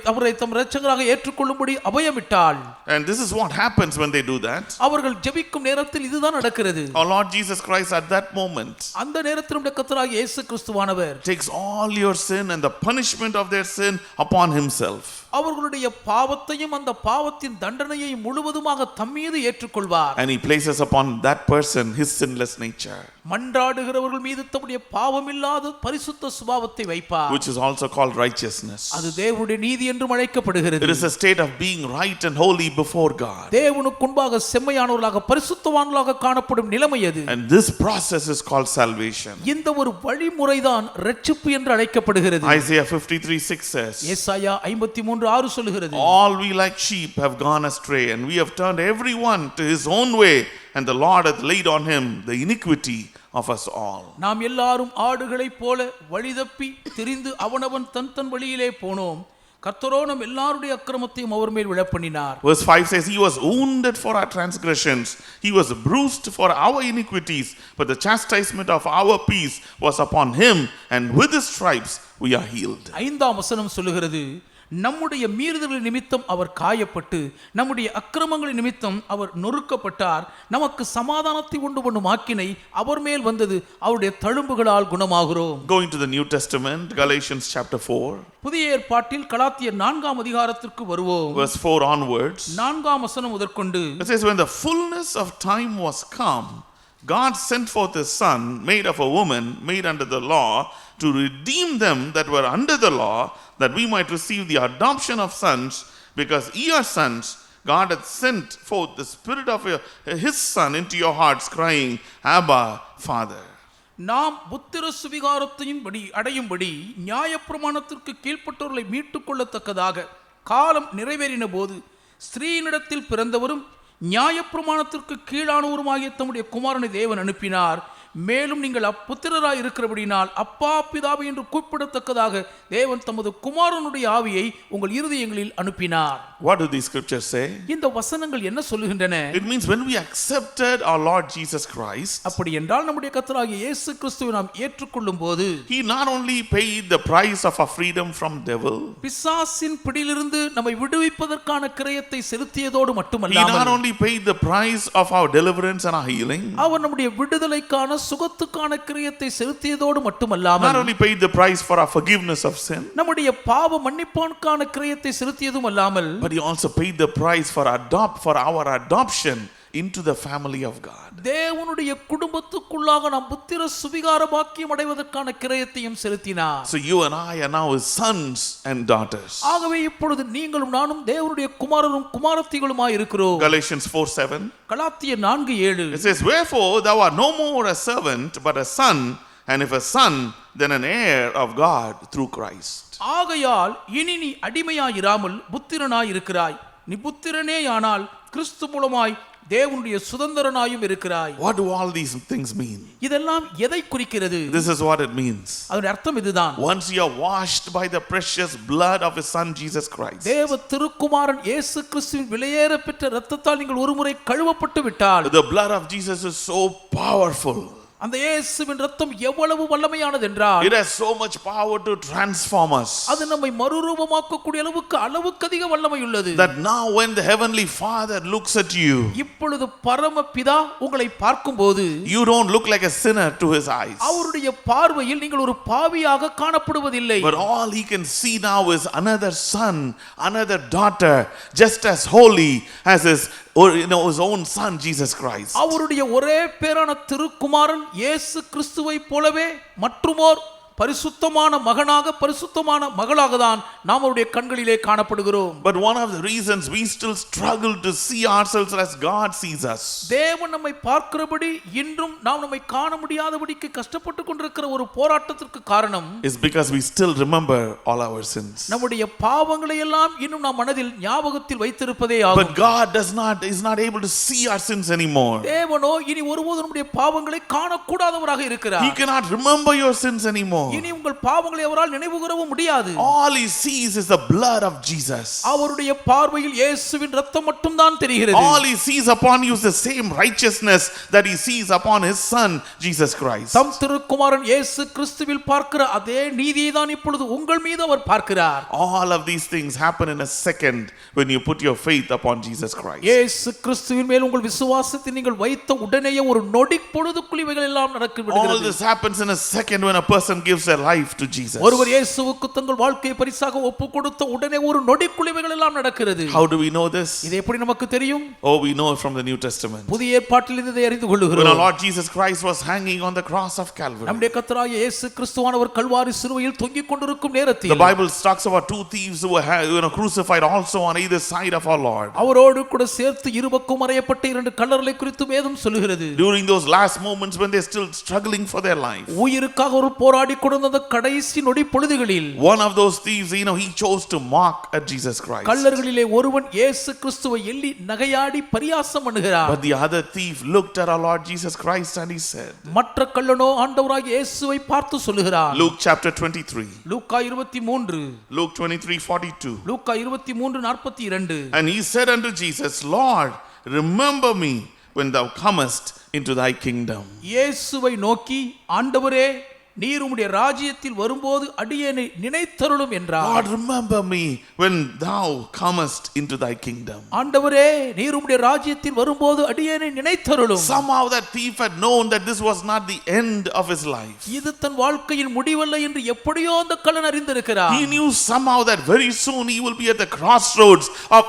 அவரை தம் இரட்சகராக ஏற்றுக்கொள்ளும்படி அபயமிட்டால், and this is what happens when they do that. அவர்கள் ஜெபிக்கும் நேரத்தில் இதுதான் நடக்கிறது. Our Lord Jesus Christ at that moment அந்த நேரத்தில் நம்முடைய கர்த்தராகிய இயேசு கிறிஸ்துவானவர் takes all your sin and the punishment of their sin upon himself. அவர்களுடைய பாவத்தையும் அந்த பாவத்தின் தண்டனையை முழுவதுமாக தம்மீது ஏற்றுக்கொள்வார். And he places upon that person his sinless nature, மன்றாடுகிறவர்கள் மீது தம்முடைய பாவமில்லாத பரிசுத்த சுபாவத்தை வைப்பார். which is also called righteousness. அது தேவனுடைய நீதி என்றும் அழைக்கப்படுகிறது. It is a state of being right and holy before God. தேவனுக்கு முன்பாக செம்மையானவர்களாக பரிசுத்தவான்களாக காணப்படும் நிலைமை அது. And this process is called salvation. இந்த ஒரு வழிமுறைதான் இரட்சிப்பு என்று அழைக்கப்படுகிறது. Isaiah 53:6 says, ஏசாயா 53:6 சொல்கிறது, all we like sheep have gone astray, and we have turned everyone to his own way, and the Lord hath laid on him the iniquity of us all. நாம் எல்லாரும் ஆடுகளைப் போல வழிதப்பி திரிந்து அவனவன் தன் வழியிலே போனோம், கர்த்தரோ நம் எல்லாருடைய அக்கிரமத்தையும் அவர் மேல் விழப்பண்ணினார். Verse 5 says, he was wounded for our transgressions, he was bruised for our iniquities, but the chastisement of our peace was upon him, and with his stripes we are healed. 5ஆம் வசனம் சொல்லுகிறது, நம்முடைய மீறுதல்களின் நிமித்தம் அவர் காயப்பட்டு நம்முடைய அக்கிரமங்களின் நிமித்தம் அவர் நொறுக்கப்பட்டார், நமக்கு சமாதானத்தை உண்டு பண்ணும் ஆக்கினை அவர் மேல் வந்தது, அவருடைய தழும்புகளால் குணமாகிறோம். Going to the New Testament, Galatians chapter 4, புதிய ஏற்பாட்டில் கலாத்தியர் 4ஆம் அதிகாரத்திற்கு வருவோம். verse 4 onwards. 4ஆம் வசனம் முதற்கொண்டு, It says, when the fullness of time was come, God sent forth his son, made of a woman, made under the law, to redeem them that were under the law, that we might receive the adoption of sons. Because ye are sons, God hath sent forth the spirit of his son into your hearts, crying, Abba, Father. நாம் புத்திர சுவிகாரத்தையும் அடையும்படி நியாயப்பிரமாணத்திற்கு கீழ்ப்பட்டவர்களை மீட்டுக் கொள்ளத்தக்கதாக காலம் நிறைவேறின போது ஸ்திரீனிடத்தில் பிறந்தவரும் நியாயப்பிரமாணத்திற்கு கீழானவருமாகிய தம்முடைய குமாரனை தேவன் அனுப்பினார். மேலும் நீங்கள் புத்திரராய் இருக்கிறபடினால் அப்பா பிதாவை என்று கூப்பிடத்தக்கதாக தேவன் தமது குமாரனுடைய ஆவியை உங்கள் இருதயங்களில் அனுப்பினார். What do these scriptures say? இந்த வசனங்கள் என்ன சொல்லுகின்றன? It means when we accepted our Lord Jesus Christ, அப்படி என்றால் நம்முடைய கர்த்தராகிய இயேசு கிறிஸ்துவை நாம் ஏற்றுக்கொள்ளும் போது he not only paid the price of our freedom from devil, பிசாசின் பிடியிலிருந்து நம்மை விடுவிப்பதற்கான கிரயத்தை செலுத்தியதோடு he மட்டுமல்லாமல் not only paid the price of our deliverance and our healing, அவர் நம்முடைய விடுதலைக்கான சுகத்துக்கான கிரயத்தை செலுத்தியதோடு not மட்டுமல்லாமல் only paid the price for our forgiveness of sin, நம்முடைய பாவ மன்னிப்பானுக்கான கிரயத்தை செலுத்தியதும் அல்லாமல் but he also paid the price for our adoption into the family of God. தேவனுடைய குடும்பத்துக்குள்ளாக நாம் புத்திர சுவிகார பாக்கியம் அடைவதற்கான கிரயத்தையும் செலுத்தினார். So you and I are now his sons and daughters. ஆகவே இப்பொழுது நீங்களும் நானும் தேவனுடைய குமாரரும் குமாரத்திகளுமாய் இருக்கிறோம். Galatians 4:7. கலாத்தியர் 4:7. It says, wherefore thou art no more a servant but a son, and if a son, then an heir of God through Christ. ஆகையால் இனி நீ அடிமையாயிராமல் புத்திரனாய் இருக்கிறாய், நீ புத்திரனேயானால் கிறிஸ்து மூலமாய் தேவனுடைய சுதந்திரனாயும் இருக்கிறாய். What do all these things mean? இதெல்லாம் எதை குறிக்கிறது? This is what it means. அதன் அர்த்தம் இதுதான். Once you are washed by the precious blood of his son Jesus Christ, தேவ திருக்குமாரன் இயேசு கிறிஸ்துவின் விலையேற பெற்ற இரத்தத்தால் நீங்கள் ஒருமுறை கழுவப்பட்டு விட்டால், the blood of Jesus is so powerful. அந்த இயேசுவின் இரத்தம் எவ்வளவு வல்லமையானது என்றால் it has so much power to transform us, அது நம்மை மறுரூபமாக்கக்கூடிய அளவுக்கு அதிக வல்லமை உள்ளது. that now when the heavenly Father looks at you, இப்பொழுது பரமபிதா உங்களை பார்க்கும்போது you don't look like a sinner to his eyes, அவருடைய பார்வையில் நீங்கள் ஒரு பாவியாக காணப்படுவதில்லை. but all he can see now is another son, another daughter, just as holy as his own son Jesus Christ. அவருடைய ஒரே பேரான திருக்குமாரன் இயேசு கிறிஸ்துவை போலவே மற்றுமோர் பரிசுத்தமான மகனாக பரிசுத்தமான மகளாக தான் நாம் அவருடைய கண்களிலே காணப்படுகிறோம். But one of the reasons we still struggle to see ourselves as God sees us, தேவன் நம்மை பார்க்கிறபடி இன்றும் நாம் நம்மை காண முடியாதபடிக்கு கஷ்டப்பட்டு கொண்டிருக்கிற ஒரு போராட்டத்திற்கு காரணம் is because we still remember all our sins. நம்முடைய பாவங்களை எல்லாம் இன்னும் நாம் மனதில் ஞாபகத்தில் வைத்திருப்பதே ஆகும். But God is not able to see our sins anymore. தேவனோ இனி ஒருபோதும் நம்முடைய பாவங்களை காணக்கூடாதவராக இருக்கிறார். He cannot remember your sins anymore. இனி உங்கள் பாவங்களை அவரால் நினைவுகூரவும் முடியாது. All he sees is the blood of Jesus. அவருடைய பார்வையில் இயேசுவின் இரத்தம் மட்டும் தான் தெரிகிறது. All he sees upon you is the same righteousness that he sees upon his son Jesus Christ. தம் திருக்குமாரன் இயேசு கிறிஸ்துவில் பார்க்கிற அதே நீதியை தான் இப்பொழுது உங்கள் மீது அவர் பார்க்கிறார். All of these things happen in a second when you put your faith upon Jesus Christ. இயேசு கிறிஸ்துவின் மேல் உங்கள் விசுவாசத்தை நீங்கள் வைத்த உடனேயே ஒரு நொடி பொழுதுக்குள் இவைகள் எல்லாம் நடக்கிறது. All this happens in a second when a person gives their life to Jesus. ஒருவர் இயேசுவுக்கு தங்கள் வாழ்க்கையை பரிசாக ஒப்புக்கொடுத்த உடனே ஒரு நொடிக்குள் இவைகள் எல்லாம் நடக்கிறது. How do we know this? இது எப்படி நமக்கு தெரியும்? Oh, we know it from the New Testament. புதிய ஏற்பாட்டில் இதை அறிந்து கொள்கிறோம். When our Lord Jesus Christ was hanging on the cross of Calvary, நம்முடைய கர்த்தராகிய இயேசு கிறிஸ்துவானவர் கல்வாரி சிலுவையில் தொங்கிக் கொண்டிருக்கும் நேரத்தில் the Bible talks about two thieves who were crucified also on either side of our Lord. அவரோடு கூட சேர்த்து இருபக்கம் அறையப்பட்ட இரண்டு கல்லறை குறித்து வேதம் சொல்லுகிறது. During those last moments when they're still struggling for their life, உயிருக்காக ஒரு போராடி கொண்டிருந்த கடைசி நொடி பொழுதுகளில் one of those thieves, he chose to mock at Jesus Christ. கல்லறைகளிலே ஒருவன் இயேசு கிறிஸ்துவை எள்ளி நகையாடி பரியாசம் பண்ணுகிறார். But the other thief looked at our Lord Jesus Christ and he said, மற்ற கள்ளனோ ஆண்டவராகிய இயேசுவை பார்த்து சொல்லுகிறார். Luke chapter 23. Luca 23. Luke 23:42. Luca 23:42. And he said unto Jesus, Lord, remember me when thou comest into thy kingdom. இயேசுவை நோக்கி ஆண்டவரே நீர் உம்முடைய ராஜ்யத்தில் வரும்போது அடியேனை நினைத்தருளும் என்றார். Lord, remember me when thou comest into thy kingdom. ஆண்டவரே நீர் உம்முடைய ராஜ்யத்தில் வரும்போது அடியேனை நினைத்தருளும். Somehow that thief had known that this was not the end of his life. இது தன் வாழ்க்கையின் முடிவல்ல என்று எப்படியோ அந்த கள்ளன் அறிந்திருக்கிறார். He knew somehow that very soon he will be at the crossroads of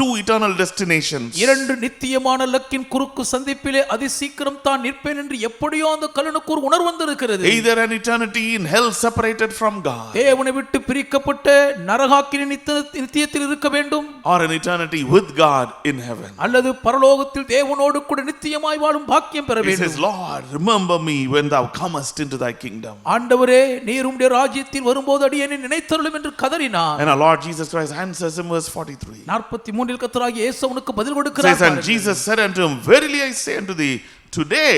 two eternal destinations. இரண்டு நித்தியமான லக்கின் குறுக்கு சந்திப்பிலே அதிசீக்கிரம் தான் நிற்பேன் என்று எப்படியோ அந்த கள்ளனுக்கு ஒரு உணர்வு வந்திருக்கிறது. Either an eternity in hell separated from God, தேவனை விட்டு பிரிக்கப்பட்ட நரகாக்கினி நித்தியத்தில் இருக்க வேண்டும், or an eternity with God in heaven. அல்லது பரலோகத்தில் தேவனோடு கூட நித்தியமாய் வாழும் பாக்கியம் பெற He வேண்டும். says, Lord, remember me when thou comest into thy kingdom. ஆண்டவரே நீர் உம்முடைய ராஜ்யத்தில் வரும்போது அடியேனை நினைத்தருளும் என்று கதறினார். And our Lord Jesus Christ answers him, verse 43. 43 கர்த்தராகிய இயேசு அவனுக்கு பதில் Says, கொடுக்கிறார். and Jesus said unto him, verily I say unto thee, today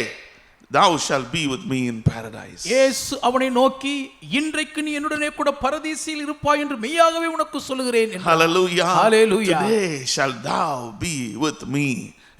thou shalt be with me in paradise. இயேசு அவனை நோக்கி இன்றைக்கு நீ என்னுடனே கூட பரதீசில் இருப்பாய் என்று மெய்யாகவே உனக்கு சொல்லுகிறேன் என்றார். Hallelujah. Hallelujah. Today shalt thou be with me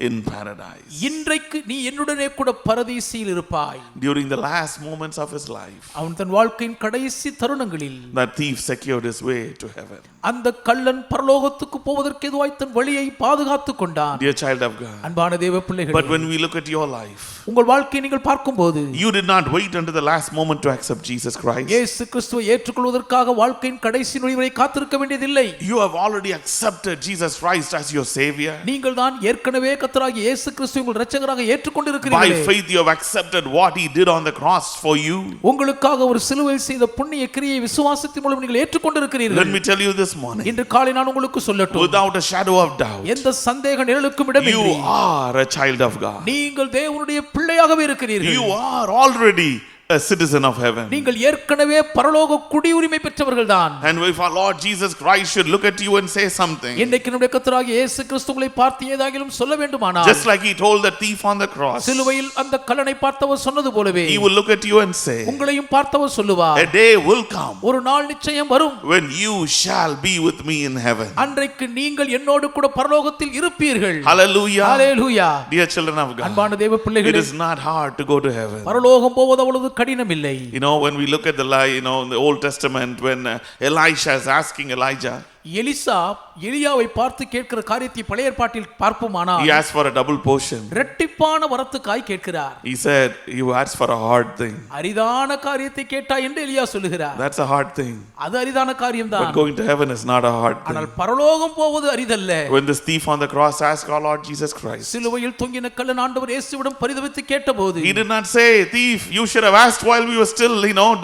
in paradise. இன்றைக்கு நீ என்னுடனே கூட பரதீசில் இருப்பாய். During the last moments of his life, அவன் தன் வாழ்க்கையின் கடைசி தருணங்களில் that thief secured his way to heaven. அந்த கள்ளன் பரலோகத்துக்கு போவதற்கு எதுவாய் தன் வழியை பாதுகாத்துக் கொண்டான். Dear child of God, அன்பான தேவ பிள்ளைகளே, but when we look at your life, உங்கள் வாழ்க்கையை நீங்கள் பார்க்கும்போது you did not wait until the last moment to accept Jesus Christ. இயேசு கிறிஸ்துவை ஏற்றுக்கொள்வதற்காக வாழ்க்கையின் கடைசி நொடி வரை காத்திருக்க வேண்டியதில்லை. You have already accepted Jesus Christ as your savior. நீங்கள் தான் ஏற்கனவே கர்த்தராகிய இயேசு கிறிஸ்துவை உங்கள் இரட்சகராக By ஏற்றுக்கொண்டிருக்கிறீர்கள். faith you have accepted what he did on the cross for you. உங்களுக்காக ஒரு சிலுவையில் செய்த புண்ணிய கிரியை விசுவாசத்தின் மூலம் நீங்கள் ஏற்றுக்கொண்டிருக்கிறீர்கள். Let me tell you this morning, இன்று காலை நான் உங்களுக்கு சொல்லட்டும், without a shadow of doubt, எந்த சந்தேக நிழலுக்கும் இடமில்லை, you are a child of God. நீங்கள் தேவனுடைய பிள்ளையாகவே இருக்கிறீர்கள். You are already a citizen of heaven. நீங்கள் ஏற்கனவே பரலோக குடியுரிமை பெற்றவர்கள்தான். And if our Lord Jesus Christ should look at you and say something, இன்றைக்கு நம்முடைய கர்த்தராகிய இயேசு கிறிஸ்து உங்களை பார்த்து ஏதாகிலும் சொல்ல வேண்டுமானால், just like he told the thief on the cross, சிலுவையில் அந்த கள்ளனை பார்த்தவர் சொன்னது போலவே, he will look at you and say, உங்களையும் பார்த்தவர் சொல்லுவார், a day will come ஒரு நாள் நிச்சயம் வரும், when you shall be with me in heaven. அன்றைக்கு நீங்கள் என்னோடு கூட பரலோகத்தில் இருப்பீர்கள். Hallelujah. Hallelujah. Dear children of God, அன்பான தேவ it பிள்ளைகளே, is not hard to go to heaven. பரலோகம் போவது அவ்வளவு கடினம் இல்லை. You know, when we look at in the Old Testament, when Elisha is asking Elijah, Elisha எலியாவை பார்த்து கேட்கிற காரியத்தை பழைய ஏற்பாட்டில் பார்ப்போமானால், he asked for a double portion. இரட்டிப்பான வரத்துக்காய் கேட்கிறார். He said, you asked for a hard thing. அரிதான காரியத்தை கேட்டாய் என்று எலியா சொல்லுகிறார். That's a hard thing. அது அரிதான காரியம்தான். But going to heaven is not a hard ஆனால் thing. பரலோகம் போவது அரிதல்ல. When this thief on the cross asked our Lord Jesus Christ, சிலுவையில் தொங்கின கள்ளன் ஆண்டவர் இயேசுவிடம் பரிதபித்து கேட்டபோது, he did not say, thief, you should have asked while we were still,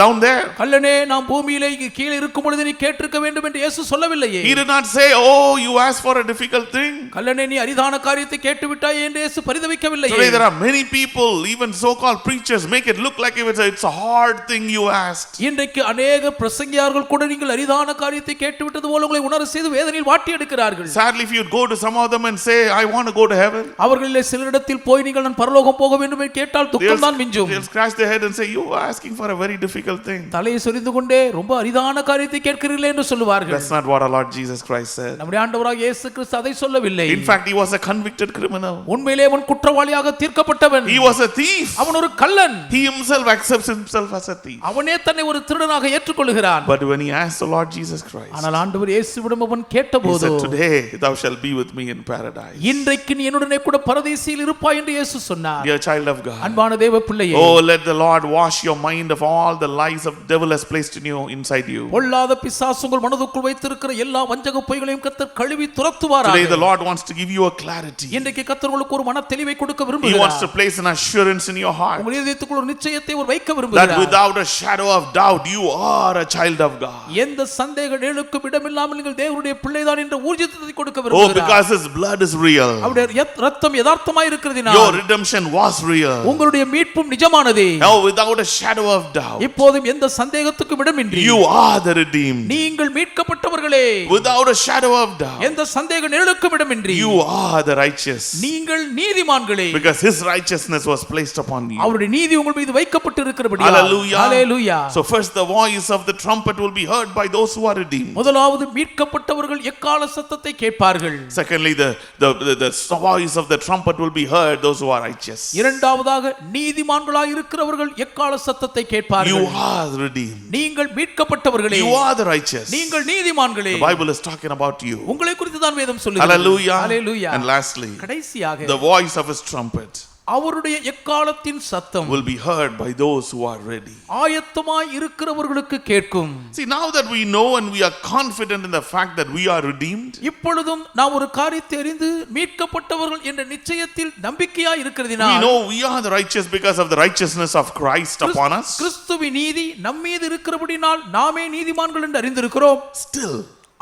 down there. கள்ளனே, நாம் பூமியிலே கீழே இருக்கும் பொழுது நீ கேட்டிருக்க வேண்டும் என்று இயேசு சொல்லவில்லையே. He did not say, oh, you asked for a difficult thing. கள்ளனே, நீ அரிதான காரியத்தை கேட்டு விட்டாயே என்று இயேசு பரிதபிக்கவில்லையே. Today there are many people, even so-called preachers, make it look like it's a hard thing you asked. இன்றைக்கு अनेक பிரசங்கியார்கள் கூட நீங்கள் அரிதான காரியத்தை கேட்டு விட்டது போல உங்களை உணர செய்து வேதனையில் வாட்டி எடுக்கிறார்கள். Sadly, if you go to some of them and say, I want to go to heaven, அவர்களிலே சிலரிடத்தில் போய் நீங்கள் நான் பரலோகம் போக வேண்டும் என்று கேட்டால் துக்கம் தான் மிஞ்சும். they'll scratch their head and say, you are asking for a very difficult thing. தலையை சொரிந்து கொண்டே ரொம்ப அரிதான காரியத்தை கேட்கிறீர்களே என்று சொல்லுவார்கள். That's not what our Lord Jesus Christ said. நம்முடைய ஆண்டவராகிய இயேசு கிறிஸ்து அதை சொல்லவில்லை. In fact, he was a convicted criminal. உண்மையிலே அவன் குற்றவாளியாக தீர்க்கப்பட்டவன். He was a thief. அவன் ஒரு கள்ளன். He himself accepts himself as a thief. அவனே தன்னை ஒரு திருடனாக ஏற்றுக்கொள்கிறான். But when he asked the Lord Jesus Christ, ஆனால் ஆண்டவர் இயேசுவிடம் அவன் he கேட்டபோது, said, today thou shalt be with me in paradise. இன்றைக்கு நீ என்னுடனே கூட பரதீசில் இருப்பாய் என்று இயேசு சொன்னார். Dear child of God, அன்பான தேவ பிள்ளையே, oh, let the Lord wash your mind of all the lies of devil has placed in you, inside you. பொல்லாத பிசாசு உங்கள் மனதுக்குள் வைத்திருக்கிற எல்லா வஞ்சக பொய்களையும் கர்த்தர் கழுவி துரத்துவாராக. Today the Lord wants to give you a clarity. இன்றைக்கு கர்த்தர் உங்களுக்கு ஒரு மன தெளிவை கொடுக்க He விரும்புகிறார். wants to place an assurance in your heart உங்கள் இதயத்துக்குள் ஒரு நிச்சயத்தை அவர் வைக்க that விரும்புகிறார். without a shadow of doubt you are a child of God. எந்த சந்தேக நிழலுக்கும் இடமில்லாமல் நீங்கள் தேவனுடைய பிள்ளைதான் என்ற ஊர்ஜிதத்தை கொடுக்க Oh, விரும்புகிறார். because his blood is real. அவருடைய ரத்தம் யதார்த்தமாய் இருக்கிறதினால் Your redemption was real. உங்களுடைய மீட்பும் நிஜமானதே. Now, without a shadow of doubt, இப்போதும் எந்த சந்தேகத்துக்கும் இடமின்றி you are the redeemed. நீங்கள் மீட்கப்பட்டவர்களே. Without a shadow of doubt, எந்த சந்தேக நிழலுக்கும் இடமின்றி you are the righteous. நீங்கள் நீதிமான்களே. Because his righteousness was placed upon you. அவருடைய நீதி உங்கள் மீது வைக்கப்பட்டு இருக்கிறபடியால். Hallelujah. Hallelujah. So first the voice of the trumpet will be heard by those who are redeemed. முதலாவது மீட்கப்பட்டவர்கள் எக்கால சத்தத்தை கேட்பார்கள். Secondly, the voice of the trumpet will be heard those who are righteous. இரண்டாவதாக நீதிமான்களாய் இருக்கிறவர்கள் எக்கால சத்தத்தை கேட்பார்கள். You are redeemed. நீங்கள் மீட்கப்பட்டவர்களே. You are the righteous. நீங்கள் நீதிமான்களே. The Bible is talking about you. உங்களை குறித்து தான் வேதம் சொல்லுகிறது. Hallelujah. Hallelujah. And lastly, கடைசியாக the voice of his trumpet அவருடைய எக்காலத்தின் சத்தம் will be heard by those who are ready. ஆயத்தமாய் இருக்கிறவர்களுக்கு கேட்கும். See, now that we know and we are confident in the fact that we are redeemed, இப்பொழுதும் நாம் ஒரு காரியத்தை அறிந்து மீட்கப்பட்டவர்கள் என்ற நிச்சயத்தில் நம்பிக்கையாய் we இருக்கிறதினால், know we are the righteous because of the righteousness of Christ upon us. கிறிஸ்துவின் நீதி நம்மீது இருக்கிறபடினால் நாமே நீதிமான்கள் என்று அறிந்திருக்கிறோம். Still,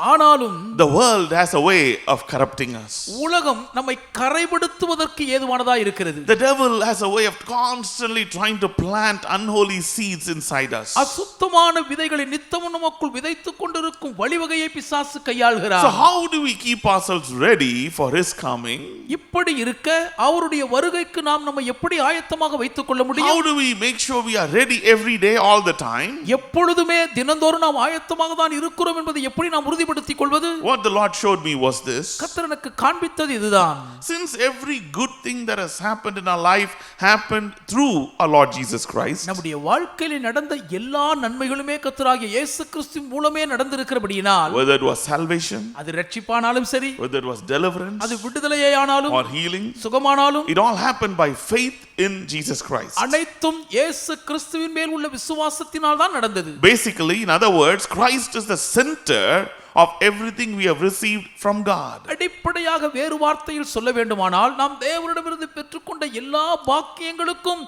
ஆனாலும் the world has a way of corrupting us. உலகம் நம்மை கரைப்படுத்துவதற்கு ஏதுவானதாக இருக்கிறது. The devil has a way of constantly trying to plant unholy seeds inside us. அசுத்தமான விதைகளை நித்தமும் நமக்குள் விதைத்துக் கொண்டிருக்கும் வழிவகையை பிசாசு கையாளுகிறார். So how do we keep ourselves ready for his coming? இப்படி இருக்க அவருடைய வருகைக்கு நாம் நம்மை எப்படி ஆயத்தமாக வைத்துக் கொள்ள முடியும்? How do we make sure we are ready every day all the time? எப்பொழுதுமே தினந்தோறும் நாம் ஆயத்தமாக தான் இருக்கிறோம் என்பதை எப்படி நாம் உறுதிப்படுத்திக் கொள்வது? What the Lord showed me was this. கர்த்தர் எனக்கு காண்பித்தது இதுதான். Since every good thing that has happened in our life happened through our Lord Jesus Christ, நம்முடைய வாழ்க்கையில் நடந்த எல்லா நன்மைகளுமே கர்த்தராகிய இயேசு கிறிஸ்துவின் மூலமே நடந்திருக்கிறபடியினால், whether it was salvation, அது இரட்சிப்பானாலும் சரி, whether it was deliverance அது விடுதலையே ஆனாலும் or healing, சுகமானாலும், it all happened by faith in Jesus Christ. அனைத்தும் இயேசு கிறிஸ்துவின் மேல் உள்ள விசுவாசத்தினால் தான் நடந்தது. Basically, in other words, Christ is the center of everything we have received from God. அடிப்படையாக வேறு வார்த்தையில் சொல்ல வேண்டுமானால், நாம் தேவனிடமிருந்து பெற்றுக்கொண்ட எல்லா பாக்கியங்களுக்கும்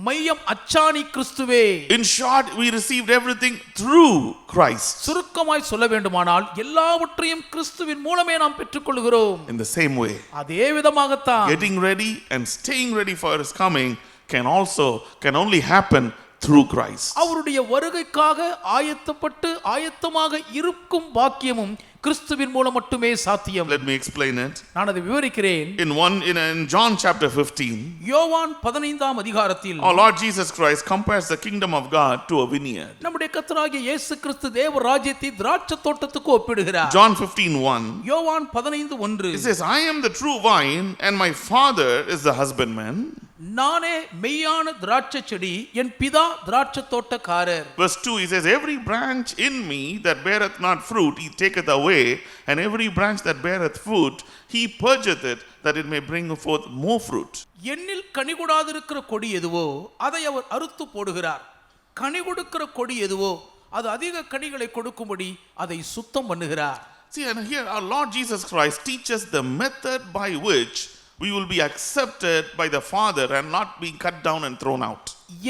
மையம் அச்சாணி கிறிஸ்துவே. In short, we received everything through Christ. சுருக்கமாய் சொல்ல வேண்டுமானால் எல்லாவற்றையும் கிறிஸ்துவின் மூலமே நாம் பெற்றுக்கொள்கிறோம். In the same way, அதே விதமாகத்தான் getting ready and staying ready for his coming can only happen through Christ. அவருடைய வருகைக்காக ஆயத்தமாக இருக்கும் பாக்கியமும் கிறிஸ்துவின் மூலம் மட்டுமே சாத்தியம். Let me explain it. நான் அதை விவரிக்கிறேன். In John chapter 15, யோவான் 15ஆம் அதிகாரத்தில் our Lord Jesus Christ compares the kingdom of God to a vineyard. நம்முடைய கர்த்தராகிய இயேசு கிறிஸ்து தேவ ராஜ்யத்தை திராட்சை தோட்டத்துக்கு ஒப்பிடுகிறார். John 15:1. யோவான் 15:1. It says, I am the true vine and my Father is the husbandman. நானே மெய்யான திராட்சை செடி, என் பிதா திராட்சை தோட்டக்காரர். Verse 2, he says, every branch in me that beareth not fruit, he taketh away, and every branch that beareth fruit, he purgeth it, that it may bring forth more fruit. என்னில் கனி கொடாதிருக்கிற கொடி எதுவோ அதை அவர் அறுத்து போடுகிறார். கனி கொடுக்கிற கொடி எதுவோ அது அதிக கனிகளை கொடுக்கும்படி அதை சுத்தம் பண்ணுகிறார். See, and here our Lord Jesus Christ teaches the method by which we will be accepted by the Father and not being cut down and thrown out.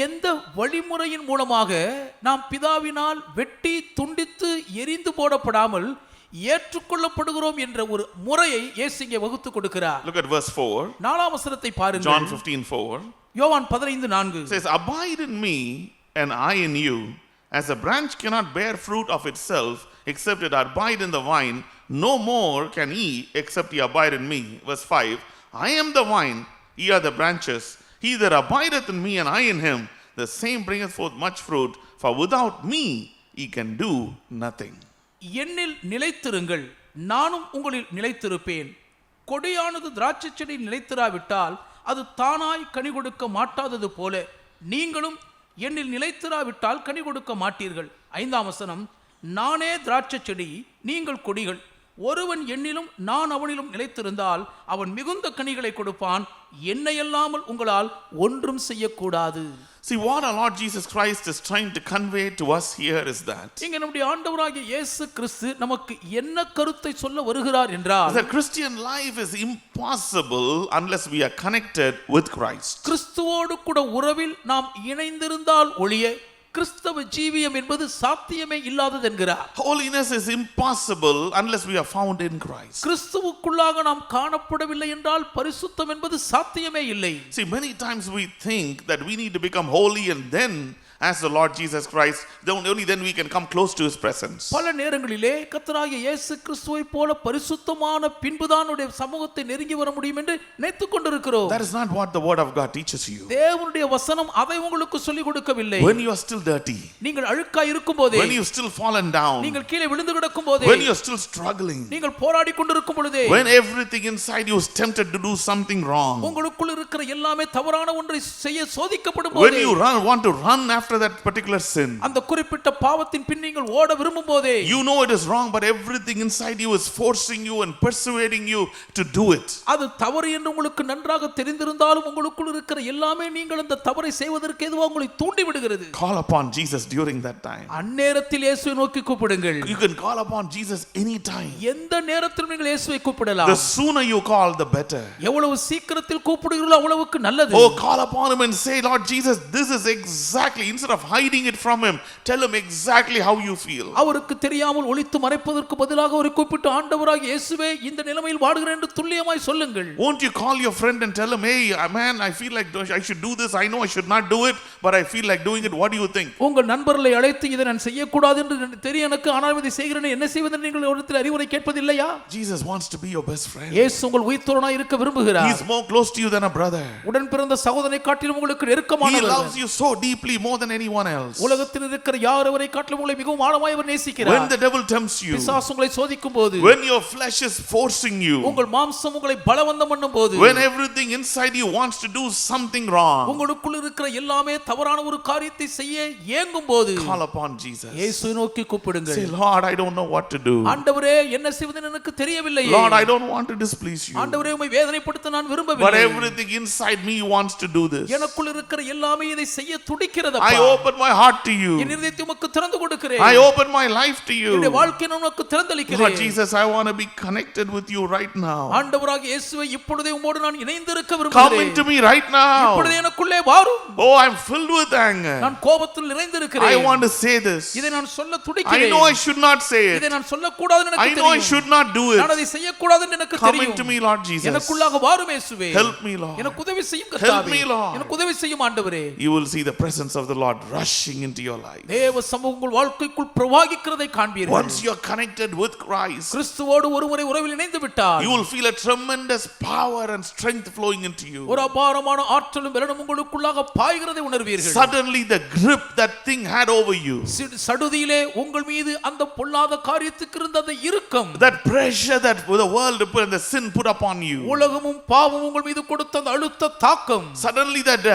எந்த வழிமுறையின் மூலமாக நாம் பிதாவினால் வெட்டி துண்டித்து எரிந்து போடப்படாமல் ஏற்றுக்கொள்ளப்படுகிறோம் என்ற ஒரு முறையை இயேசு இங்கே வகுத்து கொடுக்கிறார். Look at verse 4. 4ஆம் வசனத்தை பாருங்கள். John 15:4. யோவான் 15:4 says, abide in me and I in you, as a branch cannot bear fruit of itself except it abide in the vine, no more can ye except ye abide in me. Verse 5, I am the vine, ye are the branches. He that abideth in me and I in him, the same bringeth forth much fruit, for without me ye can do nothing. என்னில் நிலைத்திருங்கள், நானும் உங்களில் நிலைத்திருப்பேன். கொடியானது திராட்சை செடி நிலைத்திராவிட்டால் அது தானாய் கனி கொடுக்க மாட்டாதது போல நீங்களும் என்னில் நிலைத்திராவிட்டால் கனி கொடுக்க மாட்டீர்கள். 5ஆம் வசனம், நானே திராட்சை செடி, நீங்கள் கொடிகள். ஒருவன் என்னிலும் நான் அவனிலும் நிலைத்திருந்தால் அவன் மிகுந்த கனிகளை கொடுப்பான். என்னை அல்லாமல் உங்களால் ஒன்றும் செய்யக்கூடாது. See, what our Lord Jesus Christ is trying to convey to us here is that இங்க நம்முடைய ஆண்டவராகிய இயேசு கிறிஸ்து நமக்கு என்ன கருத்தை சொல்ல வருகிறார் என்றால், the Christian life is impossible unless we are connected with Christ. கிறிஸ்துவோடு கூட உறவில் நாம் இணைந்திருந்தால் ஒழிய கிறிஸ்தவ ஜீவியம் என்பது சாத்தியமே இல்லாதது என்கிறார். Holiness is impossible unless we are found in Christ. கிறிஸ்துவுக்குள்ளாக நாம் காணப்படவில்லை என்றால் பரிசுத்தம் என்பது சாத்தியமே இல்லை. See, many times we think that we need to become holy and then as the Lord Jesus Christ, only then we can come close to his presence. பல நேரங்களிலே கர்த்தராகிய இயேசு கிறிஸ்துவை போல பரிசுத்தமான பின்புதான் அவருடைய சமூகத்தை நெருங்கி வர முடியும் என்று நினைத்துக் கொண்டிருக்கிறோம். That is not what the word of God teaches you. தேவனுடைய வசனம் அதை உங்களுக்கு சொல்லிக் கொடுக்கவில்லை. When you are still dirty, நீங்கள் அழுக்காய் இருக்கும்போதே, when you still fallen down, நீங்கள் கீழே விழுந்து கிடக்கும்போதே, when you are still struggling, நீங்கள் போராடி கொண்டிருக்கும் பொழுதே, when everything inside you is tempted to do something wrong, உங்களுக்குள் இருக்கிற எல்லாமே தவறான ஒன்றை செய்ய சோதிக்கப்படும் போதே, when you want to run after that particular sin, அந்த குறிப்பிட்ட பாவத்தின் பின் நீங்கள் ஓட விரும்பும் போதே, you know it is wrong but everything inside you is forcing you and persuading you to do it. அது தவறு என்று உங்களுக்கு நன்றாக தெரிந்திருந்தாலும் உங்களுக்குள் இருக்கிற எல்லாமே நீங்கள் அந்த தவறை செய்வதற்கு எதுவோ உங்களை தூண்டி விடுகிறது. Call upon Jesus during that time. அந்நேரத்தில் இயேசுவை நோக்கி கூப்பிடுங்கள். You can call upon Jesus anytime. எந்த நேரத்திலும் நீங்கள் இயேசுவை கூப்பிடலாம். The sooner you call, the better. எவ்வளவு சீக்கிரத்தில் கூப்பிடுகிறீர்களோ அவ்வளவுக்கு நல்லது. Oh, call upon him and say, Lord Jesus, this is exactly, instead of hiding it from him, tell him exactly how you feel. அவருக்கு தெரியாமல் ஒளித்து மறைப்பதற்கு பதிலாக ஒரு கூப்பிட்டு ஆண்டவராகிய இயேசுவே இந்த நிலைமையில் வாடுகிறேன் என்று துல்லியமாய் சொல்லுங்கள். Won't you call your friend and tell him, hey man, I feel like I should do this, I know I should not do it, but I feel like doing it, what do you think? உங்கள் நண்பர்களை அழைத்து இதை நான் செய்யக்கூடாது என்று தெரியும் எனக்கு, ஆனால் இதை செய்கிறேன், என்ன செய்வது என்று நீங்கள் ஒருத்தர் அறிவுரை கேட்பதில்லையா? Jesus wants to be your best friend. இயேசு உங்கள் உயிர்த்தோழனாய் இருக்க விரும்புகிறார். He is more close to you than a brother. உடன் பிறந்த சகோதரனை காட்டிலும் உங்களுக்கு நெருக்கமானவர். He loves you so deeply more than anyone else. உலகத்தில் இருக்கிற யாரவரை காட்டிலும் உங்களை மிகவும் ஆழமாய் அவர் நேசிக்கிறார். When the devil tempts you, பிசாசு உங்களை சோதிக்கும்போது, when your flesh is forcing you, உங்கள் மாம்சம் உங்களை பலவந்தம் பண்ணும்போது, when everything inside you wants to do something wrong, உங்களுக்குள் இருக்கிற எல்லாமே தவறான ஒரு காரியத்தை செய்ய ஏங்கும்போது, call upon Jesus. இயேசுவை நோக்கி கூப்பிடுங்கள். Say, Lord, I don't know what to do. ஆண்டவரே என்ன செய்வது எனக்கு தெரியவில்லை. Lord, I don't want to displease you. ஆண்டவரே உம்மை வேதனைப்படுத்த நான் But விரும்பவில்லை. everything inside me wants to do this. எனக்குள் இருக்கிற எல்லாமே இதை செய்ய துடிக்கிறதப்பா. I open my heart to you. என் இதயத்தை உமக்கு திறந்து கொடுக்கிறேன். I open my life to you. என்னுடைய வாழ்க்கையை நான் உமக்கு திறந்தளிக்கிறேன். Lord Jesus, I want to be connected with you right now. ஆண்டவராகிய இயேசுவே இப்பொழுதே உம்மோடு நான் இணைந்திருக்க Come விரும்புகிறேன். into me right now. இப்பொழுதே எனக்குள்ளே வாரும். Oh, I'm filled with anger. நான் கோபத்தில் நிறைந்திருக்கிறேன். I want to say this. இதை நான் சொல்ல I துடிக்கிறேன். know I should not say இதை it. நான் சொல்லக்கூடாதுன்னு I எனக்கு know I தெரியும். should not do நான் it. அதை செய்யக்கூடாதுன்னு எனக்கு Come தெரியும். into me, Lord Jesus. எனக்குள்ளாக வாரும் இயேசுவே. Help me, Lord. எனக்கு உதவி செய்யும் Help கர்த்தாவே. me, Lord. எனக்கு உதவி செய்யும் ஆண்டவரே. You will see the presence of the Lord God rushing into your life. தேவ சமூகம் உங்கள் வாழ்க்கைக்குள் பிரவாகிக்கிறதை காண்பீர்கள். Once you are connected with Christ, கிறிஸ்துவோடு ஒருமுறை உறவில் இணைந்து விட்டால் you will feel a tremendous power and strength flowing into you. ஒரு அபாரமான ஆற்றலும் பலனும் உங்களுக்குள்ளாக பாய்கிறதை உணர்வீர்கள். Suddenly the grip that thing had over you, சடுதியிலே உங்கள் மீது அந்த பொல்லாத காரியத்துக்கு இருந்த அந்த இறுக்கம், that pressure that the world and the sin put upon you, உலகமும் பாவமும் உங்கள் மீது கொடுத்த அந்த அழுத்த தாக்கம், suddenly that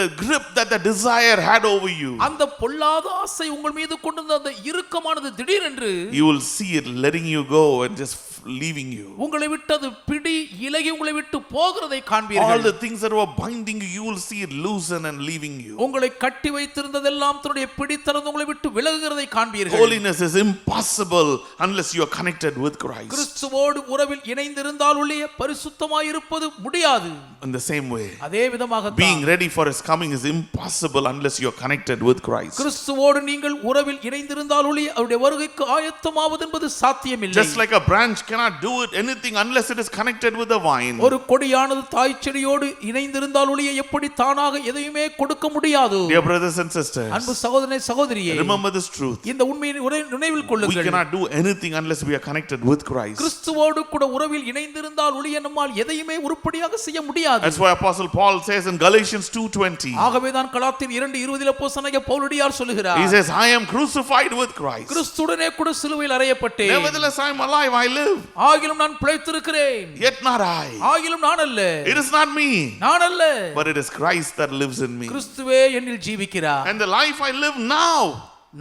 the grip that the desire had over you, அந்த பொல்லாத ஆசை உங்கள் மீது கொண்டிருந்த அந்த இறுக்கமானது திடீரென்று you will see it letting you go and just leaving you. உங்களை விட்டு அது பிடி இலகி உங்களை விட்டு போகிறதை All காண்பீர்கள். the things that were binding you, you will see it loosen and leaving you. உங்களை கட்டி வைத்திருந்ததெல்லாம் தன்னுடைய பிடி திறந்து உங்களை விட்டு விலகுகிறதை காண்பீர்கள். Holiness is impossible unless you are connected with Christ. கிறிஸ்துவோடு உறவில் இணைந்திருந்தால் ஒழிய பரிசுத்தமாய் இருப்பது முடியாது. In the same way, அதே விதமாக being ready for his coming is impossible unless you are connected with Christ. கிறிஸ்துவோடு நீங்கள் உறவில் இணைந்திருந்தால் ஒழிய அவருடைய வருகைக்கு ஆயத்தமாவது என்பது சாத்தியமில்லை. Just like a branch cannot do it anything unless it is connected with the vine. ஒரு கொடியானது தாய் செடியோடு இணைந்திருந்தால் ஒழிய எப்படி தானாக எதையுமே கொடுக்க முடியாது. Dear brothers and sisters, அன்பு சகோதரனே சகோதரியே, remember this truth. இந்த உண்மையை நினைவில் We கொள்ளுங்கள். cannot do anything unless we are connected with Christ. கிறிஸ்துவோடு கூட உறவில் இணைந்திருந்தால் ஒழிய நம்மால் எதையுமே உருப்படியாக செய்ய முடியாது. That's why Apostle Paul says in Galatians 2:20, ஆகவேதான் கலாத்தியர் 2:20 அப்போஸ்தலனாகிய பவுலடியார் சொல்லுகிறார், he says, I am crucified with Christ. கிறிஸ்துவுடனே கூட சிலுவையில் அறையப்பட்டேன். Nevertheless I am alive, I live. ஆகிலும் நான் பிழைத்திருக்கிறேன். Yet not I. ஆகிலும் நான் அல்ல. It is not me, நான் அல்ல. but it is Christ that lives in me. கிறிஸ்துவே என்னில் ஜீவிக்கிறார். And the life I live now,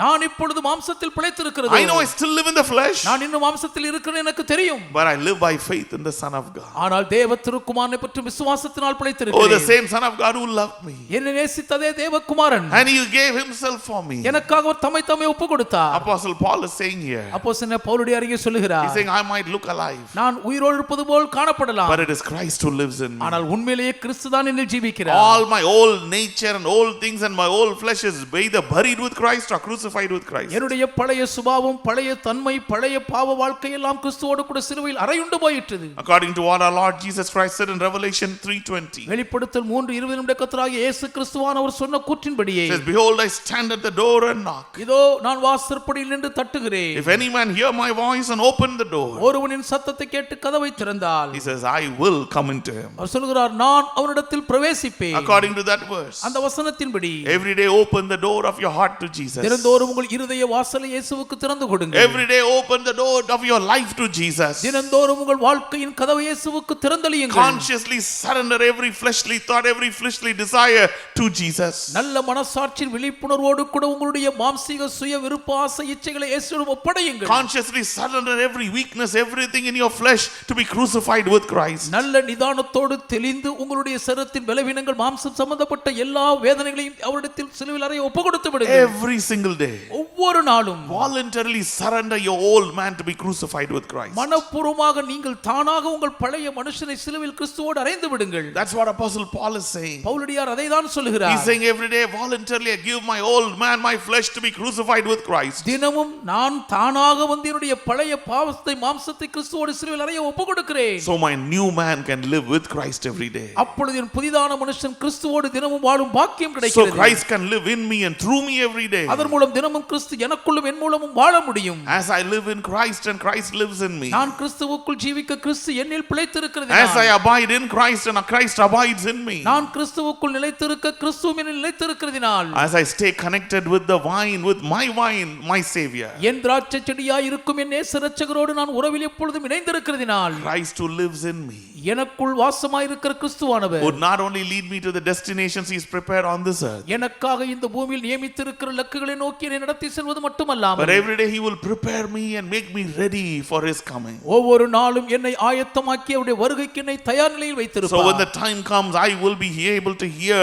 நான் இப்பொழுது மாம்சத்தில் பிழைத்திருக்கிறேன். I know I still live in the flesh, நான் இன்னும் மாம்சத்தில் இருக்கிறேன் எனக்கு தெரியும். but I live by faith in the Son of God. ஆனால் தேவ திருக்குமாரனை பற்றி விசுவாசத்தினால் Oh, பிழைத்திருக்கிறேன். the same Son of God who loved me. என்னை நேசித்ததே தேவகுமாரன். And he gave himself for me. எனக்காக அவர் தம்மை ஒப்பு கொடுத்தார். Apostle Paul is saying here, அப்போஸ்தலனாகிய பவுலடியார் இங்கே சொல்லுகிறார், he's saying, I might look alive, நான் உயிரோடு இருப்பது போல் காணப்படலாம். but it is Christ who lives in me. ஆனால் உண்மையிலேயே கிறிஸ்து தான் என்னில் ஜீவிக்கிறார். All my old nature and old things and my old flesh is either buried with Christ or crucified with Christ. என்னுடைய பழைய சுபாவம், பழைய தன்மை, பழைய பாவ வாழ்க்கை எல்லாம் கிறிஸ்துவோடு கூட சிலுவையில் அறையுண்டு போயிற்று. According to what our Lord Jesus Christ said in Revelation 3:20, வெளிப்படுத்தல் 3:20 கர்த்தராகிய இயேசு கிறிஸ்துவானவர் சொன்ன கூற்றின்படியே, says, behold, I stand at the door and knock. இதோ நான் வாசற்படியில் நின்று தட்டுகிறேன். If any man hear my voice and open the door, ஒருவனின் சத்தத்தை கேட்டு கதவை திறந்தால், he says, I will come into him. அவர் சொல்கிறார், நான் அவனிடத்தில் பிரவேசிப்பேன். According to that verse, அந்த வசனத்தின்படி every day open the door of your heart to Jesus. தினந்தோறும் உங்கள் இருதய வாசலை இயேசுவுக்கு திறந்து கொடுங்கள். Every day open the door of your life to Jesus. தினந்தோறும் உங்கள் வாழ்க்கையின் கதவை இயேசுவுக்கு திறந்தளியுங்கள். Consciously surrender every fleshly thought, every fleshly desire to Jesus. நல்ல மனசாட்சியின் விழிப்புணர்வோடு கூட உங்களுடைய மாம்சீக சுய விருப்ப ஆசை இச்சைகளை இயேசுவிடம் ஒப்படையுங்கள். Consciously surrender every weakness, everything in your flesh to be crucified with Christ. நல்ல நிதானத்தோடு தெளிந்து உங்களுடைய சரீரத்தின் பலவீனங்கள், மாம்சம் சம்பந்தப்பட்ட எல்லா வேதனைகளையும் அவரிடத்தில் சிலுவையில் அறைய ஒப்புக்கொடுத்து விடுங்கள். Every single day. ஒவ்வொரு நாளும் Voluntarily surrender your old man to be crucified with Christ. மனப்பூர்வமாக நீங்கள் தானாக உங்கள் பழைய மனுஷனை சிலுவையில் கிறிஸ்துவோடு அறைந்து விடுங்கள். That's what Apostle Paul is saying. பவுலடியார் அதை தான் சொல்லுகிறார். He's saying every day voluntarily I give my old man, my flesh to be crucified with Christ. தினமும் நான் தானாக வந்து என்னுடைய பழைய பாவத்தை, மாம்சத்தை கிறிஸ்துவோடு சிலுவையில் அறைய ஒப்புக்கொடுக்கிறேன். So my new man can live with Christ every day. அப்பொழுது என் புதிதான மனுஷன் கிறிஸ்துவோடு தினமும் வாழும் பாக்கியம் So கிடைக்கிறது. Christ can live in me and through me every day. அதன் மூலம் தினமும் கிறிஸ்து எனக்குள்ளும் என் மூலமும் வாழ முடியும். As I live in Christ and Christ lives in me. நான் கிறிஸ்துவுக்குள் ஜீவிக்க கிறிஸ்து என்னில் பிழைத்திருக்கிறது. As I abide in Christ and Christ abides in me. நான் கிறிஸ்துவுக்குள் நிலைத்திருக்க கிறிஸ்துவும் என்னில் நிலைத்திருக்கிறதினால், As I stay connected with the vine, with my vine, my Savior. என் திராட்சை செடியாய் இருக்கும் என் நேச இரட்சகரோடு நான் உறவில் எப்பொழுதும் இணைந்திருக்கிறதினால், Christ who lives in me எனக்குள் வாசமாய் இருக்கிற கிறிஸ்துவானவர் would not only lead me to the destinations He's prepared on this earth, எனக்காக இந்த பூமியில் நியமித்திருக்கிற இலக்குகளை நோக்கி என்னை நடத்தி செல்வது மட்டுமல்லாமல், but every day He will prepare me and make me ready for His coming. ஒவ்வொரு நாளும் என்னை ஆயத்தமாக்கி அவருடைய வருகைக்கு என்னை தயார் நிலையில் So when வைத்திருப்பார். the time comes, I will be able to hear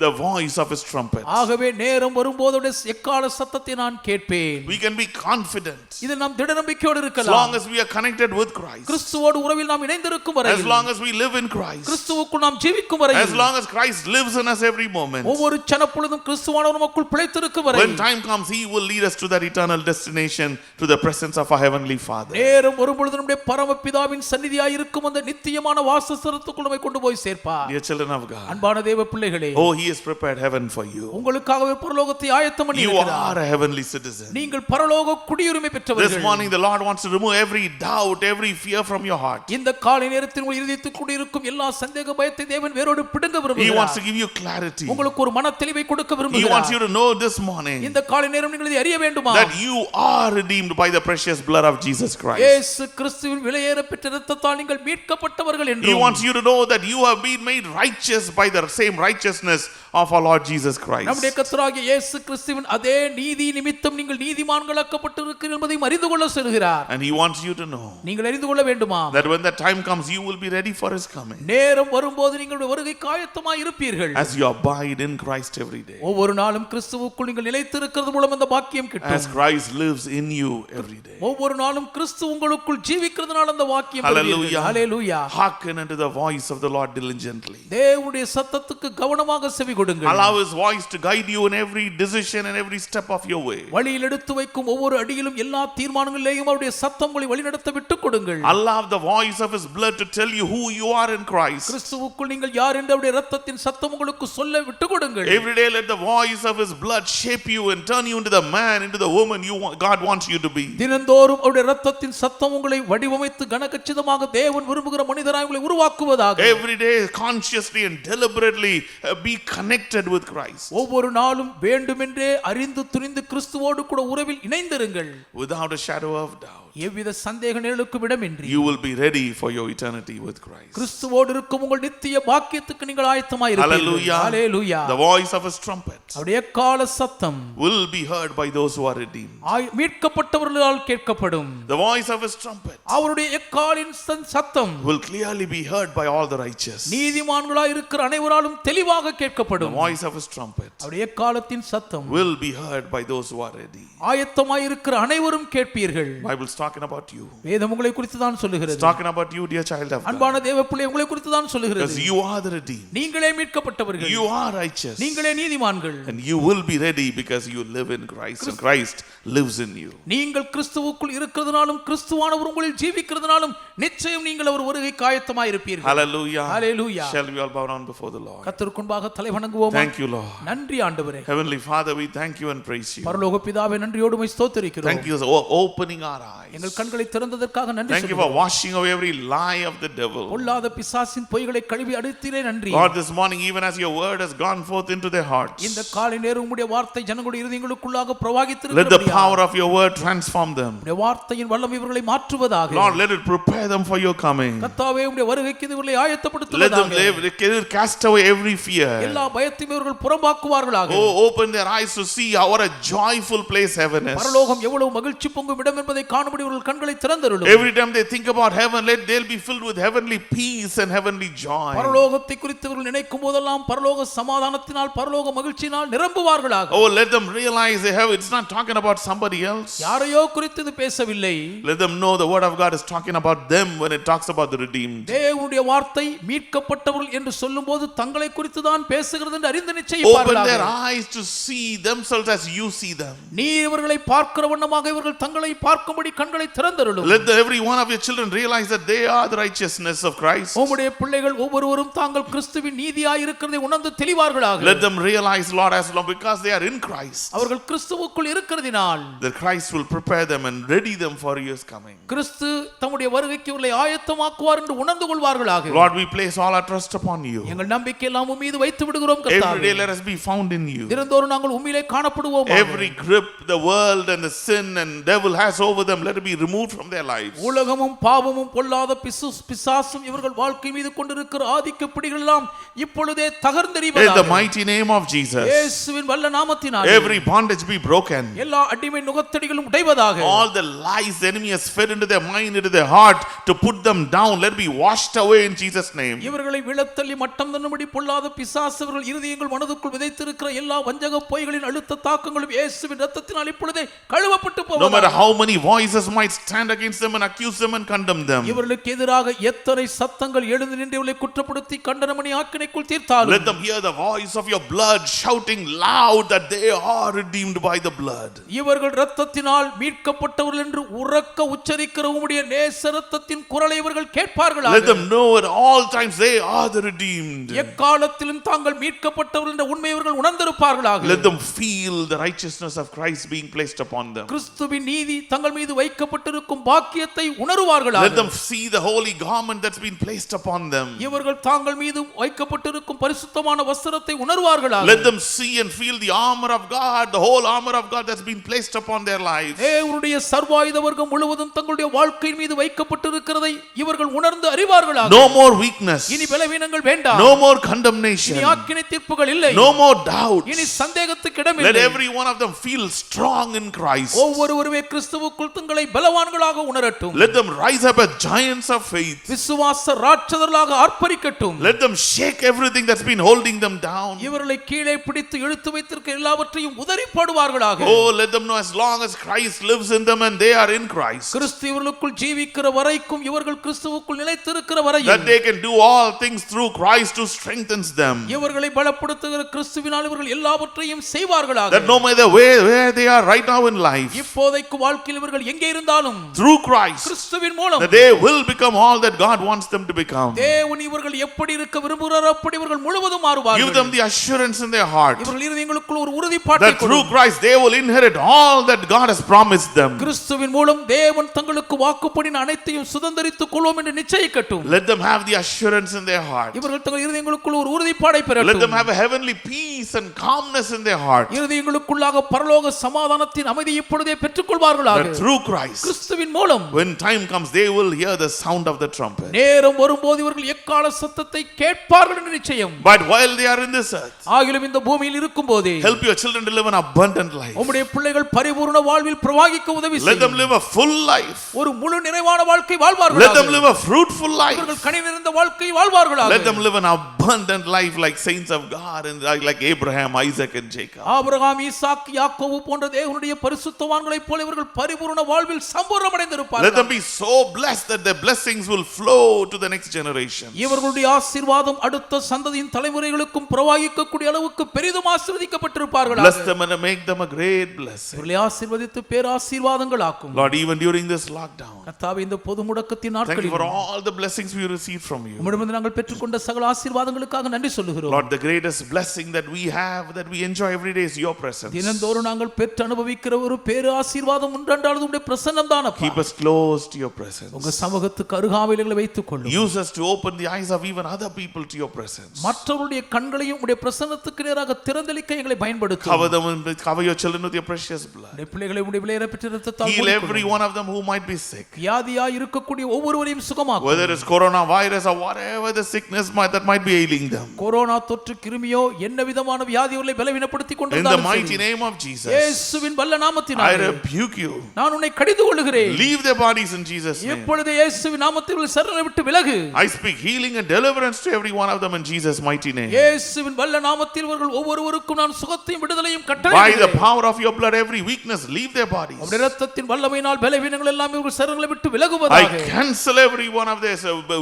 the voice of His trumpet. ஆகவே நேரம் வரும்போது அவருடைய எக்கால சத்தத்தை நான் கேட்பேன். We can be confident இதில் நாம் திட நம்பிக்கையோடு as இருக்கலாம். long as we are connected with Christ, கிறிஸ்துவோடு உறவில் நாம் இணைந்திருக்கும் as வரையில், long as we live in Christ, கிறிஸ்துவுக்குள் நாம் ஜீவிக்கும் as வரையில், long as Christ lives in us every moment. ஒவ்வொரு சனப்பொழுதும் கிறிஸ்துவானவர் நமக்குள் பிழைத்திருக்கும் When வரையில், time comes, He will lead us to that eternal destination, to the presence of our Heavenly Father. நேரம் வரும்பொழுது நம்முடைய பரமபிதாவின் சந்நிதியாய் இருக்கும் அந்த நித்தியமான வாசஸ்தலத்துக்குள் நம்மை கொண்டு போய் சேர்ப்பார். Dear children of God, அன்பான தேவ பிள்ளைகளே, oh, He has prepared heaven for you. உங்களுக்காகவே பரலோகத்தை ஆயத்தம் பண்ணி You இருக்கிறார். are a heavenly citizen. நீங்கள் பரலோக குடியுரிமை This பெற்றவர்கள். morning the Lord wants to remove every doubt, every fear from your heart. இந்த காலை நேரத்தில் உங்கள் இதயத்தில் குடியிருக்கும் எல்லா சந்தேக பயத்தை தேவன் வேரோடு பிடுங்க He விரும்புகிறார். wants to give you clarity. உங்களுக்கு ஒரு மன தெளிவை கொடுக்க He wants விரும்புகிறார். you to know this morning இந்த காலை நேரம் நீங்கள் இதை அறிய வேண்டுமா? that you are redeemed by the precious blood of Jesus Christ. இயேசு கிறிஸ்துவின் விலையேற பெற்ற இரத்தத்தால் நீங்கள் மீட்கப்பட்டவர்கள் He என்றும் wants you to know that you have been made righteous by the same righteousness of our Lord Jesus Christ. நம்முடைய கர்த்தராகிய இயேசு கிறிஸ்துவின் அதே நீதி நிமித்தம் நீங்கள் நீதிமான்களாக்கப்பட்டிருக்கிறீர்கள் என்பதையும் அறிந்து கொள்ள சொல்கிறார். And He wants you to know நீங்கள் அறிந்து கொள்ள வேண்டுமா? that when the time comes, you will be ready for His coming நேரம் வரும்போது நீங்கள் வருகைக்கு ஆயத்தமாய் இருப்பீர்கள். as you abide in Christ every day. ஒவ்வொரு நாளும் கிறிஸ்துவுக்குள் நீங்கள் நிலைத்திருக்கிறது மூலம் அந்த பாக்கியம் As கிட்டும். Christ lives in you every day. ஒவ்வொரு நாளும் கிறிஸ்து உங்களுக்குள் ஜீவிக்கிறதுனால அந்த வாக்கியம் Hallelujah. பெறுவீர்கள். ஹalleluya. Hearken unto the voice of the Lord diligently. தேவனுடைய சத்தத்துக்கு கவனமாக செவி கொடுங்கள். Allow His voice to guide you in every decision and every step of your way. வழியில் எடுத்து வைக்கும் ஒவ்வொரு அடியிலும் எல்லா தீர்மானங்களிலேயும் அவருடைய சத்தம் உங்களை வழிநடத்த விட்டுக் கொடுங்கள். Allow the voice of His blood to tell you who you are in Christ. கிறிஸ்துவுக்குள் நீங்கள் யார் என்று அவருடைய இரத்தத்தின் சத்தம் உங்களுக்கு சொல்ல விட்டுக் கொடுங்கள். Every day let the voice of His blood shape you and turn you into the man, into the woman God wants you to be. தினந்தோறும் அவருடைய இரத்தத்தின் சத்தம் உங்களை வடிவமைத்து கனகச்சிதமாக தேவன் விரும்புகிற மனிதராய் உங்களை உருவாக்குவதாக. Every day consciously and deliberately be connected with Christ. ஒவ்வொரு நாளும் வேண்டுமென்றே அறிந்து துணிந்து கிறிஸ்துவோடு கூட உறவில் இணைந்திருங்கள். Without a shadow of doubt. எவ்வித சந்தேக நிழலுக்கும் இடமின்றி You will be ready for your eternity with Christ. கிறிஸ்துவோடு இருக்கும் உங்கள் நித்திய பாக்கியத்துக்கு நீங்கள் ஆயத்தமாய் இருப்பீர்கள். Hallelujah. Hallelujah. The voice of His trumpet அவருடைய கால சத்தம் will be heard by those who are redeemed. மீட்கப்பட்டவர்களால் கேட்கப்படும். The voice of His trumpet அவருடைய எக்காலின் சத்தம் will clearly be heard by all the righteous. நீதிமான்களாய் இருக்கிற அனைவராலும் தெளிவாக The கேட்கப்படும். voice of His trumpet அவருடைய எக்காலத்தின் சத்தம் will be heard by those who are ready. ஆயத்தமாய் இருக்கிற அனைவரும் கேட்பீர்கள். Bible's talking about you. வேதம் உங்களை குறித்து தான் சொல்லுகிறது. It's talking about you, dear child of God. அன்பான தேவ பிள்ளை உங்களை குறித்து தான் Because சொல்லுகிறது. you are the redeemed. நீங்களே மீட்கப்பட்டவர்கள். You are righteous. நீங்களே நீதிமான்கள். And you will be ready because you live in Christ and Christ lives in you. நீங்கள் கிறிஸ்துவுக்குள் இருக்கிறதுனாலும் கிறிஸ்துவானவர் உங்களில் ஜீவிக்கிறதுனாலும் நிச்சயம் நீங்கள் அவர் வருகைக்கு ஆயத்தமாய் இருப்பீர்கள். Hallelujah. Hallelujah. Shall we all bow down before the Lord? கர்த்தருக்கு முன்பாக தலைவணங்குவோமா? Thank you, Lord. நன்றி ஆண்டவரே. Heavenly Father, we thank you and praise you. பரலோக பிதாவே நன்றியோடு உம்மை ஸ்தோத்திரிக்கிறோம். Thank you for opening our eyes. எங்கள் கண்களை திறந்ததற்காக நன்றி Thank you for washing away every lie of the devil. பொல்லாத பிசாசின் பொய்களை கழுவி அடித்தீரே நன்றி. God, this morning, even as your word has gone forth into their hearts, இந்த காலை நேரம் உம்முடைய வார்த்தை ஜனங்களுடைய இருதயங்களுக்குள்ளாக let the பிரவாகித்திருக்கிறபடியால் power of your word transform them. உம்முடைய வார்த்தையின் வல்லமை இவர்களை மாற்றுவதாக. Lord, let it prepare them for your coming. கர்த்தாவே உம்முடைய வருகைக்கு இவர்களை Let them ஆயத்தப்படுத்துவதாக. live, cast away every fear. எல்லா பயத்தையும் இவர்கள் புறம்பாக்குவார்களாக. Oh, open their eyes to see what a joyful place heaven is. பரலோகம் எவ்வளவு மகிழ்ச்சி பொங்கும் இடம் என்பதை காணும்படி இவர்கள் கண்களை திறந்தருளும். Every time they think about heaven, they'll be filled with heavenly peace and heavenly joy. பரலோகத்தை குறித்து இவர்கள் நினைக்கும் போதெல்லாம் பரலோக சமாதானத்தினால் பரலோக மகிழ்ச்சியினால் நிரம்புவார்களாக. Oh, let them realize it's not talking about somebody else. யாரையோ குறித்து இது பேசவில்லை. Let them know the word of God is talking about them when it talks about the redeemed. தேவனுடைய வார்த்தை மீட்கப்பட்டவர்கள் என்று சொல்லும்போது தங்களை குறித்து தான் பேசுகிறது என்று அறிந்து Open நிச்சயிப்பார்களாக. their eyes to see themselves as you see them. நீ இவர்களை பார்க்கிற வண்ணமாக இவர்கள் தங்களை பார்க்கும்படி கண்களை திறந்தருளும். Let every one of your children realize that they are the righteousness of Christ. உம்முடைய பிள்ளைகள் ஒவ்வொருவரும் தாங்கள் கிறிஸ்துவின் நீதியாய் இருக்கிறதை உணர்ந்து தெளிவார்களாக. Let them realize, Lord, as long because they are in Christ, அவர்கள் கிறிஸ்துவுக்குள் இருக்கிறதினால் that Christ will prepare them and ready them for His coming. கிறிஸ்து தம்முடைய வருகைக்கு இவர்களை ஆயத்தமாக்குவார் என்று உணர்ந்து கொள்வார்களாக. Lord, we place all our trust upon you. எங்கள் நம்பிக்கை எல்லாம் உம்மீது வைத்து விடுகிறோம் Every கர்த்தாவே. day let us be found in you. தினந்தோறும் நாங்கள் உம்மிலே காணப்படுவோம். Every grip the world and the sin and devil has over them, let it be removed from their lives. உலகமும் பாவமும் பொல்லாத பிசாசும் இவர்கள் வாழ்க்கை மீது கொண்டிருக்கிற ஆதிக்க பிடிகள் எல்லாம் இப்பொழுதே In தகர்ந்தெறிவதாக. the mighty name of Jesus, இயேசுவின் வல்ல நாமத்தினாலே every bondage be broken. எல்லா அடிமை நுகத்தடிகளும் உடைவதாக. All the lies the enemy has fed into their mind, into their heart to put them down, let it be washed away in Jesus' name. இவர்களை விழத்தள்ளி மட்டம் தன்னும்படி பொல்லாத பிசாசு இவர்கள் இருதயங்கள் மனதுக்குள் விதைத்திருக்கிற எல்லா வஞ்சக பொய்களின் அழுத்த தாக்கங்களும் இயேசுவின் இரத்தத்தினால் இப்பொழுதே கழுவப்பட்டு No matter போவதாக. how many voices voices might stand against them and accuse them and condemn them. இவர்களுக்கு எதிராக எத்தனை சத்தங்கள் எழுந்து நின்று இவர்களை குற்றப்படுத்தி கண்டனமணி ஆக்கினைக்குள் தீர்த்தாலும் Let them hear the voice of your blood shouting loud that they are redeemed by the blood. இவர்கள் இரத்தத்தினால் மீட்கப்பட்டவர்கள் என்று உரக்க உச்சரிக்கிற உம்முடைய நேச இரத்தத்தின் குரலை இவர்கள் கேட்பார்களாக. Let them know at all times they are the redeemed. எக்காலத்திலும் தாங்கள் மீட்கப்பட்டவர்கள் என்ற உண்மையை இவர்கள் உணர்ந்திருப்பார்களாக. Let them feel the righteousness of Christ being placed upon them. கிறிஸ்துவின் நீதி தங்கள் மீது வைக்கப்பட்டிருக்கும் பாக்கியத்தை உணருவார்களாக. Let them see the holy garment that's been placed upon them. இவர்கள் தாங்கள் மீது வைக்கப்பட்டிருக்கும் பரிசுத்தமான வஸ்திரத்தை உணர்வார்களாக. Let them see and feel the armor of God, the whole armor of God that's been placed upon their lives. தேவனுடைய சர்வாயுத வர்க்கம் முழுவதும் தங்களுடைய வாழ்க்கையின் மீது வைக்கப்பட்டிருக்கிறதை இவர்கள் உணர்ந்து அறிவார்களாக. No more weakness. இனி பலவீனங்கள் வேண்டாம். No more condemnation. இனி ஆக்கினை தீர்ப்புகள் இல்லை. No more doubts. இனி சந்தேகத்துக்கு இடமில்லை. Let every one of them feel strong in Christ. ஒவ்வொருவருமே கிறிஸ்துவுக்குள் தங்களை பலவான்களாக உணரட்டும். Let them rise up as giants of faith. விசுவாச ராட்சதர்களாக ஆர்ப்பரிக்கட்டும். Let them shake everything that's been holding them down. இவர்களை கீழே பிடித்து இழுத்து வைத்திருக்கிற எல்லாவற்றையும் உதறி போடுவார்களாக. Oh, let them know as long as Christ lives in them and they are in Christ, கிறிஸ்து இவர்களுக்குள் ஜீவிக்கிற வரைக்கும் இவர்கள் கிறிஸ்துவுக்குள் நிலைத்திருக்கிற வரையும் that they can do all things through Christ who strengthens them. இவர்களை பலப்படுத்துகிற கிறிஸ்துவினால் இவர்கள் எல்லாவற்றையும் செய்வார்களாக. That no matter where they are right now in life, இப்போதைக்கு வாழ்க்கையில் இவர்கள் எங்கே இருந்தாலும் through Christ, கிறிஸ்துவின் மூலம் that they will become all that God wants them to become. தேவன் இவர்கள் எப்படி இருக்க விரும்புகிறாரோ அப்படி இவர்கள் முழுவதும் மாறுவார்கள். Give them the assurance in their heart இவர்கள் இருதயங்களுக்குள் ஒரு உறுதிப்பாட்டை that through Christ they will inherit all that God has promised them. கிறிஸ்துவின் மூலம் தேவன் தங்களுக்கு வாக்குப்படின அனைத்தையும் சுதந்தரித்துக் கொள்வோம் என்று நிச்சயிக்கட்டும். Let them have the assurance in their heart. இவர்கள் தங்கள் இருதயங்களுக்குள் ஒரு உறுதிப்பாடை பெறட்டும். Let them have a heavenly peace and calmness in their heart. இருதயங்களுக்குள்ளாக பரலோக சமாதானத்தின் அமைதியை இப்பொழுதே பெற்றுக்கொள்வார்களாக. That through Christ, கிறிஸ்துவின் மூலம் when time comes, they will hear the sound of the trumpet. நேரம் வரும்போது இவர்கள் எக்கால சத்தத்தை கேட்பார்கள் என்று நிச்சயம். But while they are in this earth, ஆகிலும் இந்த பூமியில் இருக்கும்போதே help your children to live an abundant life. உம்முடைய பிள்ளைகள் பரிபூர்ண வாழ்வில் பிரவாகிக்க உதவி Let them செய்யும். live a full life. ஒரு முழு நிறைவான வாழ்க்கை வாழ்வார்களாக. Let them live a fruitful life. இவர்கள் கனி நிறைந்த வாழ்க்கை வாழ்வார்களாக. Let them live an abundant life like saints of God and like Abraham, Isaac and Jacob. ஆபிரகாம், ஈசாக்கு, யாக்கோபு போன்ற தேவனுடைய பரிசுத்தவான்களைப் போல இவர்கள் பரிபூர்ண வாழ்வில் சம்பூர்ணம் அடைந்திருப்பார்கள். Let them be so blessed that their blessings will flow to the next generation. இவர்களுடைய ஆசீர்வாதம் அடுத்த சந்ததியின் தலைமுறைகளுக்கும் பிரவாகிக்கக்கூடிய அளவுக்கு பெரிதும் ஆசீர்வதிக்கப்பட்டிருப்பார்களாக. Bless them and make them a great blessing. இவர்களை ஆசீர்வதித்து பேராசீர்வாதங்களாக்கும். Lord, even during this lockdown, கர்த்தாவே, இந்த பொது முடக்கத்தின் thank you நாட்களில் for all the blessings we received from you. உம்மிடமிருந்து நாங்கள் பெற்றுக்கொண்ட சகல ஆசீர்வாதங்களுக்காக நன்றி சொல்லுகிறோம். Lord, the greatest blessing that we have, that we enjoy every day is your presence. தினந்தோறும் நாங்கள் பெற்று அனுபவிக்கிற ஒரு பேரு ஆசீர்வாதம் உண்டானது உம்முடைய பிரசன்னம் தான் அப்பா. Keep us close to your presence. உங்க சமூகத்துக்கு அருகாமையில் எங்களை வைத்துக் கொள்ளும். Use us to open the eyes of even other people to your presence. மற்றவருடைய கண்களையும் உம்முடைய பிரசன்னத்துக்கு நேராக திறந்தளிக்க எங்களை பயன்படுத்தும். Cover them and cover your children with your precious blood. உம்முடைய பிள்ளைகளை உம்முடைய விலையேற பெற்ற இரத்தத்தால் Heal மூடிக்கொள்ளும். every one of them who might be sick. வியாதியா இருக்கக்கூடிய ஒவ்வொருவரையும் சுகமாக்கும். Whether it's coronavirus or whatever the sickness that might be ailing them. Corona தொற்று கிருமியோ என்ன விதமான வியாதிகளை பலவீனப்படுத்திக் In the கொண்டிருந்தாலும் mighty சரி, name of Jesus, இயேசுவின் வல்ல I நாமத்தினாலே rebuke you. நான் உன்னை கடிந்து கொள்ளுகிறேன். Leave their bodies in Jesus' name. இப்பொழுது இயேசுவின் நாமத்தில் சரணை விட்டு விலகு. I speak healing and deliverance to every one of them in Jesus' mighty name. இயேசுவின் வல்ல நாமத்தில் இவர்கள் ஒவ்வொருவருக்கும் நான் சுகத்தையும் விடுதலையும் By the கட்டளையிடுகிறேன். power of your blood, every weakness leave their bodies. உம்முடைய இரத்தத்தின் வல்லமையினால் பலவீனங்கள் எல்லாம் இவர்கள் சரணங்களை விட்டு I விலகுவதாக. cancel every one of their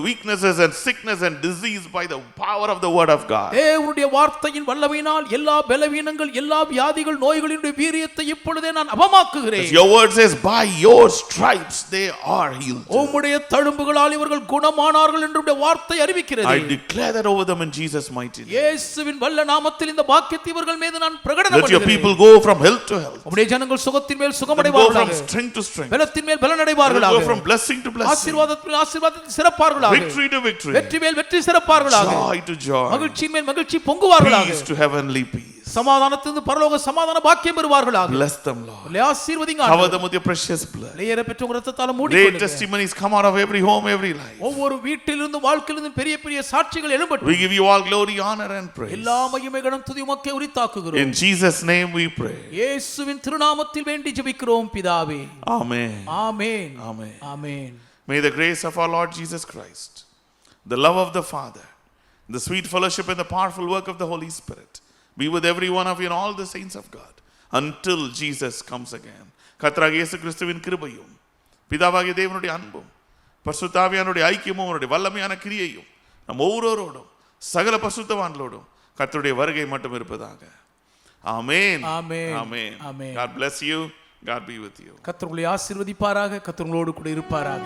weaknesses and sickness and disease by the power of the word of God. தேவனுடைய வார்த்தையின் வல்லமையினால் எல்லா பலவீனங்கள், எல்லா வியாதிகள், நோய்களினுடைய வீரியத்தை இப்பொழுதே நான் அபமாக்குகிறேன். Your word says, by your stripes they are healed. உம்முடைய தழும்புகளால் இவர்கள் குணமானார்கள் என்று உம்முடைய வார்த்தை I அறிவிக்கிறது. declare that over them in Jesus' mighty name. இயேசுவின் வல்ல நாமத்தில் இந்த பாக்கியத்தை இவர்கள் மீது நான் Let பிரகடனம் your பண்ணுகிறேன். people go from health to health. உம்முடைய ஜனங்கள் சுகத்தின் மேல் Let them go சுகமடைவார்களாக. from strength to strength. பலத்தின் மேல் Let them பலனடைவார்களாக. go from blessing to blessing. ஆசீர்வாதத்தில் ஆசீர்வாதத்தில் சிறப்பார்களாக. Victory to victory. வெற்றி மேல் வெற்றி சிறப்பார்களாக. Joy to joy. மகிழ்ச்சி மேல் மகிழ்ச்சி பொங்குவார்களாக. Peace to heavenly peace. சமாதானத்திலிருந்து பரலோக சமாதான பாக்கியம் பெறுவார்களாக. Bless them, Lord. உம்மை ஆசீர்வதிங்க Cover ஆண்டவரே. them with your precious blood. வெளியேற பெற்ற உங்க இரத்தத்தால் Great மூடிக்கொள்ளுங்க. testimonies come out of every home, every life. ஒவ்வொரு வீட்டிலிருந்து வாழ்க்கையிலிருந்து பெரிய பெரிய சாட்சிகள் எழும்பட்டும். We give you all glory, honor and praise. எல்லா மகிமை கனம் துதி உமக்கே உரித்தாக்குகிறோம். In Jesus' name we pray. இயேசுவின் திருநாமத்தில் வேண்டி ஜெபிக்கிறோம் பிதாவே. Amen. Amen. Amen. Amen. May the grace of our Lord Jesus Christ, the love of the Father, the sweet fellowship and the powerful work of the Holy Spirit be with every one of you and all the saints of God until Jesus comes again. கர்த்தராகிய இயேசு கிறிஸ்துவின் கிருபையும் பிதாவாகிய தேவனுடைய அன்பும் பரிசுத்த ஆவியானுடைய ஐக்கியமும் அவருடைய வல்லமையான கிரியையும் நம் ஒவ்வொருவரோடும் சகல பரிசுத்தவான்களோடும் கர்த்தருடைய வருகை மட்டும் இருப்பதாக. ஆமென். ஆமென். ஆமென். ஆமென். God bless you. God be with you. கர்த்தர் உங்களை ஆசீர்வதிப்பாராக. கர்த்தர் உங்களோடு கூட இருப்பாராக.